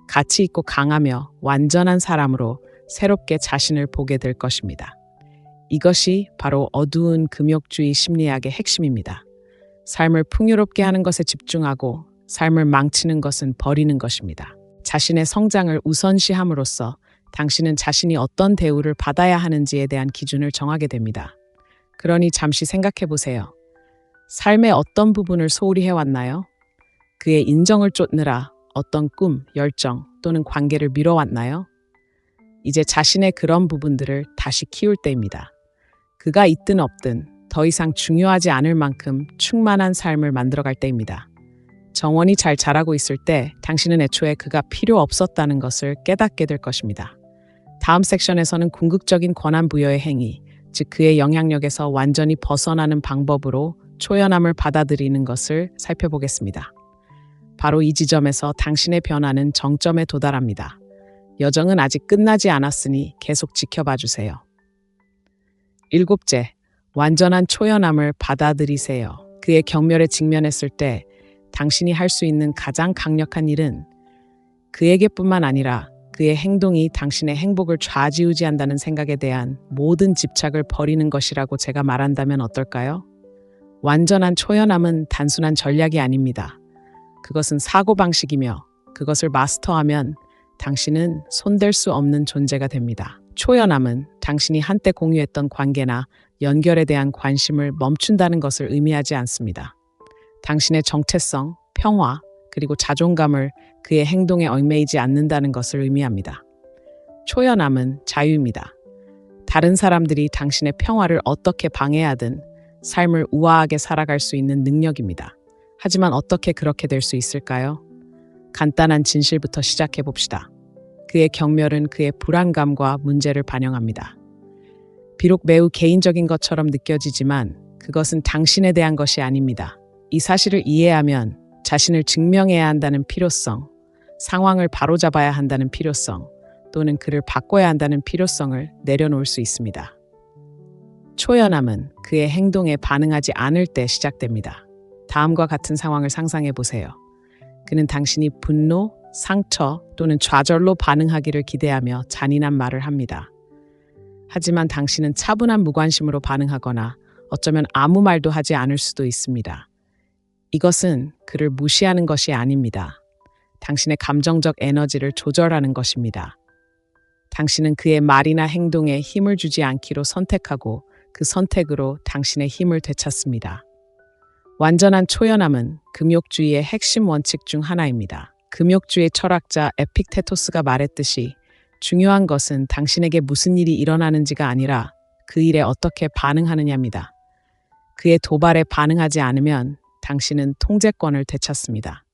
가치 있고 강하며 완전한 사람으로 새롭게 자신을 보게 될 것입니다. 이것이 바로 어두운 금욕주의 심리학의 핵심입니다. 삶을 풍요롭게 하는 것에 집중하고 삶을 망치는 것은 버리는 것입니다. 자신의 성장을 우선시함으로써 당신은 자신이 어떤 대우를 받아야 하는지에 대한 기준을 정하게 됩니다. 그러니 잠시 생각해 보세요. 삶의 어떤 부분을 소홀히 해왔나요? 그의 인정을 쫓느라 어떤 꿈, 열정 또는 관계를 미뤄왔나요? 이제 자신의 그런 부분들을 다시 키울 때입니다. 그가 있든 없든 더 이상 중요하지 않을 만큼 충만한 삶을 만들어갈 때입니다. 정원이 잘 자라고 있을 때 당신은 애초에 그가 필요 없었다는 것을 깨닫게 될 것입니다. 다음 섹션에서는 궁극적인 권한 부여의 행위, 즉 그의 영향력에서 완전히 벗어나는 방법으로 초연함을 받아들이는 것을 살펴보겠습니다. 바로 이 지점에서 당신의 변화는 정점에 도달합니다. 여정은 아직 끝나지 않았으니 계속 지켜봐 주세요. 7째, 완전한 초연함을 받아들이세요. 그의 경멸에 직면했을 때 당신이 할 수 있는 가장 강력한 일은 그에게뿐만 아니라 그의 행동이 당신의 행복을 좌지우지한다는 생각에 대한 모든 집착을 버리는 것이라고 제가 말한다면 어떨까요? 완전한 초연함은 단순한 전략이 아닙니다. 그것은 사고방식이며 그것을 마스터하면 당신은 손댈 수 없는 존재가 됩니다. 초연함은 당신이 한때 공유했던 관계나 연결에 대한 관심을 멈춘다는 것을 의미하지 않습니다. 당신의 정체성, 평화, 그리고 자존감을 그의 행동에 얽매이지 않는다는 것을 의미합니다. 초연함은 자유입니다. 다른 사람들이 당신의 평화를 어떻게 방해하든 삶을 우아하게 살아갈 수 있는 능력입니다. 하지만 어떻게 그렇게 될 수 있을까요? 간단한 진실부터 시작해 봅시다. 그의 경멸은 그의 불안감과 문제를 반영합니다. 비록 매우 개인적인 것처럼 느껴지지만 그것은 당신에 대한 것이 아닙니다. 이 사실을 이해하면 자신을 증명해야 한다는 필요성, 상황을 바로잡아야 한다는 필요성, 또는 그를 바꿔야 한다는 필요성을 내려놓을 수 있습니다. 초연함은 그의 행동에 반응하지 않을 때 시작됩니다. 다음과 같은 상황을 상상해 보세요. 그는 당신이 분노, 상처 또는 좌절로 반응하기를 기대하며 잔인한 말을 합니다. 하지만 당신은 차분한 무관심으로 반응하거나 어쩌면 아무 말도 하지 않을 수도 있습니다. 이것은 그를 무시하는 것이 아닙니다. 당신의 감정적 에너지를 조절하는 것입니다. 당신은 그의 말이나 행동에 힘을 주지 않기로 선택하고 그 선택으로 당신의 힘을 되찾습니다. 완전한 초연함은 금욕주의의 핵심 원칙 중 하나입니다. 금욕주의 철학자 에픽테토스가 말했듯이 중요한 것은 당신에게 무슨 일이 일어나는지가 아니라 그 일에 어떻게 반응하느냐입니다. 그의 도발에 반응하지 않으면 당신은 통제권을 되찾습니다.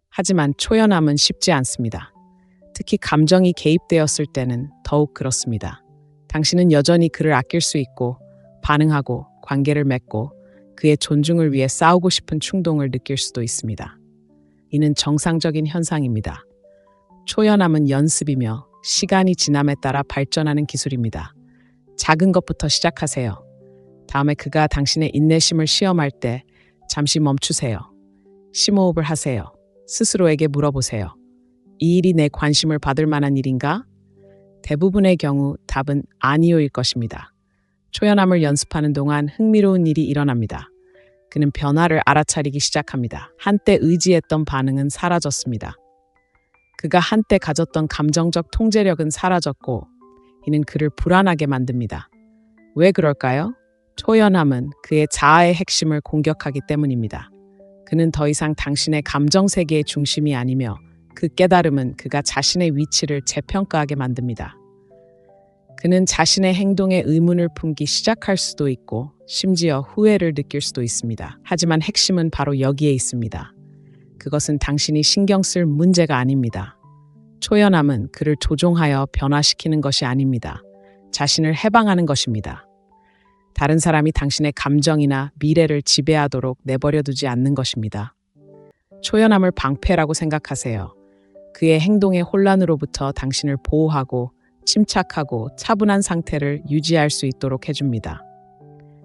하지만 초연함은 쉽지 않습니다. 특히 감정이 개입되었을 때는 더욱 그렇습니다. 당신은 여전히 그를 아낄 수 있고 반응하고 관계를 맺고 그의 존중을 위해 싸우고 싶은 충동을 느낄 수도 있습니다. 이는 정상적인 현상입니다. 초연함은 연습이며 시간이 지남에 따라 발전하는 기술입니다. 작은 것부터 시작하세요. 다음에 그가 당신의 인내심을 시험할 때 잠시 멈추세요. 심호흡을 하세요. 스스로에게 물어보세요. 이 일이 내 관심을 받을 만한 일인가? 대부분의 경우 답은 아니요일 것입니다. 초연함을 연습하는 동안 흥미로운 일이 일어납니다. 그는 변화를 알아차리기 시작합니다. 한때 의지했던 반응은 사라졌습니다. 그가 한때 가졌던 감정적 통제력은 사라졌고 이는 그를 불안하게 만듭니다. 왜 그럴까요? 초연함은 그의 자아의 핵심을 공격하기 때문입니다. 그는 더 이상 당신의 감정 세계의 중심이 아니며 그 깨달음은 그가 자신의 위치를 재평가하게 만듭니다. 그는 자신의 행동에 의문을 품기 시작할 수도 있고 심지어 후회를 느낄 수도 있습니다. 하지만 핵심은 바로 여기에 있습니다. 그것은 당신이 신경 쓸 문제가 아닙니다. 초연함은 그를 조종하여 변화시키는 것이 아닙니다. 자신을 해방하는 것입니다. 다른 사람이 당신의 감정이나 미래를 지배하도록 내버려 두지 않는 것입니다. 초연함을 방패라고 생각하세요. 그의 행동의 혼란으로부터 당신을 보호하고 침착하고 차분한 상태를 유지할 수 있도록 해줍니다.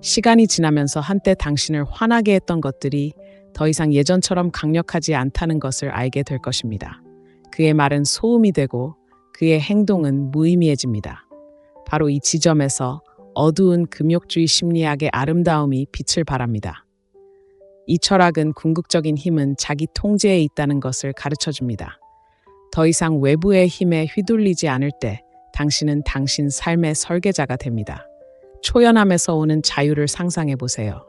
시간이 지나면서 한때 당신을 화나게 했던 것들이 더 이상 예전처럼 강력하지 않다는 것을 알게 될 것입니다. 그의 말은 소음이 되고 그의 행동은 무의미해집니다. 바로 이 지점에서 어두운 금욕주의 심리학의 아름다움이 빛을 발합니다. 이 철학은 궁극적인 힘은 자기 통제에 있다는 것을 가르쳐줍니다. 더 이상 외부의 힘에 휘둘리지 않을 때 당신은 당신 삶의 설계자가 됩니다. 초연함에서 오는 자유를 상상해 보세요.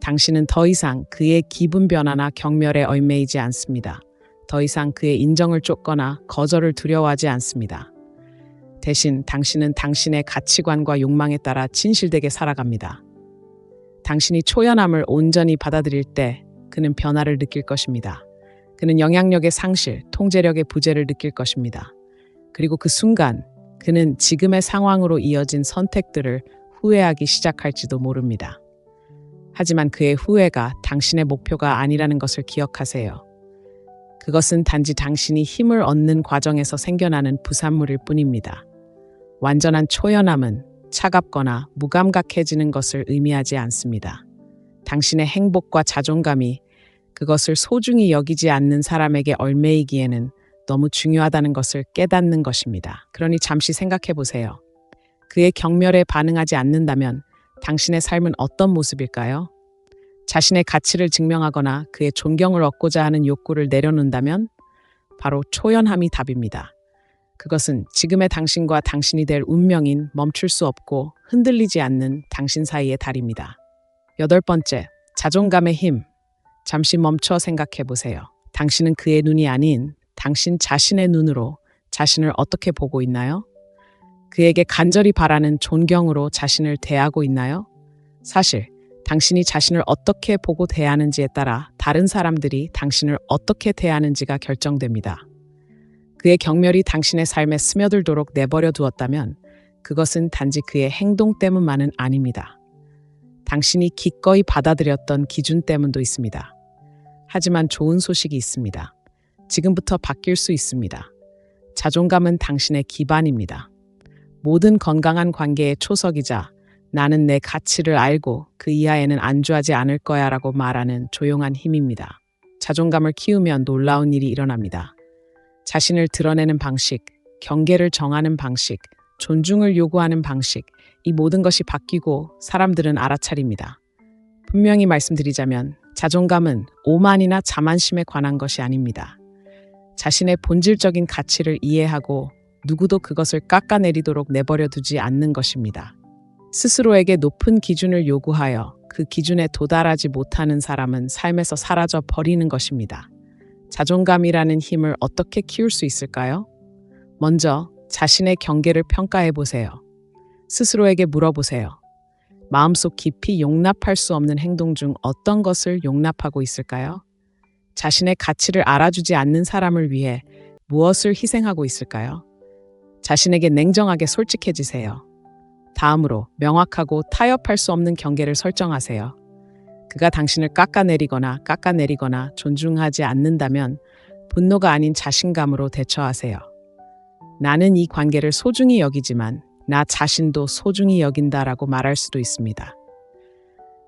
당신은 더 이상 그의 기분 변화나 경멸에 얽매이지 않습니다. 더 이상 그의 인정을 쫓거나 거절을 두려워하지 않습니다. 대신 당신은 당신의 가치관과 욕망에 따라 진실되게 살아갑니다. 당신이 초연함을 온전히 받아들일 때 그는 변화를 느낄 것입니다. 그는 영향력의 상실, 통제력의 부재를 느낄 것입니다. 그리고 그 순간 그는 지금의 상황으로 이어진 선택들을 후회하기 시작할지도 모릅니다. 하지만 그의 후회가 당신의 목표가 아니라는 것을 기억하세요. 그것은 단지 당신이 힘을 얻는 과정에서 생겨나는 부산물일 뿐입니다. 완전한 초연함은 차갑거나 무감각해지는 것을 의미하지 않습니다. 당신의 행복과 자존감이 그것을 소중히 여기지 않는 사람에게 얽매이기에는 너무 중요하다는 것을 깨닫는 것입니다. 그러니 잠시 생각해 보세요. 그의 경멸에 반응하지 않는다면 당신의 삶은 어떤 모습일까요? 자신의 가치를 증명하거나 그의 존경을 얻고자 하는 욕구를 내려놓는다면 바로 초연함이 답입니다. 그것은 지금의 당신과 당신이 될 운명인 멈출 수 없고 흔들리지 않는 당신 사이의 달입니다. 8번째, 자존감의 힘. 잠시 멈춰 생각해 보세요. 당신은 그의 눈이 아닌 당신 자신의 눈으로 자신을 어떻게 보고 있나요? 그에게 간절히 바라는 존경으로 자신을 대하고 있나요? 사실 당신이 자신을 어떻게 보고 대하는지에 따라 다른 사람들이 당신을 어떻게 대하는지가 결정됩니다. 그의 경멸이 당신의 삶에 스며들도록 내버려 두었다면 그것은 단지 그의 행동 때문만은 아닙니다. 당신이 기꺼이 받아들였던 기준 때문도 있습니다. 하지만 좋은 소식이 있습니다. 지금부터 바뀔 수 있습니다. 자존감은 당신의 기반입니다. 모든 건강한 관계의 초석이자 나는 내 가치를 알고 그 이하에는 안주하지 않을 거야 라고 말하는 조용한 힘입니다. 자존감을 키우면 놀라운 일이 일어납니다. 자신을 드러내는 방식, 경계를 정하는 방식, 존중을 요구하는 방식, 이 모든 것이 바뀌고 사람들은 알아차립니다. 분명히 말씀드리자면 자존감은 오만이나 자만심에 관한 것이 아닙니다. 자신의 본질적인 가치를 이해하고 누구도 그것을 깎아내리도록 내버려 두지 않는 것입니다. 스스로에게 높은 기준을 요구하여 그 기준에 도달하지 못하는 사람은 삶에서 사라져 버리는 것입니다. 자존감이라는 힘을 어떻게 키울 수 있을까요? 먼저 자신의 경계를 평가해 보세요. 스스로에게 물어보세요. 마음속 깊이 용납할 수 없는 행동 중 어떤 것을 용납하고 있을까요? 자신의 가치를 알아주지 않는 사람을 위해 무엇을 희생하고 있을까요? 자신에게 냉정하게 솔직해지세요. 다음으로 명확하고 타협할 수 없는 경계를 설정하세요. 그가 당신을 깎아내리거나 존중하지 않는다면 분노가 아닌 자신감으로 대처하세요. 나는 이 관계를 소중히 여기지만 나 자신도 소중히 여긴다라고 말할 수도 있습니다.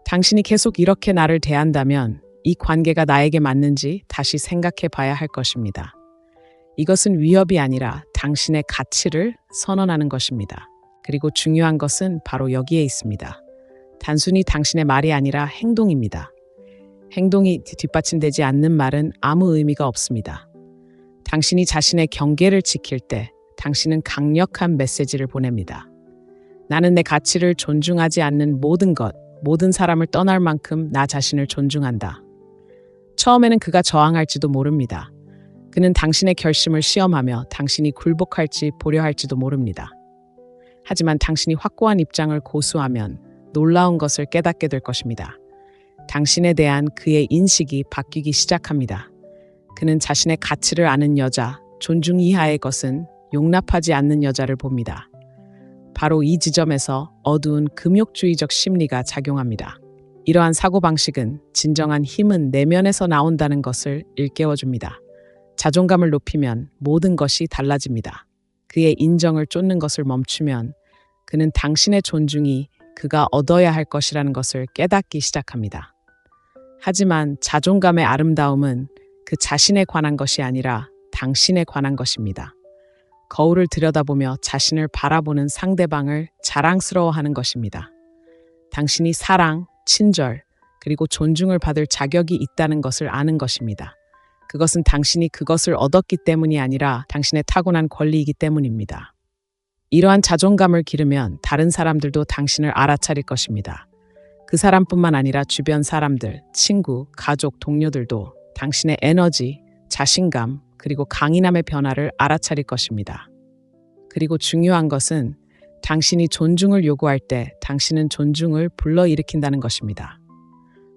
당신이 계속 이렇게 나를 대한다면 이 관계가 나에게 맞는지 다시 생각해 봐야 할 것입니다. 이것은 위협이 아니라 당신의 가치를 선언하는 것입니다. 그리고 중요한 것은 바로 여기에 있습니다. 단순히 당신의 말이 아니라 행동입니다. 행동이 뒷받침되지 않는 말은 아무 의미가 없습니다. 당신이 자신의 경계를 지킬 때 당신은 강력한 메시지를 보냅니다. 나는 내 가치를 존중하지 않는 모든 것, 모든 사람을 떠날 만큼 나 자신을 존중한다. 처음에는 그가 저항할지도 모릅니다. 그는 당신의 결심을 시험하며 당신이 굴복할지 보려할지도 모릅니다. 하지만 당신이 확고한 입장을 고수하면 놀라운 것을 깨닫게 될 것입니다. 당신에 대한 그의 인식이 바뀌기 시작합니다. 그는 자신의 가치를 아는 여자, 존중 이하의 것은 용납하지 않는 여자를 봅니다. 바로 이 지점에서 어두운 금욕주의적 심리가 작용합니다. 이러한 사고방식은 진정한 힘은 내면에서 나온다는 것을 일깨워줍니다. 자존감을 높이면 모든 것이 달라집니다. 그의 인정을 쫓는 것을 멈추면 그는 당신의 존중이 그가 얻어야 할 것이라는 것을 깨닫기 시작합니다. 하지만 자존감의 아름다움은 그 자신에 관한 것이 아니라 당신에 관한 것입니다. 거울을 들여다보며 자신을 바라보는 상대방을 자랑스러워하는 것입니다. 당신이 사랑, 친절, 그리고 존중을 받을 자격이 있다는 것을 아는 것입니다. 그것은 당신이 그것을 얻었기 때문이 아니라 당신의 타고난 권리이기 때문입니다. 이러한 자존감을 기르면 다른 사람들도 당신을 알아차릴 것입니다. 그 사람뿐만 아니라 주변 사람들, 친구, 가족, 동료들도 당신의 에너지, 자신감, 그리고 강인함의 변화를 알아차릴 것입니다. 그리고 중요한 것은 당신이 존중을 요구할 때 당신은 존중을 불러일으킨다는 것입니다.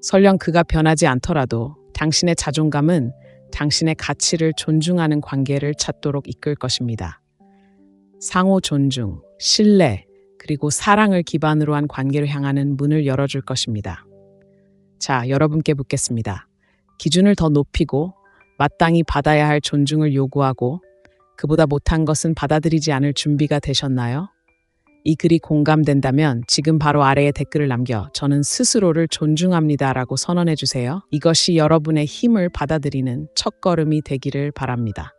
설령 그가 변하지 않더라도 당신의 자존감은 당신의 가치를 존중하는 관계를 찾도록 이끌 것입니다. 상호 존중, 신뢰, 그리고 사랑을 기반으로 한 관계를 향하는 문을 열어줄 것입니다. 자, 여러분께 묻겠습니다. 기준을 더 높이고 마땅히 받아야 할 존중을 요구하고 그보다 못한 것은 받아들이지 않을 준비가 되셨나요? 이 글이 공감된다면 지금 바로 아래에 댓글을 남겨 저는 스스로를 존중합니다라고 선언해 주세요. 이것이 여러분의 힘을 받아들이는 첫걸음이 되기를 바랍니다.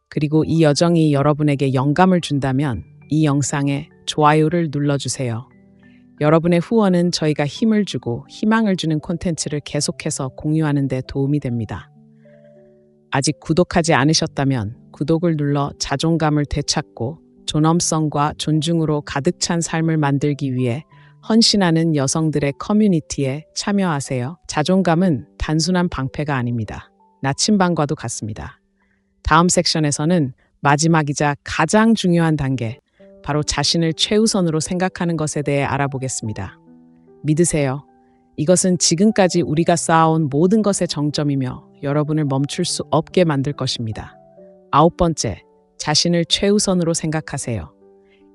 그리고 이 여정이 여러분에게 영감을 준다면 이 영상에 좋아요를 눌러주세요. 여러분의 후원은 저희가 힘을 주고 희망을 주는 콘텐츠를 계속해서 공유하는 데 도움이 됩니다. 아직 구독하지 않으셨다면 구독을 눌러 자존감을 되찾고 존엄성과 존중으로 가득 찬 삶을 만들기 위해 헌신하는 여성들의 커뮤니티에 참여하세요. 자존감은 단순한 방패가 아닙니다. 나침반과도 같습니다. 다음 섹션에서는 마지막이자 가장 중요한 단계, 바로 자신을 최우선으로 생각하는 것에 대해 알아보겠습니다. 믿으세요. 이것은 지금까지 우리가 쌓아온 모든 것의 정점이며 여러분을 멈출 수 없게 만들 것입니다. 9번째, 자신을 최우선으로 생각하세요.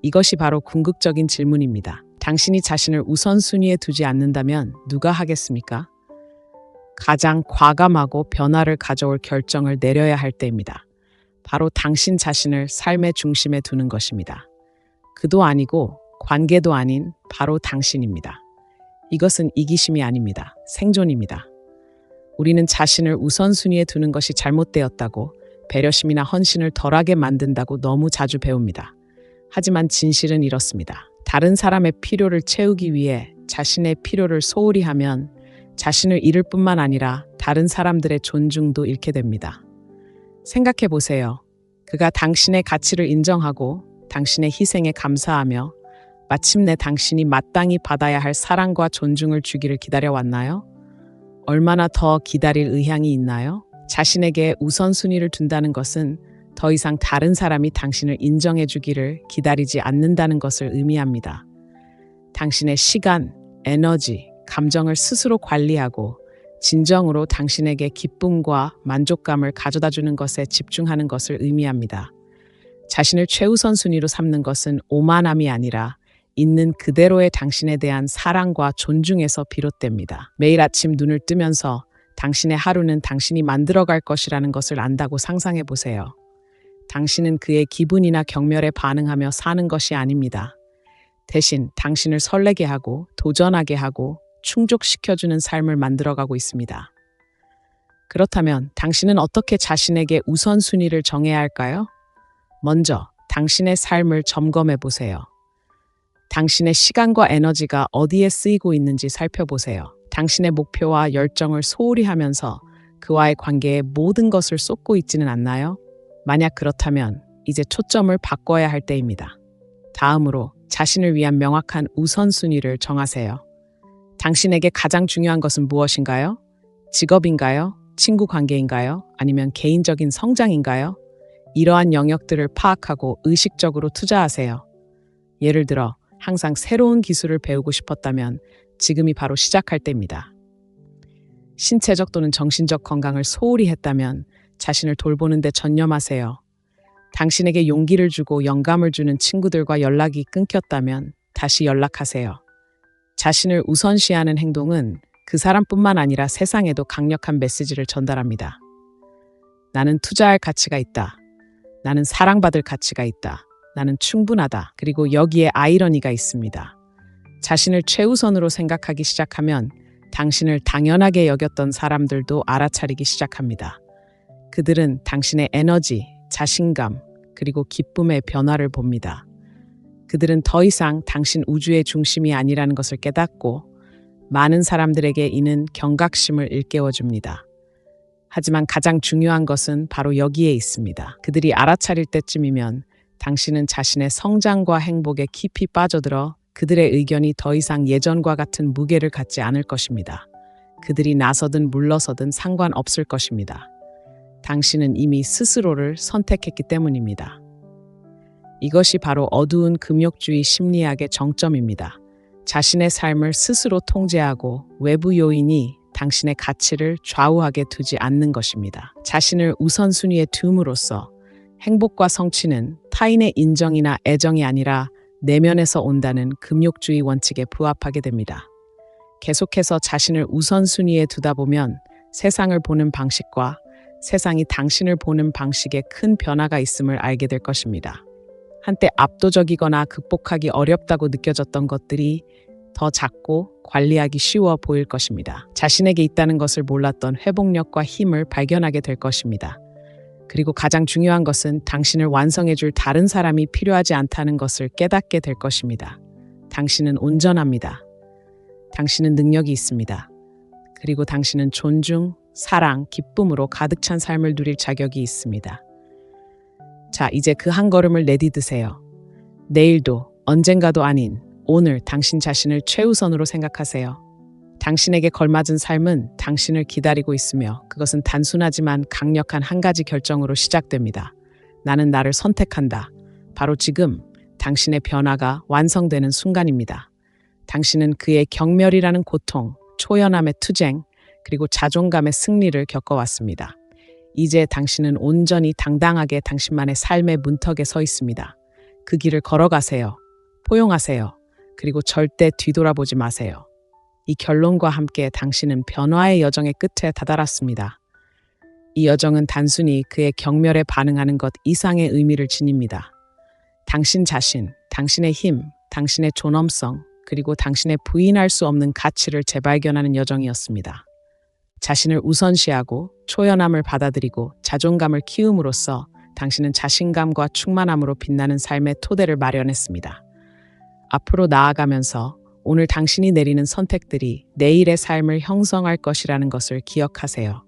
이것이 바로 궁극적인 질문입니다. 당신이 자신을 우선순위에 두지 않는다면 누가 하겠습니까? 가장 과감하고 변화를 가져올 결정을 내려야 할 때입니다. 바로 당신 자신을 삶의 중심에 두는 것입니다. 그도 아니고 관계도 아닌 바로 당신입니다. 이것은 이기심이 아닙니다. 생존입니다. 우리는 자신을 우선순위에 두는 것이 잘못되었다고, 배려심이나 헌신을 덜하게 만든다고 너무 자주 배웁니다. 하지만 진실은 이렇습니다. 다른 사람의 필요를 채우기 위해 자신의 필요를 소홀히 하면 자신을 잃을 뿐만 아니라 다른 사람들의 존중도 잃게 됩니다. 생각해 보세요. 그가 당신의 가치를 인정하고 당신의 희생에 감사하며 마침내 당신이 마땅히 받아야 할 사랑과 존중을 주기를 기다려왔나요? 얼마나 더 기다릴 의향이 있나요? 자신에게 우선순위를 둔다는 것은 더 이상 다른 사람이 당신을 인정해 주기를 기다리지 않는다는 것을 의미합니다. 당신의 시간, 에너지, 감정을 스스로 관리하고 진정으로 당신에게 기쁨과 만족감을 가져다 주는 것에 집중하는 것을 의미합니다. 자신을 최우선 순위로 삼는 것은 오만함이 아니라 있는 그대로의 당신에 대한 사랑과 존중에서 비롯됩니다. 매일 아침 눈을 뜨면서 당신의 하루는 당신이 만들어갈 것이라는 것을 안다고 상상해 보세요. 당신은 그의 기분이나 경멸에 반응하며 사는 것이 아닙니다. 대신 당신을 설레게 하고 도전하게 하고 충족시켜주는 삶을 만들어가고 있습니다. 그렇다면 당신은 어떻게 자신에게 우선순위를 정해야 할까요? 먼저 당신의 삶을 점검해 보세요. 당신의 시간과 에너지가 어디에 쓰이고 있는지 살펴보세요. 당신의 목표와 열정을 소홀히 하면서 그와의 관계에 모든 것을 쏟고 있지는 않나요? 만약 그렇다면 이제 초점을 바꿔야 할 때입니다. 다음으로 자신을 위한 명확한 우선순위를 정하세요. 당신에게 가장 중요한 것은 무엇인가요? 직업인가요? 친구 관계인가요? 아니면 개인적인 성장인가요? 이러한 영역들을 파악하고 의식적으로 투자하세요. 예를 들어 항상 새로운 기술을 배우고 싶었다면 지금이 바로 시작할 때입니다. 신체적 또는 정신적 건강을 소홀히 했다면 자신을 돌보는 데 전념하세요. 당신에게 용기를 주고 영감을 주는 친구들과 연락이 끊겼다면 다시 연락하세요. 자신을 우선시하는 행동은 그 사람뿐만 아니라 세상에도 강력한 메시지를 전달합니다. 나는 투자할 가치가 있다. 나는 사랑받을 가치가 있다. 나는 충분하다. 그리고 여기에 아이러니가 있습니다. 자신을 최우선으로 생각하기 시작하면 당신을 당연하게 여겼던 사람들도 알아차리기 시작합니다. 그들은 당신의 에너지, 자신감, 그리고 기쁨의 변화를 봅니다. 그들은 더 이상 당신 우주의 중심이 아니라는 것을 깨닫고 많은 사람들에게 이는 경각심을 일깨워줍니다. 하지만 가장 중요한 것은 바로 여기에 있습니다. 그들이 알아차릴 때쯤이면 당신은 자신의 성장과 행복에 깊이 빠져들어 그들의 의견이 더 이상 예전과 같은 무게를 갖지 않을 것입니다. 그들이 나서든 물러서든 상관없을 것입니다. 당신은 이미 스스로를 선택했기 때문입니다. 이것이 바로 어두운 금욕주의 심리학의 정점입니다. 자신의 삶을 스스로 통제하고 외부 요인이 당신의 가치를 좌우하게 두지 않는 것입니다. 자신을 우선순위에 둠으로써 행복과 성취는 타인의 인정이나 애정이 아니라 내면에서 온다는 금욕주의 원칙에 부합하게 됩니다. 계속해서 자신을 우선순위에 두다 보면 세상을 보는 방식과 세상이 당신을 보는 방식에 큰 변화가 있음을 알게 될 것입니다. 한때 압도적이거나 극복하기 어렵다고 느껴졌던 것들이 더 작고 관리하기 쉬워 보일 것입니다. 자신에게 있다는 것을 몰랐던 회복력과 힘을 발견하게 될 것입니다. 그리고 가장 중요한 것은 당신을 완성해줄 다른 사람이 필요하지 않다는 것을 깨닫게 될 것입니다. 당신은 온전합니다. 당신은 능력이 있습니다. 그리고 당신은 존중, 사랑, 기쁨으로 가득 찬 삶을 누릴 자격이 있습니다. 자, 이제 그 한 걸음을 내디드세요. 내일도, 언젠가도 아닌 오늘 당신 자신을 최우선으로 생각하세요. 당신에게 걸맞은 삶은 당신을 기다리고 있으며 그것은 단순하지만 강력한 한 가지 결정으로 시작됩니다. 나는 나를 선택한다. 바로 지금 당신의 변화가 완성되는 순간입니다. 당신은 그의 경멸이라는 고통, 초연함의 투쟁, 그리고 자존감의 승리를 겪어왔습니다. 이제 당신은 온전히 당당하게 당신만의 삶의 문턱에 서 있습니다. 그 길을 걸어가세요. 포용하세요. 그리고 절대 뒤돌아보지 마세요. 이 결론과 함께 당신은 변화의 여정의 끝에 다다랐습니다. 이 여정은 단순히 그의 경멸에 반응하는 것 이상의 의미를 지닙니다. 당신 자신, 당신의 힘, 당신의 존엄성, 그리고 당신의 부인할 수 없는 가치를 재발견하는 여정이었습니다. 자신을 우선시하고 초연함을 받아들이고 자존감을 키움으로써 당신은 자신감과 충만함으로 빛나는 삶의 토대를 마련했습니다. 앞으로 나아가면서 오늘 당신이 내리는 선택들이 내일의 삶을 형성할 것이라는 것을 기억하세요.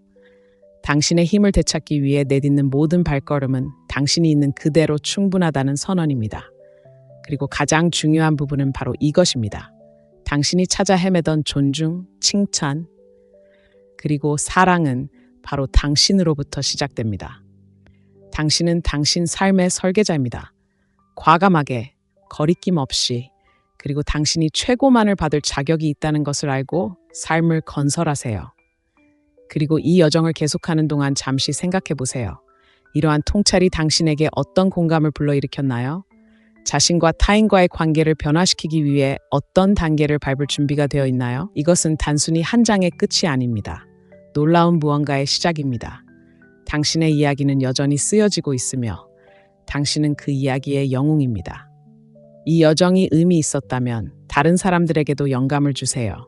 당신의 힘을 되찾기 위해 내딛는 모든 발걸음은 당신이 있는 그대로 충분하다는 선언입니다. 그리고 가장 중요한 부분은 바로 이것입니다. 당신이 찾아 헤매던 존중, 칭찬, 그리고 사랑은 바로 당신으로부터 시작됩니다. 당신은 당신 삶의 설계자입니다. 과감하게, 거리낌 없이, 그리고 당신이 최고만을 받을 자격이 있다는 것을 알고 삶을 건설하세요. 그리고 이 여정을 계속하는 동안 잠시 생각해 보세요. 이러한 통찰이 당신에게 어떤 공감을 불러일으켰나요? 자신과 타인과의 관계를 변화시키기 위해 어떤 단계를 밟을 준비가 되어 있나요? 이것은 단순히 한 장의 끝이 아닙니다. 놀라운 무언가의 시작입니다. 당신의 이야기는 여전히 쓰여지고 있으며 당신은 그 이야기의 영웅입니다. 이 여정이 의미 있었다면 다른 사람들에게도 영감을 주세요.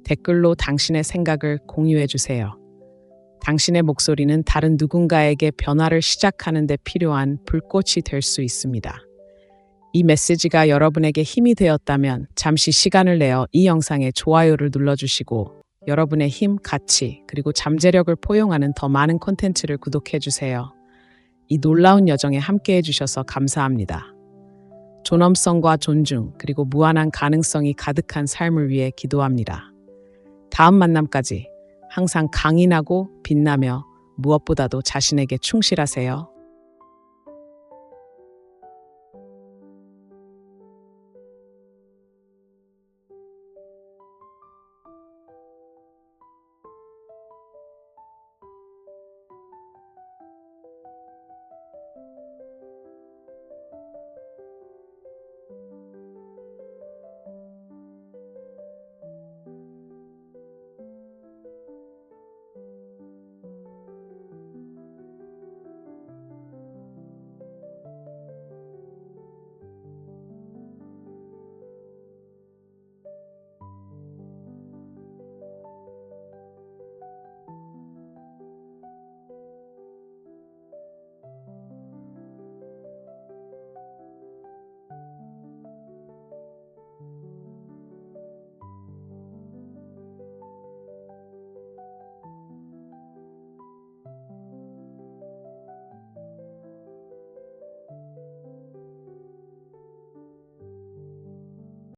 댓글로 당신의 생각을 공유해 주세요. 당신의 목소리는 다른 누군가에게 변화를 시작하는 데 필요한 불꽃이 될 수 있습니다. 이 메시지가 여러분에게 힘이 되었다면 잠시 시간을 내어 이 영상에 좋아요를 눌러주시고 여러분의 힘, 가치, 그리고 잠재력을 포용하는 더 많은 콘텐츠를 구독해 주세요. 이 놀라운 여정에 함께해 주셔서 감사합니다. 존엄성과 존중, 그리고 무한한 가능성이 가득한 삶을 위해 기도합니다. 다음 만남까지 항상 강인하고 빛나며 무엇보다도 자신에게 충실하세요.